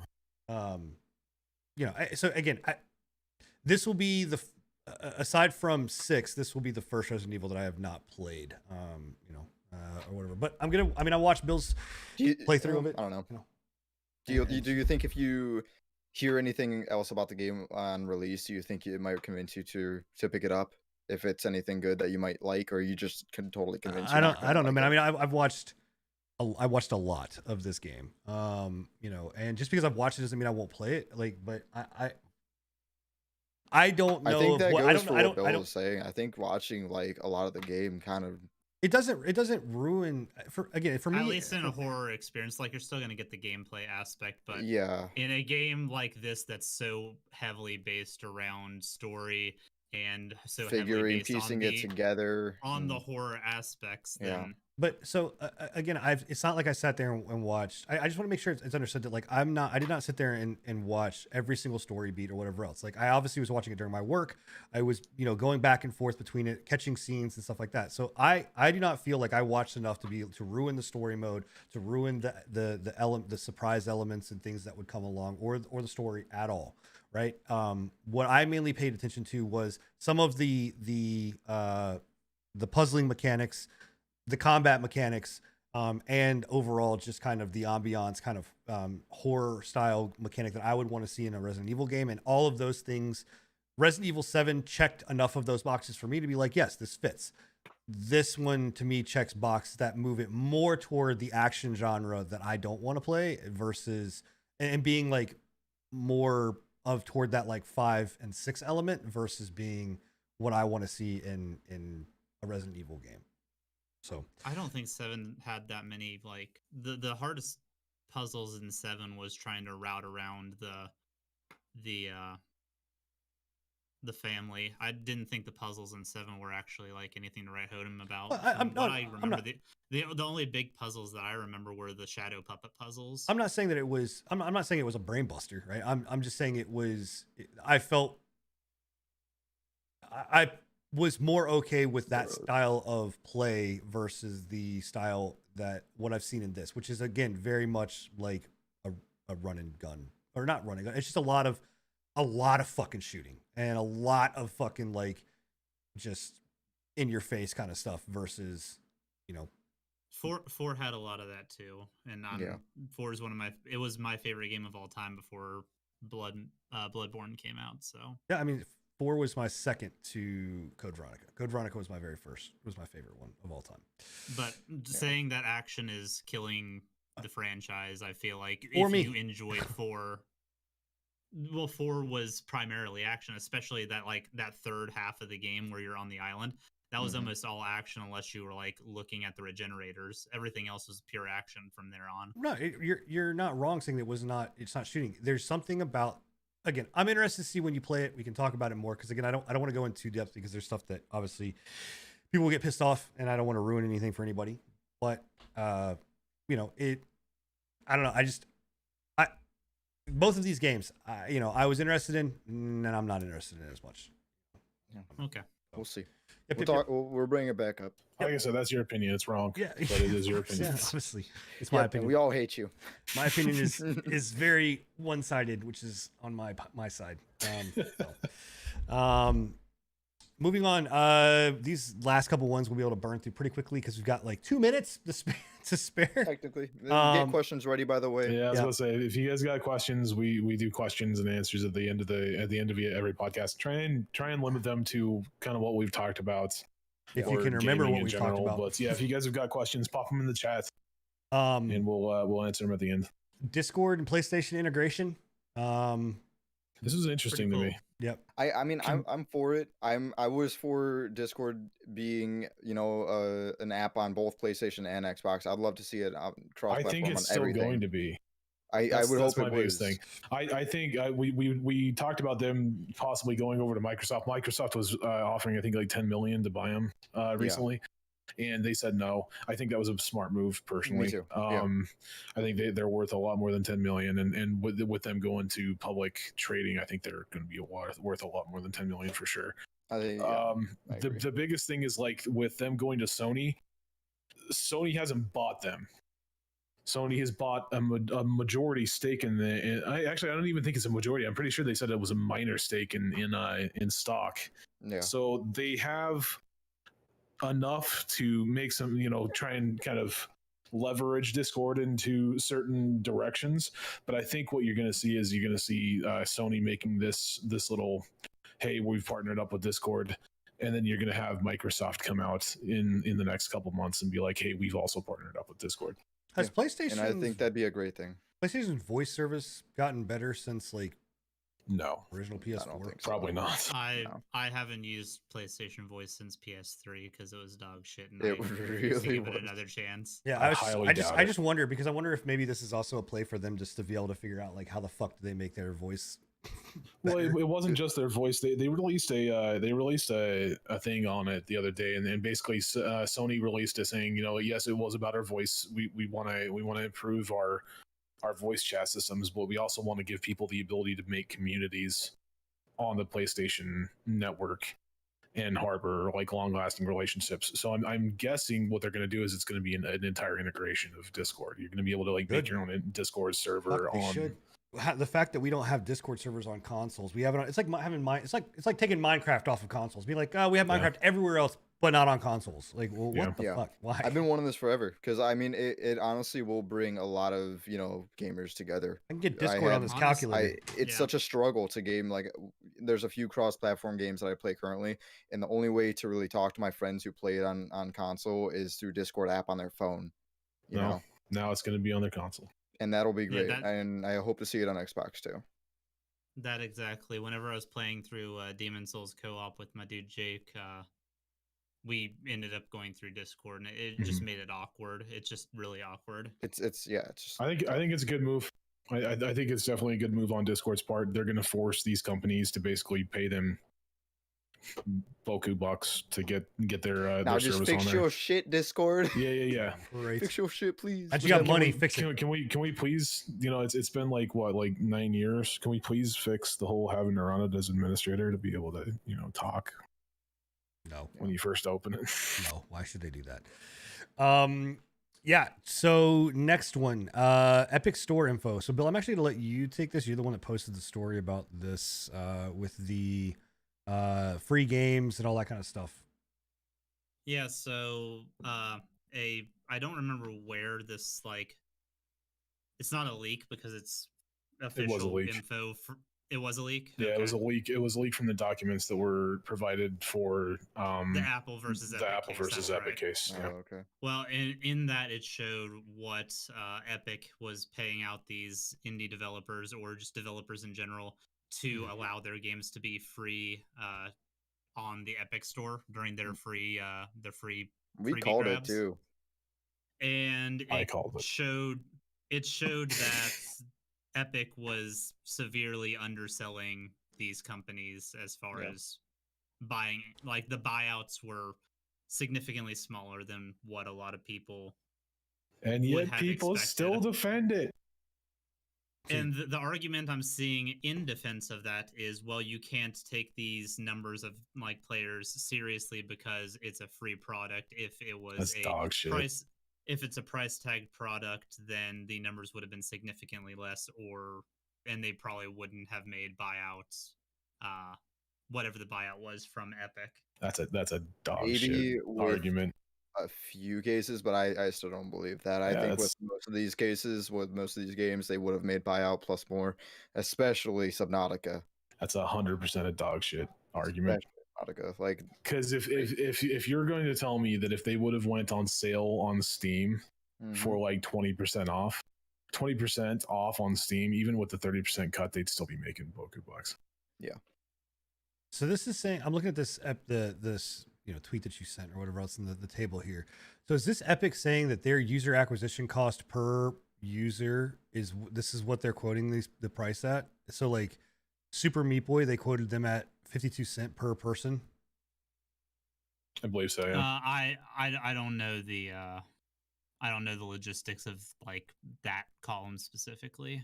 You know, so again, this will be aside from 6, this will be the first Resident Evil that I have not played. You know, or whatever. But I watched Bill's playthrough of it. I don't know. You know, do you think if you hear anything else about the game on release, do you think it might convince you to pick it up? If it's anything good that you might like, or you just can totally convince you? I don't know, man. I mean, I watched a lot of this game, you know, and just because I've watched it doesn't mean I won't play it. Like, but I don't know. I think that goes for what Bill was saying. I think watching like a lot of the game kind of it doesn't ruin for me. At least in a horror experience, like you're still gonna get the gameplay aspect, but in a game like this that's so heavily based around story and so figuring, piecing it together on the horror aspects, then. But so again, it's not like I sat there and watched. I just want to make sure it's understood that like I did not sit there and watch every single story beat or whatever else. Like I obviously was watching it during my work. I was, you know, going back and forth between it, catching scenes and stuff like that. So I do not feel like I watched enough to ruin the story mode, to ruin the surprise elements and things that would come along, or the story at all. Right. What I mainly paid attention to was some of the puzzling mechanics, the combat mechanics, and overall just kind of the ambiance, kind of horror style mechanic that I would want to see in a Resident Evil game. And all of those things, Resident Evil 7 checked enough of those boxes for me to be like, yes, this fits. This one to me checks boxes that move it more toward the action genre that I don't want to play versus, and being like more of toward that like 5 and 6 element versus being what I want to see in a Resident Evil game. So I don't think 7 had that many, like the hardest puzzles in 7 was trying to route around the family. I didn't think the puzzles in 7 were actually like anything to write home about. Well, From what I I'm remember, not, the only big puzzles that I remember were the shadow puppet puzzles. I'm not saying that it was. I'm not saying it was a brain buster, right? I'm just saying it was. I felt. I was more okay with that style of play versus the style that what I've seen in this, which is again very much like a run and gun, or not running gun. It's just a lot of fucking shooting and a lot of fucking like just in your face kind of stuff versus, you know, Four had a lot of that too, and Yeah. 4 is one of my. It was my favorite game of all time before Bloodborne came out. So yeah, I mean, 4 was my second to Code Veronica. Code Veronica was my very first, was my favorite one of all time. but saying that action is killing the franchise, I feel like For if me. you enjoyed 4, well, 4 was primarily action, especially that third half of the game where you're on the island. That was Mhm. almost all action, unless you were like looking at the regenerators. Everything else was pure action from there on. No, you're not wrong saying it's not shooting. There's something about, again, I'm interested to see when you play it. We can talk about it more because again, I don't want to go into depth because there's stuff that obviously people will get pissed off, and I don't want to ruin anything for anybody. But you know, I don't know. Both of these games, you know, I was interested in, and I'm not interested in as much. Okay. We'll see. Yep, We'll yep, yep. talk. We'll bring it back up. Like I said, that's your opinion. It's wrong. Yeah, But it is your opinion. Yeah, obviously, it's my Yep, opinion. we all hate you. My opinion is very one-sided, which is on my side. Moving on. These last couple ones we'll be able to burn through pretty quickly because we've got like 2 minutes to spare. Technically, get questions ready. By the way, Yeah, I was gonna say, if you guys got questions, we do questions and answers at the end of every podcast. Try and limit them to kind of what we've talked about. If you or can remember gaming what in we've talked general. about. But yeah, if you guys have got questions, pop them in the chat, Um, and we'll answer them at the end. Discord and PlayStation integration. This is interesting to Pretty me. Yep. I mean, I'm for it. I was for Discord being, an app on both PlayStation and Xbox. I'd love to see it cross I platform think on it's still everything. going to be. I would That's hope my it biggest was. thing. I think we talked about them possibly going over to Microsoft. Microsoft was offering, I think, like 10 million to buy them recently, and they said no. I think that was a smart move, personally. Me too. Yeah. I think they're worth a lot more than 10 million, and with them going to public trading, I think they're going to be worth a lot more than 10 million for sure. I think, I agree. The biggest thing is like with them going to Sony. Sony hasn't bought them. Sony has bought a majority stake in the. I don't even think it's a majority. I'm pretty sure they said it was a minor stake in stock. Yeah. So they have enough to make some, try and kind of leverage Discord into certain directions. But I think what you're going to see is Sony making this little, hey, we've partnered up with Discord. And then you're going to have Microsoft come out in the next couple months and be like, hey, we've also partnered up with Discord. Has PlayStation, and I think that'd be a great thing. PlayStation's voice service gotten better since like No, original I don't PS4? think so. probably not. I haven't used PlayStation Voice since PS3 because it was dog shit, and I refuse to give it another chance. Yeah, I just wonder, because I wonder if maybe this is also a play for them just to be able to figure out like how the fuck do they make their voice. Well, it wasn't just their voice. They released a thing on it the other day, and basically Sony released a saying, yes, it was about our voice. We want to improve our voice chat systems, but we also want to give people the ability to make communities on the PlayStation network and harbor like long-lasting relationships. So I'm guessing what they're going to do is it's going to be an entire integration of Discord. You're going to be able to like make your own Discord server on. The fact that we don't have Discord servers on consoles, we have it. It's like having it's like taking Minecraft off of consoles. Be like, oh, we have Minecraft everywhere else, but not on consoles. Like, well, what the fuck? Why? I've been wanting this forever because I mean, it honestly will bring a lot of gamers together. I can get Discord on this calculator. It's such a struggle to game. Like, there's a few cross-platform games that I play currently, and the only way to really talk to my friends who play it on console is through Discord app on their phone. You know, now it's going to be on their console. And that'll be great. And I hope to see it on Xbox too. That exactly. Whenever I was playing through Demon Souls co-op with my dude Jake, we ended up going through Discord, and it just made it awkward. It's just really awkward. It's just. I think it's a good move. I think it's definitely a good move on Discord's part. They're going to force these companies to basically pay them Boku bucks to get their Now their just service fix on there. your shit, Discord. Yeah. Right. Fix your shit, please. And you got money, fix can, it. Can we please? It's been like 9 years. Can we please fix the whole having to run it as administrator to be able to talk No. when you first open it? No. Why should they do that? Yeah. So next one, Epic Store info. So Bill, I'm actually gonna let you take this. You're the one that posted the story about this with the free games and all that kind of stuff. Yeah, so I don't remember where this it's not a leak because it's official info. It was a leak. Yeah, okay. It was a leak. It was leaked from the documents that were provided for the Apple versus Epic case. Oh, yeah. Okay. Well, in that it showed what Epic was paying out these indie developers or just developers in general to allow their games to be free on the Epic Store during their free We called grabs. it too. And I called it. It showed that Epic was severely underselling these companies as far as buying. Like the buyouts were significantly smaller than what a lot of people and yet people still defend it. And the argument I'm seeing in defense of that is, well, you can't take these numbers of players seriously because it's a free product. If it was dog shit. If it's a price tagged product, then the numbers would have been significantly less, and they probably wouldn't have made buyouts, whatever the buyout was from Epic. That's a dog shit argument. A few cases, but I still don't believe that. I think with most of these cases, with most of these games, they would have made buyout plus more, especially Subnautica. That's 100% a dog shit argument. Subnautica, because if you're going to tell me that if they would have went on sale on Steam for 20% off, 20% off on Steam, even with the 30% cut, they'd still be making Boku bucks. Yeah. So this is saying, I'm looking at this this tweet that you sent or whatever else in the table here. So is this Epic saying that their user acquisition cost per user is what they're quoting the price at? So Super Meat Boy, they quoted them at 52 cents per person. I believe so. Yeah. I don't know the logistics of that column specifically.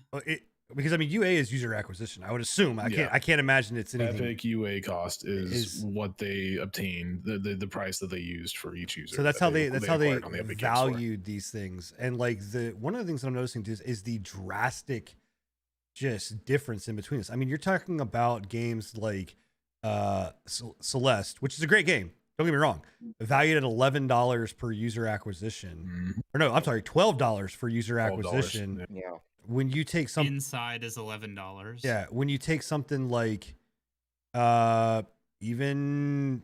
Because UA is user acquisition. I would assume. I can't imagine it's anything. Epic UA cost is what they obtain, the price that they used for each user. So that's how they valued these things. And one of the things that I'm noticing is the drastic just difference in between us. I mean, you're talking about games like Celeste, which is a great game. Don't get me wrong. Valued at $11 per user acquisition. Or no, I'm sorry, $12 for user acquisition. Yeah. When you take something inside is $11. Yeah, when you take something like even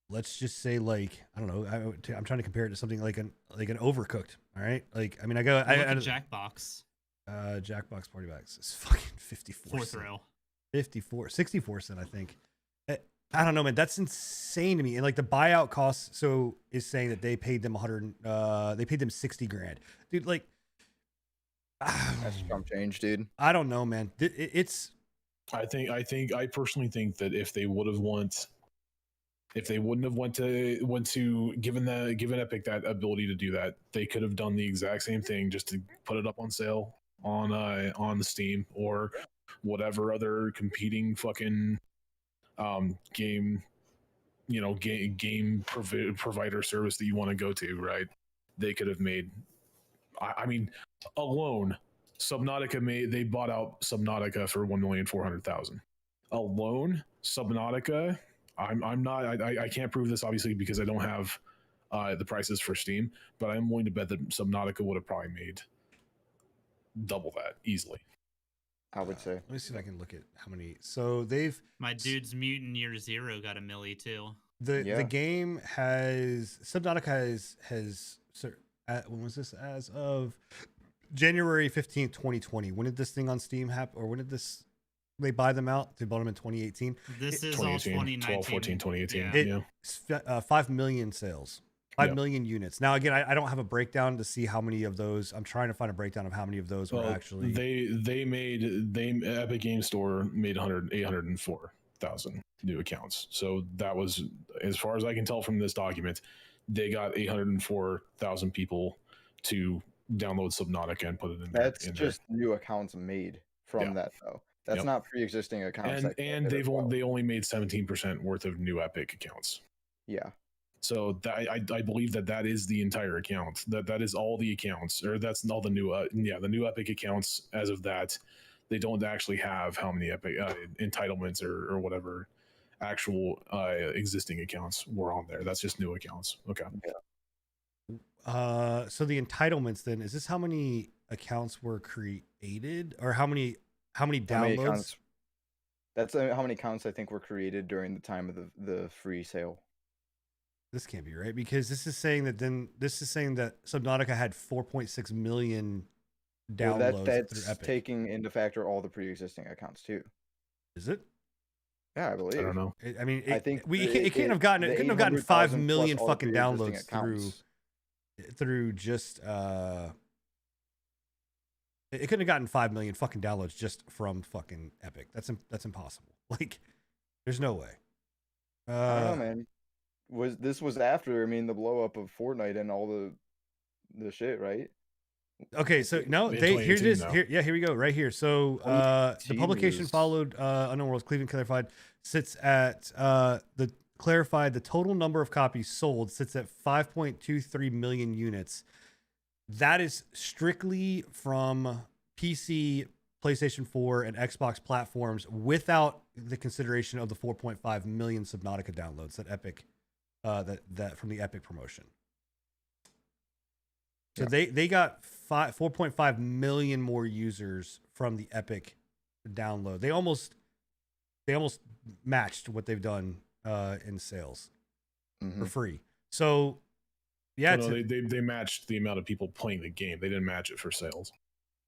let's just say I don't know, I'm trying to compare it to something like an Overcooked, all right? I Jackbox. Jackbox Party Bags is fucking 54 Fourth row. 64 cent, I think. I don't know, man. That's insane to me. And the buyout cost is saying that they paid them they paid them $60,000. Dude, that's chump change, dude. I don't know, man. I personally think that if they wouldn't have went to given Epic that ability to do that, they could have done the exact same thing just to put it up on sale on the Steam or whatever other competing fucking game provider service that you want to go to, right? They could have made. I mean, alone, Subnautica they bought out Subnautica for $1,400,000. Alone, Subnautica. I can't prove this obviously because I don't have the prices for Steam, but I'm willing to bet that Subnautica would have probably made double that easily. I would say. Let me see if I can look at how many. So they've. My dude's Mutant Year Zero got $1 million too. The game has Subnautica has when was this? As of January 15th, 2020. When did this thing on Steam happen? Or when did they buy them out? They bought them in 2018. This is all 2019. 12, 14, 2018. Yeah. 5 million sales. 5 million units. Now, again, I don't have a breakdown to see how many of those. I'm trying to find a breakdown of how many of those were actually. Epic Game Store made 804. 804,000 new accounts. So that was, as far as I can tell from this document, they got 804,000 people to download Subnautica and put it in there. That's just new accounts made from that though. That's not pre-existing accounts. And they only made 17% worth of new Epic accounts. Yeah. So I believe that is the entire account. That is all the accounts, or that's all the new the new Epic accounts. As of that, they don't actually have how many Epic entitlements or whatever actual existing accounts were on there. That's just new accounts. Okay. Yeah. So the entitlements then, is this how many accounts were created, or how many downloads? That's how many accounts I think were created during the time of the free sale. This can't be right, because this is saying that Subnautica had 4.6 million downloads through That's Epic. taking into factor all the pre-existing accounts too. Is it? Yeah, I believe. I don't know. I think it couldn't have gotten 5 million fucking downloads through just it couldn't have gotten 5 million fucking downloads just from fucking Epic. That's impossible. Like, there's no way. I don't know, man. This was after, the blow up of Fortnite and all the shit, right? Okay, so no, here it is. Here we go, right here. So the publication followed Unknown Worlds. Cleveland clarified the total number of copies sold sits at 5.23 million units. That is strictly from PC, PlayStation 4, and Xbox platforms, without the consideration of the 4.5 million Subnautica downloads that Epic that from the Epic promotion. So they got 4.5 million more users from the Epic download. They almost matched what they've done in sales for free. So yeah, they matched the amount of people playing the game. They didn't match it for sales.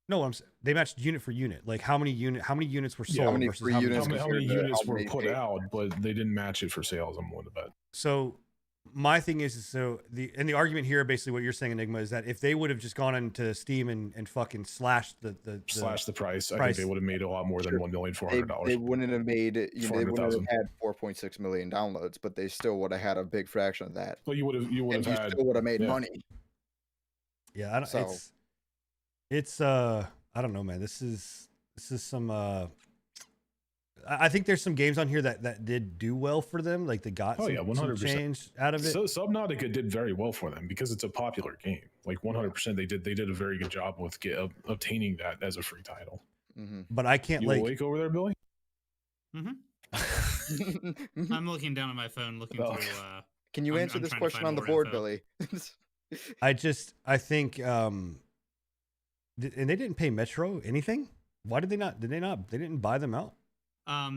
No, they matched unit for unit. Like how many units were sold versus how many units were put out, but they didn't match it for sales. I'm willing to bet. So my thing is the argument here, basically what you're saying, Enigma, is that if they would have just gone into Steam and fucking slashed the price, I think they would have made a lot more than $1,400,000. They wouldn't have made, they wouldn't have had 4.6 million downloads, but they still would have had a big fraction of that. Well, you would have still would have made money. Yeah, I don't. It's I don't know, man. This is some. I think there's some games on here that did do well for them. Like they got some 100% change out of it. So Subnautica did very well for them because it's a popular game. Like 100%, they did a very good job with obtaining that as a free title. Mm-hmm. But I can't you awake over there, Billy? Mm-hmm. I'm looking down at my phone, looking through. Can you answer this question on the board, Billy? I think, and they didn't pay Metro anything. Why did they not? They didn't buy them out.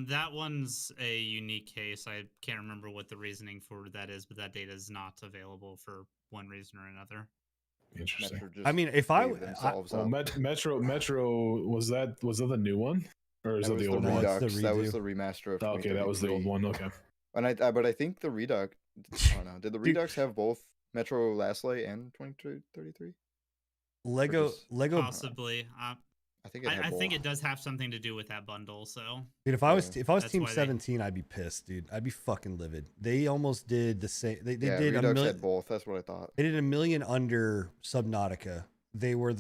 That one's a unique case. I can't remember what the reasoning for that is, but that data is not available for one reason or another. Interesting. I mean, if Metro was that the new one, or is that the old one? That was the remaster of. Okay, that was the old one. Okay. And but I think the Redux. I don't know. Did the Redux have both Metro Last Light and 2033? Lego possibly. I think it does have something to do with that bundle. So, dude, if I was Team 17, I'd be pissed, dude. I'd be fucking livid. They almost did the same. They did Redux a million. Had both. That's what I thought. They did $1 million under Subnautica. They were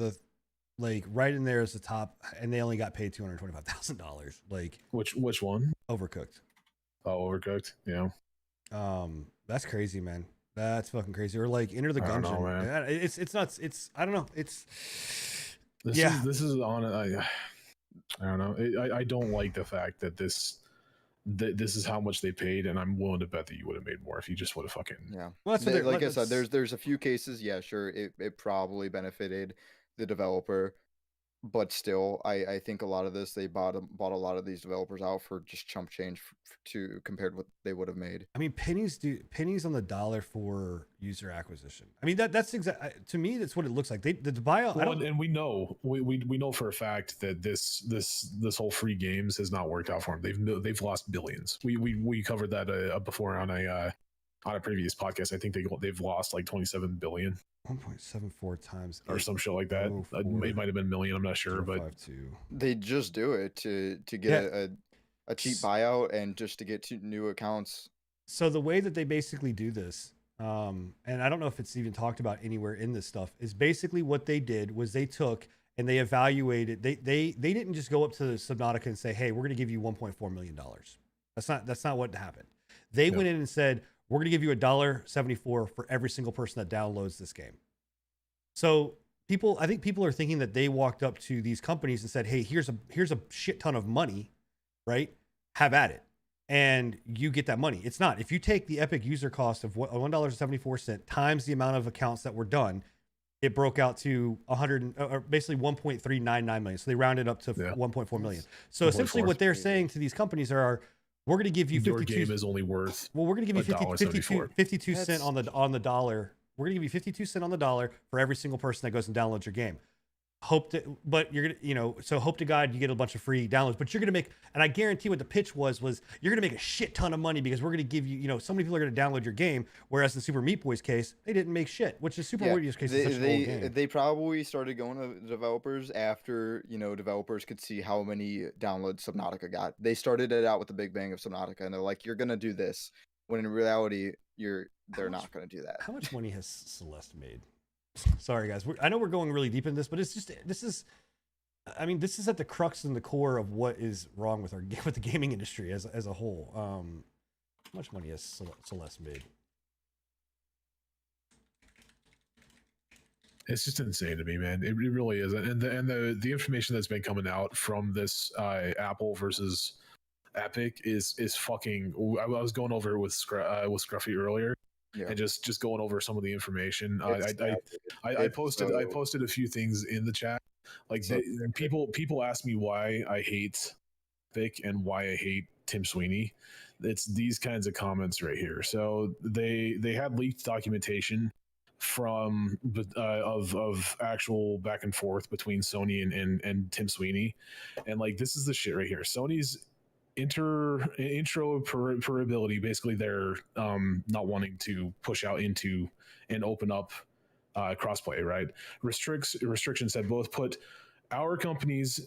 right in there as the top, and they only got paid $225,000. Like which one? Overcooked. Oh, Overcooked. Yeah. That's crazy, man. That's fucking crazy. Or like Enter the Gungeon. Know, man. It's nuts. I don't know. This is on. I don't know. I don't like the fact that this is how much they paid, and I'm willing to bet that you would have made more if you just would have fucking. Yeah. Well, that's like I said. There's a few cases. Yeah, sure. It probably benefited the developer, but still, I think a lot of this they bought a lot of these developers out for just chump change to compared to what they would have made. I mean, pennies on the dollar for user acquisition. I mean that's exactly, to me, that's what it looks like. The buyout. Well, and we know for a fact that this whole free games has not worked out for them. They've lost billions. We covered that before on a previous podcast. I think they've lost like 27 billion. 1.74 times or some shit like that. It might have been million. I'm not sure, but they just do it to get a a cheap buyout and just to get new accounts. So the way that they basically do this, and I don't know if it's even talked about anywhere in this stuff, is basically what they did was they took and they evaluated. They didn't just go up to Subnautica and say, "Hey, we're going to give you $1.4 million." That's not what happened. They went in and said, "We're going to give you $1.74 for every single person that downloads this game." So I think people are thinking that they walked up to these companies and said, "Hey, here's a shit ton of money, right? Have at it." And you get that money. It's not. If you take the Epic user cost of $1.74 times the amount of accounts that were done, it broke out to 100 or basically 1.399 million. So they rounded up to 1.4 million. So essentially what they're saying to these companies are, we're going to give you 52. Your game is only worth. Well, we're going to give you 52 cents on the dollar. We're going to give you 52 cents on the dollar for every single person that goes and downloads your game. Hope to God you get a bunch of free downloads, but you're gonna make, and I guarantee what the pitch was you're gonna make a shit ton of money because we're gonna give you, so many people are gonna download your game. Whereas in Super Meat Boy's case, they didn't make shit, which is Super Meat Boy's case. Is such an old game. They probably started going to developers after developers could see how many downloads Subnautica got. They started it out with the big bang of Subnautica, and they're like, "You're gonna do this," when in reality, they're not gonna do that. How much money has Celeste made? Sorry guys, I know we're going really deep in this, but this is at the crux and the core of what is wrong with the gaming industry as a whole. How much money has Celeste made? It's just insane to me, man. It really is. And the information that's been coming out from this Apple versus Epic is fucking. I was going over it with Scruffy earlier. Yeah. And just going over some of the information. I posted a few things in the chat. Like people ask me why I hate Vic and why I hate Tim Sweeney. It's these kinds of comments right here. So they had leaked documentation from of actual back and forth between Sony and Tim Sweeney, and like this is the shit right here. Sony's interoperability, basically they're not wanting to push out into and open up crossplay, right? Restrictions that both put our companies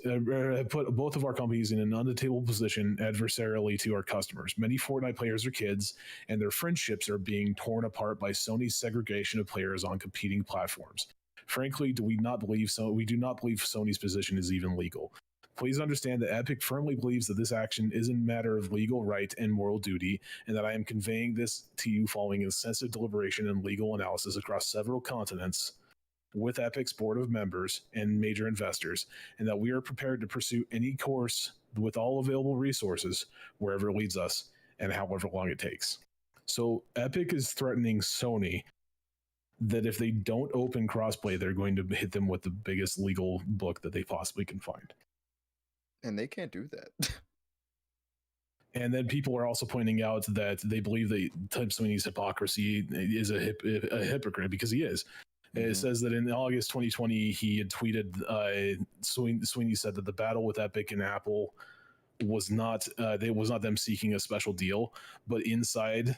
put both of our companies in an under-the-table position adversarially to our customers. Many Fortnite players are kids, and their friendships are being torn apart by Sony's segregation of players on competing platforms. Frankly, we do not believe Sony's position is even legal. Please understand that Epic firmly believes that this action is a matter of legal right and moral duty, and that I am conveying this to you following extensive deliberation and legal analysis across several continents with Epic's board of members and major investors, and that we are prepared to pursue any course with all available resources wherever it leads us and however long it takes. So Epic is threatening Sony that if they don't open crossplay, they're going to hit them with the biggest legal book that they possibly can find. And they can't do that. And then people are also pointing out that they believe that Tim Sweeney's hypocrisy is a hypocrite, because he is. Mm-hmm. It says that in August 2020, he had tweeted, Sweeney said that the battle with Epic and Apple was not them seeking a special deal, but instead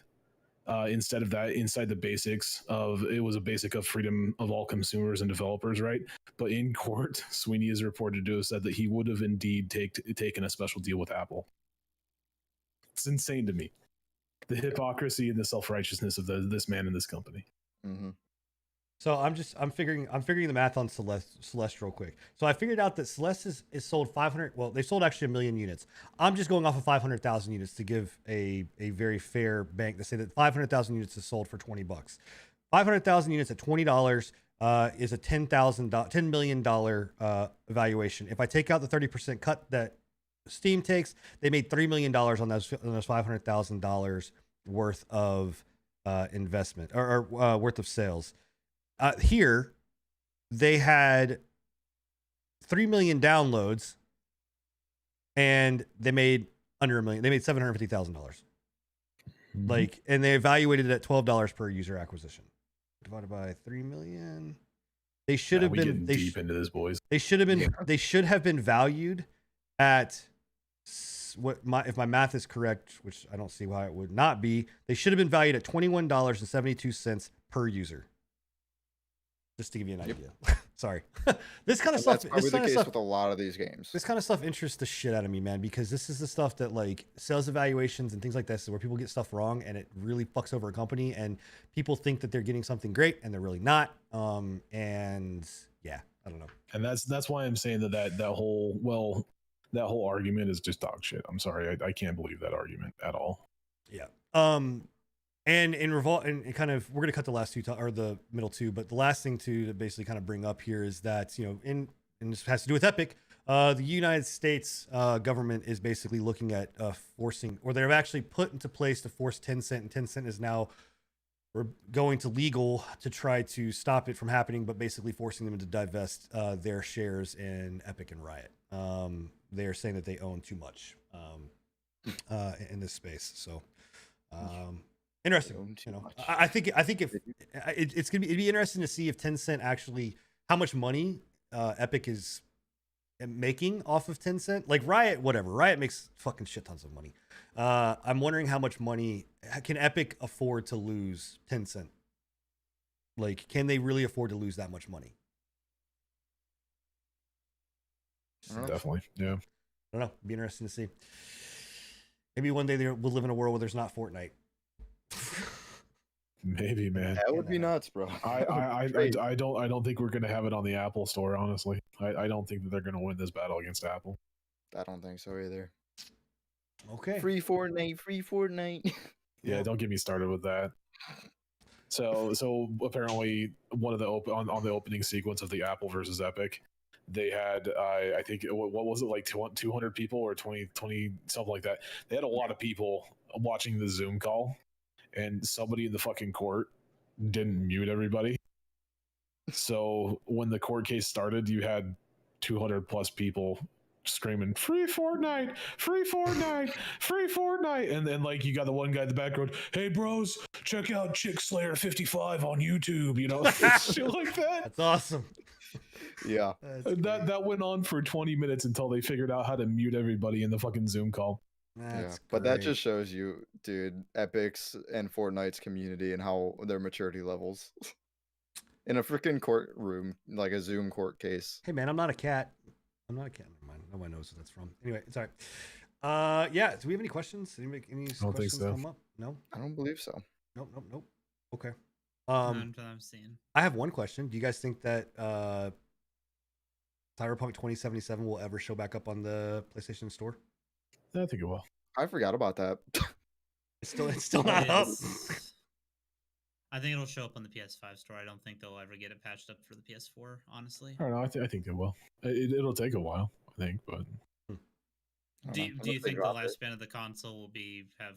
of that, inside the basics of, it was a basic of freedom of all consumers and developers, right? But in court, Sweeney is reported to have said that he would have indeed taken a special deal with Apple. It's insane to me, the hypocrisy and the self-righteousness of this man and this company. Mm-hmm. So I'm figuring the math on Celeste real quick. So I figured out that Celeste is sold 500. Well, they sold actually 1 million units. I'm just going off of 500,000 units to give a very fair bank to say that 500,000 units is sold for $20. 500,000 units at $20 is a $10 million evaluation. If I take out the 30% cut that Steam takes, they made $3 million on those $500,000 worth of investment or worth of sales. Here, they had 3 million downloads, and they made under $1 million. They made $750,000. Mm-hmm. Like, and they evaluated it at $12 per user acquisition, divided by 3 million. They should have been deep into this, boys. They should have been. Yeah. They should have been valued at if my math is correct, which I don't see why it would not be. They should have been valued at $21.72 per user. Just to give you an idea. Sorry. This kind of And stuff. that's probably This the kind of case stuff. with a lot of these games. This kind of stuff interests the shit out of me, man, because this is the stuff that like sales evaluations and things like this, where people get stuff wrong and it really fucks over a company, and people think that they're getting something great and they're really not. And yeah, I don't know. And that's why I'm saying that whole argument is just dog shit. I'm sorry, I can't believe that argument at all. Yeah. And in revolt, and kind of, we're gonna cut the last two or the middle two, but the last thing to basically kind of bring up here is that, you know, and this has to do with Epic. The United States government is basically looking at forcing, or they've actually put into place to force Tencent, and Tencent is now we're going to legal to try to stop it from happening, but basically forcing them to divest their shares in Epic and Riot. They are saying that they own too much in this space. So interesting. You know, I think if it's gonna be, it'd be interesting to see if Tencent actually, how much money Epic is making off of Tencent. Like Riot, whatever. Riot makes fucking shit tons of money. I'm wondering how much money can Epic afford to lose Tencent? Like, can they really afford to lose that much money? Definitely, yeah. I don't know. It'd be interesting to see. Maybe one day we'll live in a world where there's not Fortnite. Maybe, man. That would be nuts, bro. I don't think we're gonna have it on the Apple Store. Honestly, I don't think that they're gonna win this battle against Apple. I don't think so either. Okay. Free Fortnite. Yeah, don't get me started with that. So apparently one of the on the opening sequence of the Apple versus Epic, they had I think what was it, like 200 people or 20 something like that. They had a lot of people watching the Zoom call, and somebody in the fucking court didn't mute everybody. So when the court case started, you had 200 plus people screaming free Fortnite, free Fortnite, free Fortnite, and then like you got the one guy in the background, hey bros, check out Chick Slayer 55 on YouTube, you know, shit like that. That's awesome. Yeah. That went on for 20 minutes until they figured out how to mute everybody in the fucking Zoom call. That's but that great. just shows you, dude, Epic's and Fortnite's community and how their maturity levels. In a freaking courtroom, like a Zoom court case. Hey man, I'm not a cat. I'm not a cat. Never mind. Nobody knows where that's from. Anyway, it's all right. Yeah. Do we have any questions? Any questions so. come up? No. I don't believe so. Nope. Okay. I'm seeing. I have one question. Do you guys think that Cyberpunk 2077 will ever show back up on the PlayStation Store? I think it will. I forgot about that. It's still not up. I think it'll show up on the PS5 store. I don't think they'll ever get it patched up for the PS4, honestly. I don't know. I think it will. It'll take a while, I think, but. Do you think the lifespan of the console will have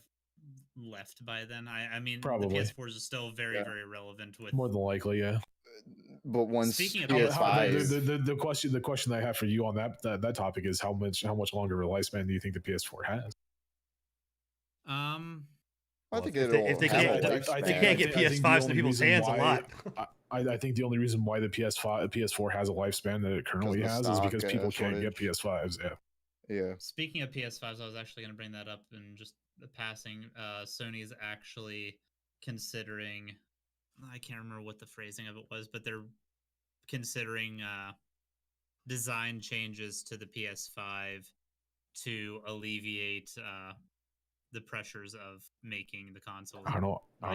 left by then? I mean, probably. The PS4 is still very relevant with more than likely, yeah. But once speaking of PS5, the question I have for you on that topic is how much longer of a lifespan do you think the PS4 has? I think if they can't get PS5s in people's hands a lot. I think the only reason why the PS4 has a lifespan that it currently has is because people can't get PS5s. Yeah. Speaking of PS5s, I was actually going to bring that up in just the passing. Sony is actually considering, I can't remember what the phrasing of it was, but they're considering design changes to the PS5 to alleviate the pressures of making the console. I don't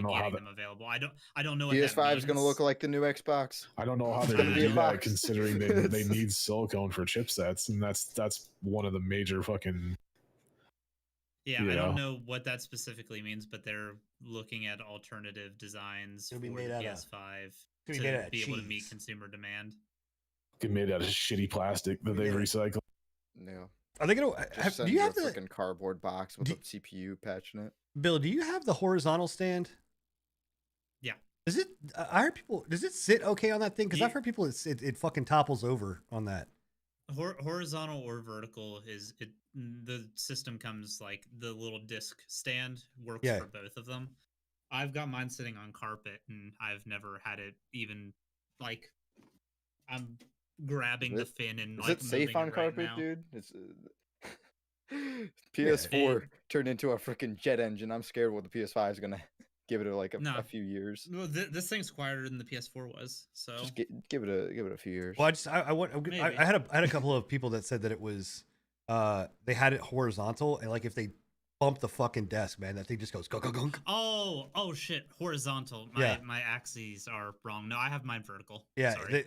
know how them available. I don't know. PS5 is going to look like the new Xbox. I don't know how they're going to do that, considering they need silicone for chipsets, and that's one of the major fucking. Yeah, I don't know what that specifically means, but they're looking at alternative designs for the PS5 to be able to meet consumer demand. Made out of shitty plastic that they recycle. Yeah. Are they gonna? Do you have the freaking cardboard box with a CPU patch in it? Bill, do you have the horizontal stand? Yeah. Does it? I heard people. Does it sit okay on that thing? Because I've heard people it fucking topples over on that. Horizontal or vertical is it? The system comes like the little disc stand works for both of them. I've got mine sitting on carpet, and I've never had it even like. I'm grabbing the fin and is it safe on carpet, dude? It's PS4 turned into a freaking jet engine. I'm scared what the PS5 is gonna give it like No. a few years. Well, this thing's quieter than the PS4 was, so Just give it a few years. Well, I had a couple of people that said that it was they had it horizontal, and like if they bump the fucking desk, man, that thing just goes go go go. Oh shit, horizontal. My axes are wrong. No, I have mine vertical. Yeah. Sorry.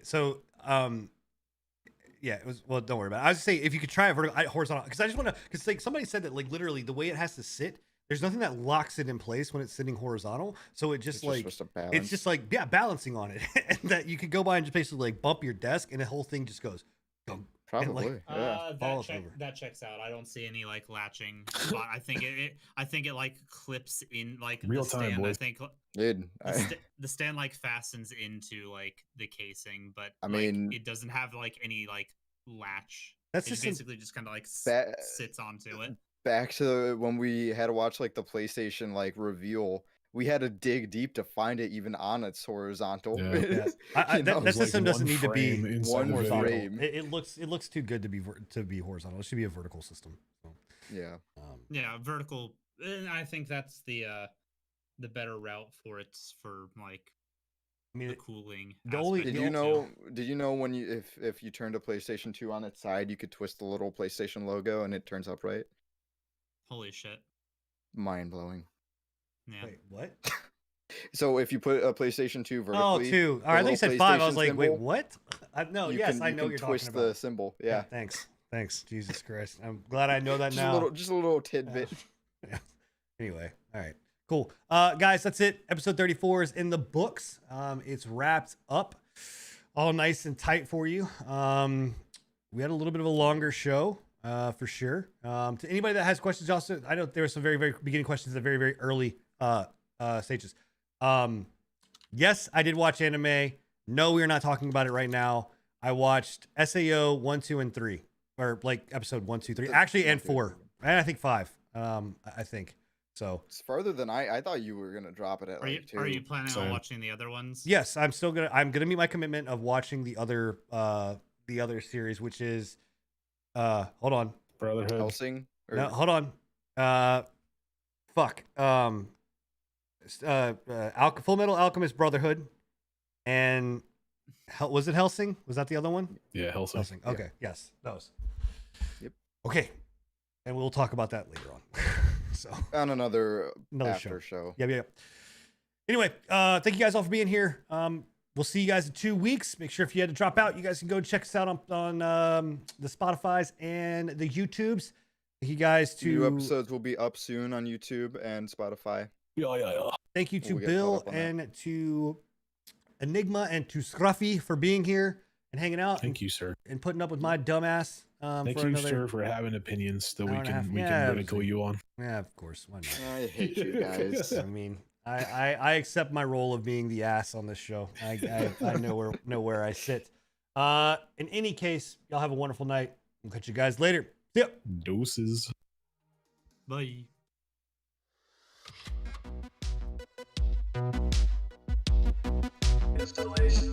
Yeah, it was. Well, don't worry about it. I was just saying if you could try it horizontal, because I just want to, because like somebody said that like literally the way it has to sit, there's nothing that locks it in place when it's sitting horizontal. So it just it's just like balancing on it, and that you could go by and just basically like bump your desk, and the whole thing just goes. Probably. Like, yeah. That checks out. I don't see any like latching. I think it like clips in like Real the time, stand. boys. I think Dude, the stand like fastens into like the casing, but I like, mean, it doesn't have like any like latch. That's it just basically just kind of like That- sits onto it. back to when we had to watch like the PlayStation like reveal. We had to dig deep to find it even on its horizontal. Yeah. Yeah. That It's system like doesn't need to be one frame inside one the video. horizontal. frame. It looks too good to be horizontal. It should be a vertical system. So, Yeah. Yeah, vertical. I think that's the better route for it for like I mean, the cooling. the only- aspect Did of you it, know? too. Did you know when you if you turned a PlayStation 2 on its side, you could twist the little PlayStation logo and it turns upright? Holy shit! Mind blowing. Yeah. wait, what? So if you put a PlayStation 2 vertically, 2. All right, I think you said little 5. I was PlayStation like, wait, symbol, what? No, you yes, can, I you know can what you're twist talking the about. symbol. Yeah. Thanks. Jesus Christ. I'm glad I know that Just now. just a little tidbit. Yeah. Anyway, all right, cool. Guys, that's it. Episode 34 is in the books. It's wrapped up, all nice and tight for you. We had a little bit of a longer show, for sure. To anybody that has questions, also, I know there were some very, very beginning questions at very, very early stages. Yes, I did watch anime. No, we are not talking about it right now. I watched SAO 1, 2, and 3, or like episode 1, 2, 3, actually, and 4, and I think 5. I think so. It's farther than I thought you were gonna drop it at. Are you planning on Same. watching the other ones? Yes, I'm gonna meet my commitment of watching the other series, which is hold on. Brotherhood. Helsing? Or, No, hold on. Fuck. Full Metal Alchemist Brotherhood, and was it Helsing? Was that the other one? Yeah, Helsing. Helsing. Okay. Yes, those. Yep. Okay, and we'll talk about that later on. So on another show. after show. Yeah. Anyway, thank you guys all for being here. We'll see you guys in 2 weeks. Make sure if you had to drop out, you guys can go check us out on the Spotifys and the YouTubes. Thank you guys to New episodes will be up soon on YouTube and Spotify. Yeah. Thank you to We'll get caught Bill up on that. and to Enigma and to Scruffy for being here and hanging out Thank you, sir. and putting up with my dumbass. Thank for you, another... sir, for having opinions that hour we and a half. can we Yeah, can ridicule you on. Yeah, of course. Why not? I hate you guys. I mean, I accept my role of being the ass on this show. I know where I sit. In any case, y'all have a wonderful night. We'll catch you guys later. See ya. Doses. Bye. Installation